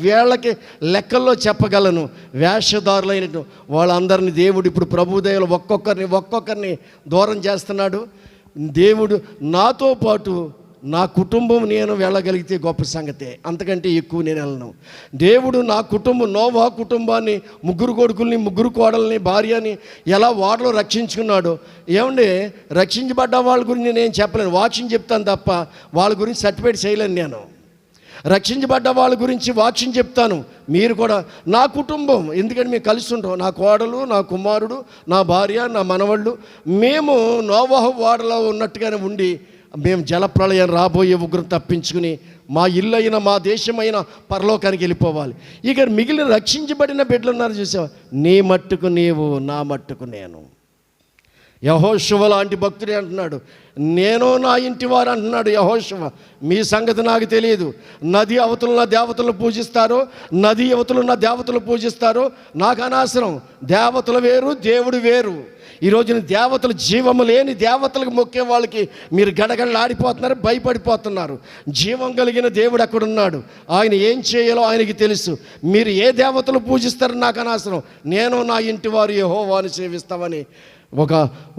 వేళ్ళకి లెక్కల్లో చెప్పగలను. వేషధారులైన వాళ్ళందరినీ దేవుడు ఇప్పుడు ప్రభుదయలో ఒక్కొక్కరిని దూరం చేస్తున్నాడు. దేవుడు నాతో పాటు నా కుటుంబం నేను వెళ్ళగలిగితే గొప్ప సంగతే, అంతకంటే ఎక్కువ నేను వెళ్ళను. దేవుడు నా కుటుంబం, నోవా కుటుంబాన్ని, 3 కొడుకుల్ని, 3 కోడల్ని, భార్యని ఎలా ఓడలో రక్షించుకున్నాడు. ఏమండి, రక్షించబడ్డ వాళ్ళ గురించి నేను చెప్పలేను, వాక్యం చెప్తాను తప్ప వాళ్ళ గురించి సర్టిఫికేట్ చేయలేను. నేను రక్షించబడ్డ వాళ్ళ గురించి వాక్యం చెప్తాను. మీరు కూడా నా కుటుంబం, ఎందుకంటే మేము కలిసి ఉంటాం. నా కోడలు, నా కుమారుడు, నా భార్య, నా మనవళ్ళు, మేము నోవాహు ఓడలో ఉన్నట్టుగానే ఉండి మేము జలప్రళయం రాబోయే ఉగ్రం తప్పించుకుని మా ఇల్లు అయినా మా దేశమైనా పరలోకానికి వెళ్ళిపోవాలి. ఇక మిగిలిన రక్షించబడిన బిడ్డలు ఉన్నారు చూసావా, నీ మట్టుకు నీవు, నా మట్టుకు నేను. యెహోషువ లాంటి భక్తుడే అంటున్నాడు, నేను నా ఇంటి వారు అంటున్నాడు యెహోషువ. మీ సంగతి నాకు తెలియదు. నది అవతల నా దేవతలను పూజిస్తారో, నది అవతల నా దేవతలు పూజిస్తారో నాకు అనవసరం. దేవతలు వేరు, దేవుడు వేరు. ఈరోజున దేవతలు, జీవము లేని దేవతలకు మొక్కే వాళ్ళకి మీరు గడగడలాడిపోతున్నారు, భయపడిపోతున్నారు. జీవం కలిగిన దేవుడు అక్కడున్నాడు. ఆయన ఏం చేయాలో ఆయనకి తెలుసు. మీరు ఏ దేవతలు పూజిస్తారో నాకు అనవసరం. నేను నా ఇంటి వారు యెహోవాను సేవిస్తామని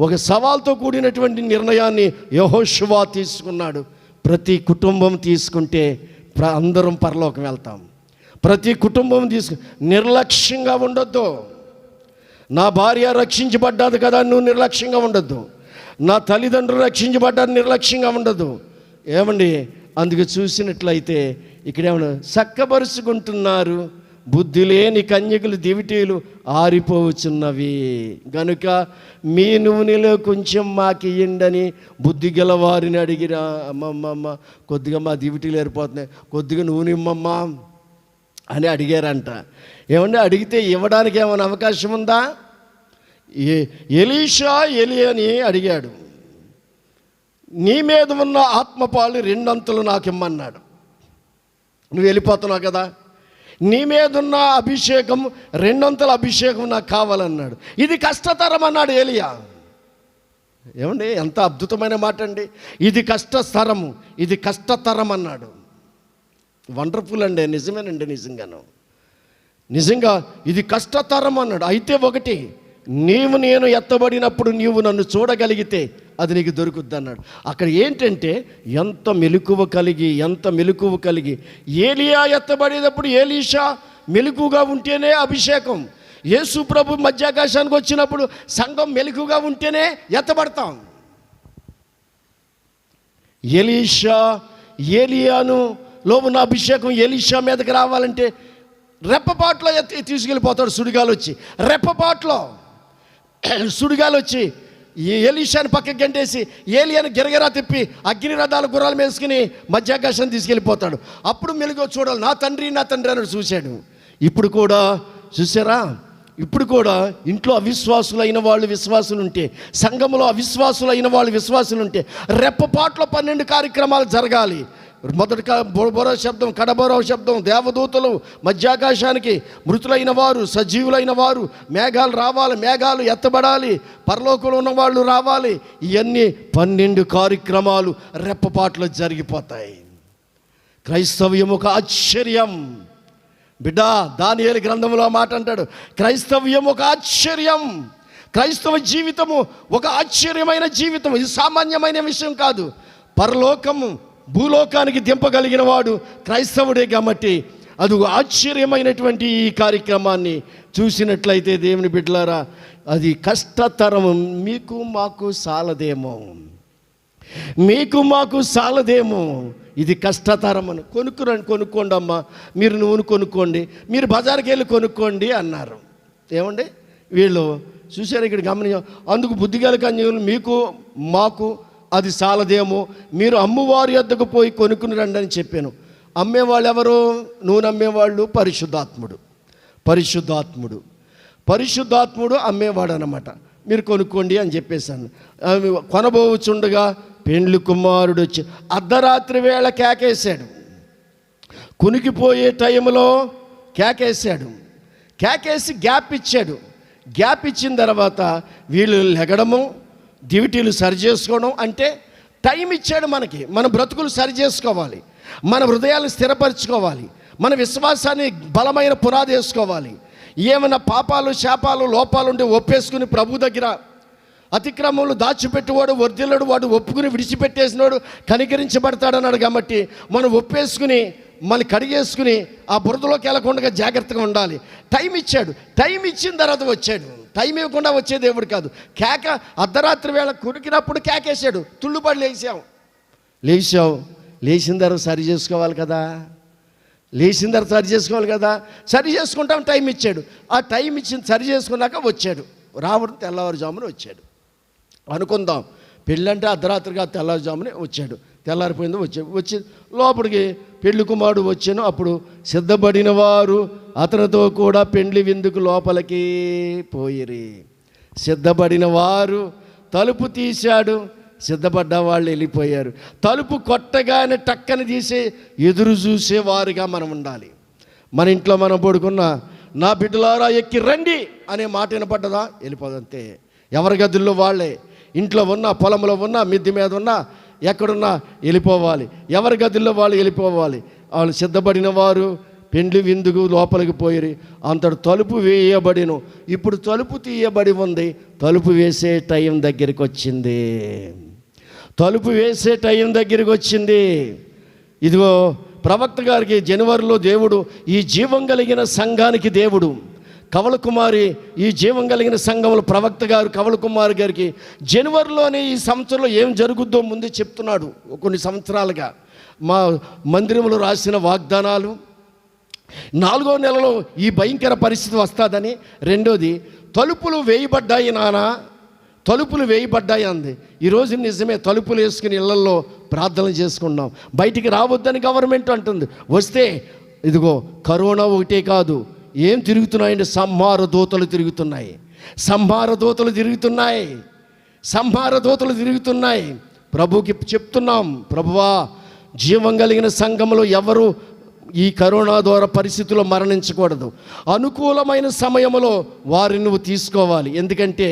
ఒక సవాల్తో కూడినటువంటి నిర్ణయాన్ని యెహోషువ తీసుకున్నాడు. ప్రతి కుటుంబం తీసుకుంటే అందరం పరలోకం వెళ్తాం. ప్రతి కుటుంబం నిర్లక్ష్యంగా ఉండొద్దు. నా భార్య రక్షించబడ్డాది కదా నువ్వు నిర్లక్ష్యంగా ఉండొద్దు. నా తల్లిదండ్రులు రక్షించబడ్డారు నిర్లక్ష్యంగా ఉండదు. ఏమండి, అందుకు చూసినట్లయితే ఇక్కడేమన్నా చక్కబరుచుకుంటున్నారు. బుద్ధి లేని కన్యకులు దివిటీలు ఆరిపోవచ్చున్నవి గనుక మీ నూనెలో కొంచెం మాకు ఇయ్యండని బుద్ధి గలవారిని అడిగిరా. అమ్మమ్మ కొద్దిగా మా దివిటీలు ఏరిపోతున్నాయి, కొద్దిగా నూనె ఇమ్మమ్మా అని అడిగారంట. ఏమంటే అడిగితే ఇవ్వడానికి ఏమైనా అవకాశం ఉందా? ఎలీషా అని అడిగాడు, నీ మీద ఉన్న ఆత్మపాలు 2 అంతలు నాకు ఇమ్మన్నాడు. నువ్వు వెళ్ళిపోతున్నావు కదా, నీ మీద ఉన్న అభిషేకం 2 అంతల అభిషేకం నాకు కావాలన్నాడు. ఇది కష్టతరం అన్నాడు ఎలియా. ఏమండి, ఎంత అద్భుతమైన మాట అండి. ఇది కష్టతరము, ఇది కష్టతరం అన్నాడు. వండర్ఫుల్ అండి, నిజమేనండి. నిజంగా ఇది కష్టతరం అన్నాడు. అయితే ఒకటి, నేను ఎత్తబడినప్పుడు నీవు నన్ను చూడగలిగితే అది నీకు దొరుకుద్ది అన్నాడు. అక్కడ ఏంటంటే ఎంత మెలకువ కలిగి ఏలియా ఎత్తబడేటప్పుడు ఎలీషా మెలకుగా ఉంటేనే అభిషేకం. యేసు ప్రభు మధ్యాకాశానికి వచ్చినప్పుడు సంఘం మెలకుగా ఉంటేనే ఎత్తబడతాం. ఏలియాలో ఉన్న అభిషేకం ఎలీషా మీదకి రావాలంటే రెప్పపాట్లో తీసుకెళ్ళిపోతాడు. సుడిగాలు వచ్చి రెప్పపాట్లో సుడిగాలు వచ్చి ఎలీషాని పక్కకి గంటేసి ఏలియాని గిరగిరా తిప్పి అగ్ని రథాల గుర్రాలు వేసుకుని మధ్యాకాశాన్ని తీసుకెళ్ళిపోతాడు. అప్పుడు మెలుగు చూడాలి, నా తండ్రి అని చూశాడు. ఇప్పుడు కూడా చూసారా, ఇప్పుడు కూడా ఇంట్లో అవిశ్వాసులైన వాళ్ళు విశ్వాసులు ఉంటే, సంఘంలో అవిశ్వాసులైన వాళ్ళు విశ్వాసులు ఉంటే రెప్పపాట్లో 12 కార్యక్రమాలు జరగాలి. మొదటి బోరో శబ్దం, కడబోరో శబ్దం, దేవదూతలు మధ్యాకాశానికి, మృతులైన వారు, సజీవులైన వారు, మేఘాలు రావాలి, మేఘాలు ఎత్తబడాలి, పరలోకంలో ఉన్నవాళ్ళు రావాలి. ఇవన్నీ 12 కార్యక్రమాలు రెప్పపాట్లో జరిగిపోతాయి. క్రైస్తవ్యం ఒక ఆశ్చర్యం. బిడ్డ, దానియేలు గ్రంథంలో మాట అంటాడు, క్రైస్తవ్యం ఒక ఆశ్చర్యం. క్రైస్తవ జీవితము ఒక ఆశ్చర్యమైన జీవితం. ఇది సామాన్యమైన విషయం కాదు. పరలోకము భూలోకానికి దింపగలిగిన వాడు క్రైస్తవుడే కాబట్టి అది ఆశ్చర్యమైనటువంటి ఈ కార్యక్రమాన్ని చూసినట్లయితే దేవుని బిడ్డలారా, అది కష్టతరము. మీకు మాకు సాలదేమో, ఇది కష్టతరం అని. కొనుక్కోండి అమ్మా, మీరు నూనె కొనుక్కోండి, మీరు బజార్కి వెళ్ళి కొనుక్కోండి అన్నారు. ఏమండి, వీళ్ళు చూశారు ఇక్కడ గమనించాం. అందుకు బుద్ధిగల కన్యకులు, మీకు మాకు అది సాలదేమో, మీరు అమ్మవారి వద్దకు పోయి కొనుక్కుని రండి అని చెప్పాను. అమ్మేవాళ్ళు ఎవరు? నూనె అమ్మేవాళ్ళు పరిశుద్ధాత్ముడు అమ్మేవాడు అన్నమాట. మీరు కొనుక్కోండి అని చెప్పేశాను. కొనబోచుండగా పెండ్లి కుమారుడు వచ్చి అర్ధరాత్రి వేళ కేకేశాడు. కునికిపోయే టైంలో కేకేసి గ్యాప్ ఇచ్చాడు. గ్యాప్ ఇచ్చిన తర్వాత వీళ్ళు లెగడము, డ్యూటీలు సరి చేసుకోవడం, అంటే టైం ఇచ్చాడు మనకి. మన బ్రతుకులు సరి చేసుకోవాలి, మన హృదయాలు స్థిరపరచుకోవాలి, మన విశ్వాసాన్ని బలమైన పునాది వేసుకోవాలి. ఏమైనా పాపాలు, శాపాలు, లోపాలు ఉంటే ఒప్పేసుకుని ప్రభు దగ్గర, అతిక్రమములు దాచిపెట్టువాడు వర్ధిల్లడు, వాడు ఒప్పుకుని విడిచిపెట్టేసినోడు కనికరించబడతాడన్నాడు. కాబట్టి మనం ఒప్పేసుకుని మళ్ళీ కడిగేసుకుని ఆ బురదలోకి వెళ్ళకుండా జాగ్రత్తగా ఉండాలి. టైం ఇచ్చాడు. టైం ఇచ్చిన తర్వాత వచ్చాడు. టైం ఇవ్వకుండా వచ్చే దేవుడు కాదు. అర్ధరాత్రి వేళ కురికినప్పుడు కేకేశాడు. తుళ్ళుపడి లేచాం. లేచిన తర్వాత సరి చేసుకోవాలి కదా. సరి చేసుకుంటాం. టైం ఇచ్చాడు. ఆ టైం ఇచ్చిన సరి చేసుకున్నాక వచ్చాడు. రావడం తెల్లవారుజామున వచ్చాడు అనుకుందాం. పెళ్ళంటే అర్ధరాత్రిగా తెల్లవారుజామునే వచ్చాడు. తెల్లారిపోయింది. వచ్చి లోపలికి పెళ్లి కుమారుడు వచ్చాను. అప్పుడు సిద్ధపడిన వారు అతనితో కూడా పెండ్లి విందుకు లోపలికి పోయిరి. సిద్ధపడిన వారు తలుపు తీశాడు. సిద్ధపడ్డ వాళ్ళు వెళ్ళిపోయారు. తలుపు కొట్టగానే టక్కని తీసి ఎదురు చూసేవారుగా మనం ఉండాలి. మన ఇంట్లో మనం పడుకున్న నా బిడ్డలారా ఎక్కి రండి అనే మాట వినపడ్డదా, వెళ్ళిపోదంతే. ఎవరి గదుల్లో వాళ్ళే, ఇంట్లో ఉన్నా, పొలంలో ఉన్నా, మిద్దె మీద ఉన్నా, ఎక్కడున్నా వెళ్ళిపోవాలి. ఎవరి గదుల్లో వాళ్ళు వెళ్ళిపోవాలి. వాళ్ళు సిద్ధపడిన వారు పెండ్లి విందుకు లోపలికి పోయి అంతటి తలుపు వేయబడిను. ఇప్పుడు తలుపు తీయబడి ఉంది. తలుపు వేసే టైం దగ్గరికి వచ్చింది. ఇదిగో ప్రవక్త గారికి జనవరిలో దేవుడు ఈ జీవం కలిగిన సంఘానికి దేవుడు కవల కుమారి, ఈ జీవం కలిగిన సంఘంలో ప్రవక్త గారు కవల కుమారి గారికి జనవరిలోనే ఈ సంవత్సరంలో ఏం జరుగుద్దో ముందే చెప్తున్నాడు. కొన్ని సంవత్సరాలుగా మా మందిరంలో రాసిన వాగ్దానాలు, 4వ నెలలో ఈ భయంకర పరిస్థితి వస్తుందని. రెండోది, తలుపులు వేయబడ్డాయి నాన్న, తలుపులు వేయబడ్డాయి అంది. ఈరోజు నిజమే, తలుపులు వేసుకుని ఇళ్లలో ప్రార్థనలు చేసుకున్నాం. బయటికి రావద్దని గవర్నమెంట్ అంటుంది. వస్తే ఇదిగో కరోనా ఒకటే కాదు, ఏం తిరుగుతున్నాయండి? సంహార దూతలు తిరుగుతున్నాయి. ప్రభుకి చెప్తున్నాం, ప్రభువా జీవం కలిగిన సంఘంలో ఎవరు ఈ కరోనా ద్వారా పరిస్థితుల్లో మరణించకూడదు. అనుకూలమైన సమయంలో వారిని నువ్వు తీసుకోవాలి. ఎందుకంటే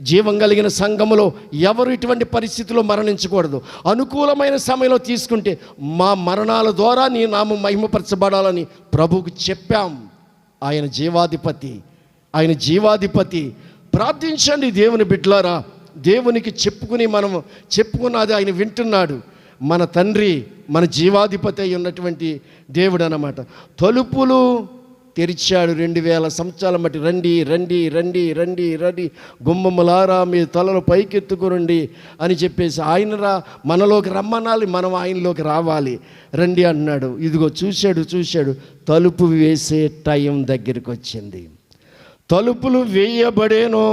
జీవం కలిగిన సంఘములో ఎవరు ఇటువంటి పరిస్థితుల్లో మరణించకూడదు. అనుకూలమైన సమయంలో తీసుకుంటే మా మరణాల ద్వారా నీ నామం మహిమపరచబడాలని ప్రభువుకు చెప్పాం. ఆయన జీవాధిపతి. ప్రార్థించండి దేవుని బిడ్డలారా. దేవునికి మనం చెప్పుకున్నది ఆయన వింటున్నాడు. మన తండ్రి, మన జీవాధిపతి అయి ఉన్నటువంటి దేవుడు అన్నమాట. తలుపులు తెరిచాడు. 2000 సంవత్సరాల మట్టి రండి రండి రండి రండి రండి గుమ్మములారా మీ తలలు పైకెత్తుకురండి అని చెప్పేసి ఆయన మనలోకి రమ్మనాలి, మనం ఆయనలోకి రావాలి. రండి అన్నాడు. ఇదిగో చూశాడు. తలుపు వేసే టైం దగ్గరికి వచ్చింది. తలుపులు వేయబడేను.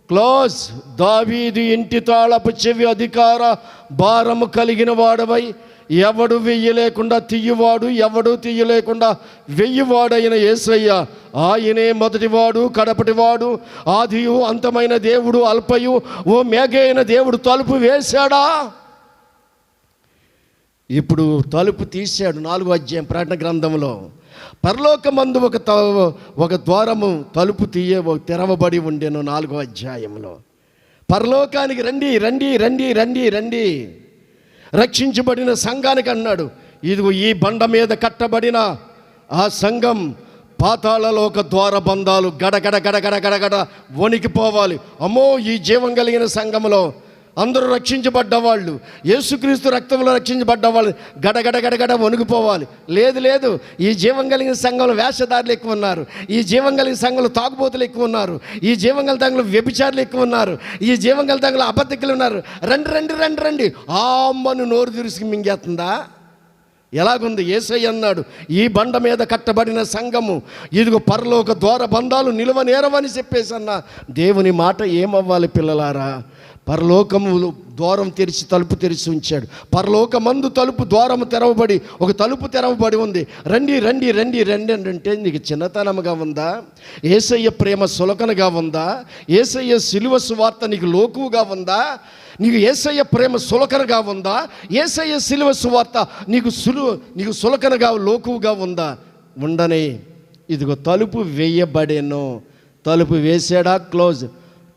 క్లోజ్. దావీదు ఇంటి తాళపు చెవి అధికార భారము కలిగిన వాడవై ఎవడు వెయ్యలేకుండా తీయువాడు, ఎవడు తీయలేకుండా వెయ్యివాడైన యేసయ్య, ఆయనే మొదటివాడు కడపటివాడు, ఆదియు అంతమైన దేవుడు, అల్పయు ఓ మేఘైన దేవుడు తలుపు వేశాడా? ఇప్పుడు తలుపు తీశాడు. 4వ అధ్యాయం ప్రకటన గ్రంథంలో పరలోకమందు ఒక ద్వారము తలుపు తెరవబడి ఉండెను. 4వ అధ్యాయంలో పరలోకానికి రండి రండి రండి రండి రండి. రక్షించబడిన సంఘానికి అన్నాడు, ఇదిగో ఈ బండ మీద కట్టబడిన ఆ సంఘం పాతాళలోక ద్వార బంధాలు గడగడ గడగడ గడగడ వణికిపోవాలి. అమ్మో, ఈ జీవం కలిగిన సంఘంలో అందరూ రక్షించబడ్డవాళ్ళు, యేసుక్రీస్తు రక్తంలో రక్షించబడ్డవాళ్ళు గడగడ గడగడ వణికిపోవాలి. లేదు, ఈ జీవం కలిగిన సంఘంలో వేషధారులు ఎక్కువ ఉన్నారు, ఈ జీవం కలిగిన సంఘంలో తాగుబోతులు ఎక్కువ ఉన్నారు, ఈ జీవం కలిగిన సంఘంలో వ్యభిచారులు ఎక్కువ ఉన్నారు, ఈ జీవం కలిగిన సంఘంలో అబద్ధికులు ఉన్నారు. రండి రండి రండి రండి. ఆ అమ్మను నోరు తెరిసి మింగేస్తుందా? ఎలాగుంది? యేసయ్య అన్నాడు, ఈ బండ మీద కట్టబడిన సంఘము ఇదిగో పరలోక ద్వార బంధాలు నిలవనేరవని చెప్పేసి అన్న. దేవుని మాట ఏమవ్వాలి పిల్లలారా? పరలోకము ద్వారం తెరిచి తలుపు తెరిచి ఉంచాడు. పరలోకమందు తలుపు ద్వారము తెరవబడి ఒక తలుపు తెరవబడి ఉంది. రండి రండి రండి రండి అంటే నీకు చిన్నతనముగా ఉందా? యేసయ్య ప్రేమ సులకనగా ఉందా? యేసయ్య సిలువ సువార్త నీకు లోకువుగా ఉందా? నీకు యేసయ్య ప్రేమ సులకనగా ఉందా? యేసయ్య సిలువ సువార్త నీకు సులకనగా లోకువుగా ఉందా? ఉండనే ఇదిగో తలుపు వేయబడెను. తలుపు వేసాడా, క్లోజ్.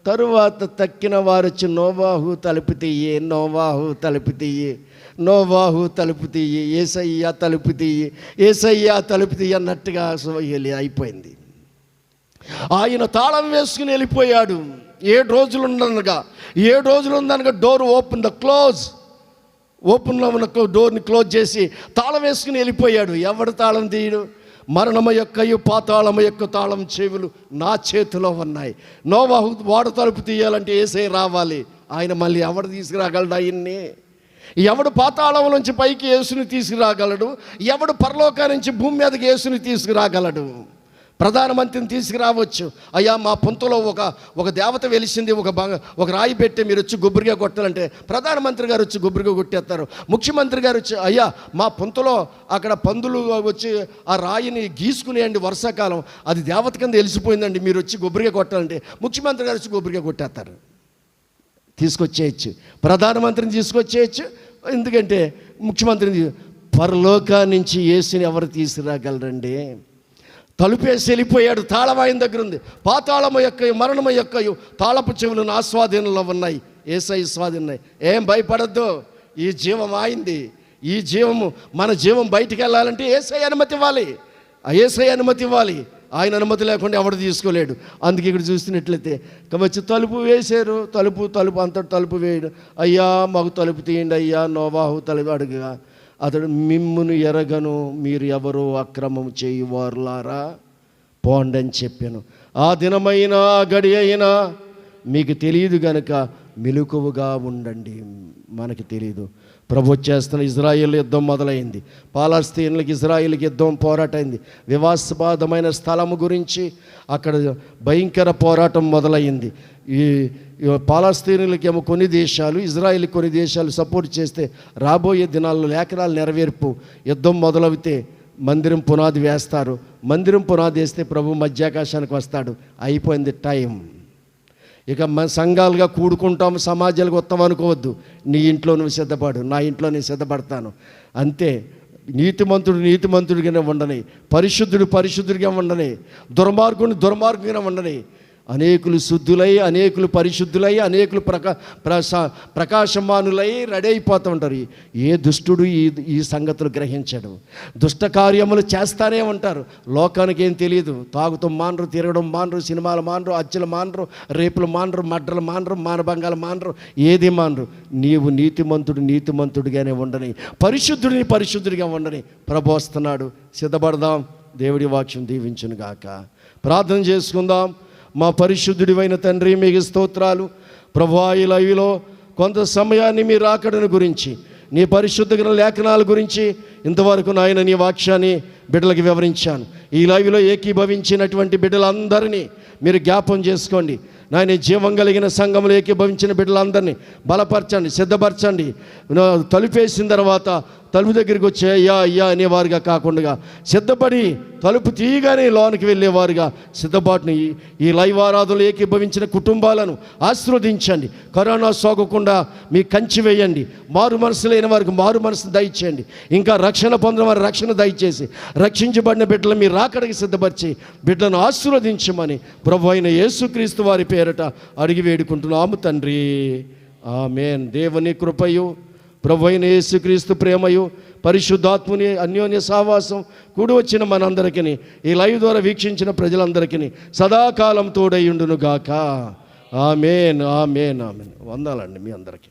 తరువాత తక్కిన వారు వచ్చి నోవాహు తలుపు తీయి, నోవాహు తలుపు తీయి, నోవాహు తలుపు తీయి, యేసయ్య తలుపు తీయి, యేసయ్య తలుపు తీయి అన్నట్టుగా అయిపోయింది. ఆయన తాళం వేసుకుని వెళ్ళిపోయాడు. 7 రోజులు ఉందనగా డోర్ ఓపెన్, ఓపెన్లో ఉన్న డోర్ని క్లోజ్ చేసి తాళం వేసుకుని వెళ్ళిపోయాడు. ఎవడు తాళం తీయడు? మరణము యొక్కయు పాతాళము యొక్క తాళం చెవులు నా చేతిలో ఉన్నాయి. నోవాహు వాడు తలుపు తీయాలంటే యేసయ్య రావాలి. ఆయన మళ్ళీ ఎవడు తీసుకురాగలడు? ఆయన్ని ఎవడు పాతాళం నుంచి పైకి యేసుని తీసుకురాగలడు? ఎవడు పరలోకా నుంచి భూమి మీదకి యేసుని తీసుకురాగలడు? ప్రధానమంత్రిని తీసుకురావచ్చు. అయ్యా మా పొంతలో ఒక దేవత వెలిసింది, ఒక రాయి పెట్టి మీరు వచ్చి గుబ్బరిగా కొట్టాలంటే ప్రధానమంత్రి గారు వచ్చి గుబ్బరిగా కొట్టేస్తారు. ముఖ్యమంత్రి గారు వచ్చి అయ్యా మా పొంతలో అక్కడ పందులు వచ్చి ఆ రాయిని గీసుకునేయండి, వర్షాకాలం అది దేవత కింద వెలిసిపోయిందండి, మీరు వచ్చి గుబ్బరిగా కొట్టాలంటే ముఖ్యమంత్రి గారు వచ్చి గుబ్బరిగా కొట్టేస్తారు. తీసుకొచ్చేయచ్చు, ప్రధానమంత్రిని తీసుకొచ్చేయచ్చు. ఎందుకంటే ముఖ్యమంత్రిని పరలోకా నుంచి యేసుని ఎవరు తీసుకురాగలరండి? తలుపేసి వెళ్ళిపోయాడు. తాళం ఆయన దగ్గర ఉంది. పాతాళము యొక్క మరణము యొక్క తాళపు చెవులు నా స్వాధీనంలో ఉన్నాయి, యేసయ్య స్వాధీనం. ఏం భయపడద్దు, ఈ జీవం ఆయింది. ఈ జీవము మన జీవం బయటికి వెళ్ళాలంటే యేసయ్య అనుమతి ఇవ్వాలి. ఆ యేసయ్య అనుమతి ఇవ్వాలి. ఆయన అనుమతి లేకుండా ఎవడు తీసుకోలేడు. అందుకే ఇక్కడ చూస్తున్నట్లయితే వచ్చి తలుపు వేశారు. తలుపు అంతటి తలుపు వేయడు. అయ్యా మాకు తలుపు తీయండి అయ్యా. నోవాహు తలుపు అడుగుగా అతడు మిమ్మును ఎరగను, మీరు ఎవరు అక్రమం చేయువారులారా పోండి అని చెప్పాను. ఆ దినమైనా గడి అయినా మీకు తెలియదు గనుక మెలకువగా ఉండండి. మనకి తెలియదు. ప్రభు వచ్చేస్తున్న ఇజ్రాయేల్ యుద్ధం మొదలైంది. పాలస్తీన్లకి ఇజ్రాయేల్కి యుద్ధం పోరాటమైంది. వివాదాస్పదమైన స్థలము గురించి అక్కడ భయంకర పోరాటం మొదలైంది. ఈ పాలస్తీనులకి ఏమో కొన్ని దేశాలు, ఇజ్రాయిల్ కొన్ని దేశాలు సపోర్ట్ చేస్తే రాబోయే దినాల్లో లేఖనాలు నెరవేర్పు. యుద్ధం మొదలవుతే మందిరం పునాది వేస్తారు. మందిరం పునాది వేస్తే ప్రభు మధ్యాకాశానికి వస్తాడు. అయిపోయింది టైం. ఇక మన సంఘాలుగా కూడుకుంటాము, సమాజాలకు వస్తాం అనుకోవద్దు. నీ ఇంట్లో నువ్వు సిద్ధపడు, నా ఇంట్లో నేను సిద్ధపడతాను అంతే. నీతిమంతుడిగానే ఉండని, పరిశుద్ధుడిగా ఉండని, దుర్మార్గుడిగా ఉండని. అనేకులు శుద్ధులై, అనేకులు పరిశుద్ధులై, అనేకులు ప్రకాశమానులై రెడీ అయిపోతూ ఉంటారు. ఏ దుష్టుడు ఈ సంగతులు గ్రహించడు. దుష్ట కార్యములు చేస్తానే ఉంటారు. లోకానికి ఏం తెలియదు. తాగుతూ మానరు, తిరగడం మానరు, సినిమాలు మానరు, హత్యలు మానరు, రేపులు మానరు, మడ్రలు మానరు, మానభంగాలు మానరు, ఏది మానరు. నీవు నీతిమంతుడిగానే ఉండని, పరిశుద్ధుడిగా ఉండని ప్రభు వస్తున్నాడు. సిద్ధపడదాం. దేవుడి వాక్యం దీవించును గాక. ప్రార్థన చేసుకుందాం. మా పరిశుద్ధుడివైన తండ్రి మీకు స్తోత్రాలు. ప్రభువా, ఈ లైవ్లో కొంత సమయాన్ని మీ రాకడను గురించి, నీ పరిశుద్ధ లేఖనాల గురించి ఇంతవరకు నాయన నీ వాక్యాన్ని బిడ్డలకు వివరించాను. ఈ లైవ్లో ఏకీభవించినటువంటి బిడ్డలందరినీ మీరు జ్ఞాపం చేసుకోండి నాయన. జీవం కలిగిన సంఘంలో ఏకీభవించిన బిడ్డలందరినీ బలపరచండి, సిద్ధపరచండి. తలుపేసిన తర్వాత తలుపు దగ్గరికి వచ్చి అయ్యా అనేవారుగా కాకుండా సిద్ధపడి తలుపు తీయగానే లోనికి వెళ్ళేవారుగా సిద్ధపాటుని ఈ లైవ్ ఆరాధనలో ఏకీభవించిన కుటుంబాలను ఆశీర్వదించండి. కరోనా సోకకుండా మీ కంచి వేయండి. మారు మనసు లేని వారికి మారు మనసు దయచేయండి. ఇంకా రక్షణ పొందిన వారి రక్షణ దయచేసి, రక్షించబడిన బిడ్డలు మీరు రాకడికి సిద్ధపరిచి బిడ్డలను ఆశీర్వదించమని ప్రభు అయిన యేసుక్రీస్తు వారి పేరట అడిగి వేడుకుంటున్నాము తండ్రి. ఆమేన్. దేవుని కృపయు, ప్రభు అయిన యేసుక్రీస్తు ప్రేమయు, పరిశుద్ధాత్ముని అన్యోన్య సహవాసం కూడి వచ్చిన మనందరికీ, ఈ లైవ్ ద్వారా వీక్షించిన ప్రజలందరికీ సదాకాలం తోడైయుండును గాక. ఆమేన్. వందనాలండి మీ అందరికీ.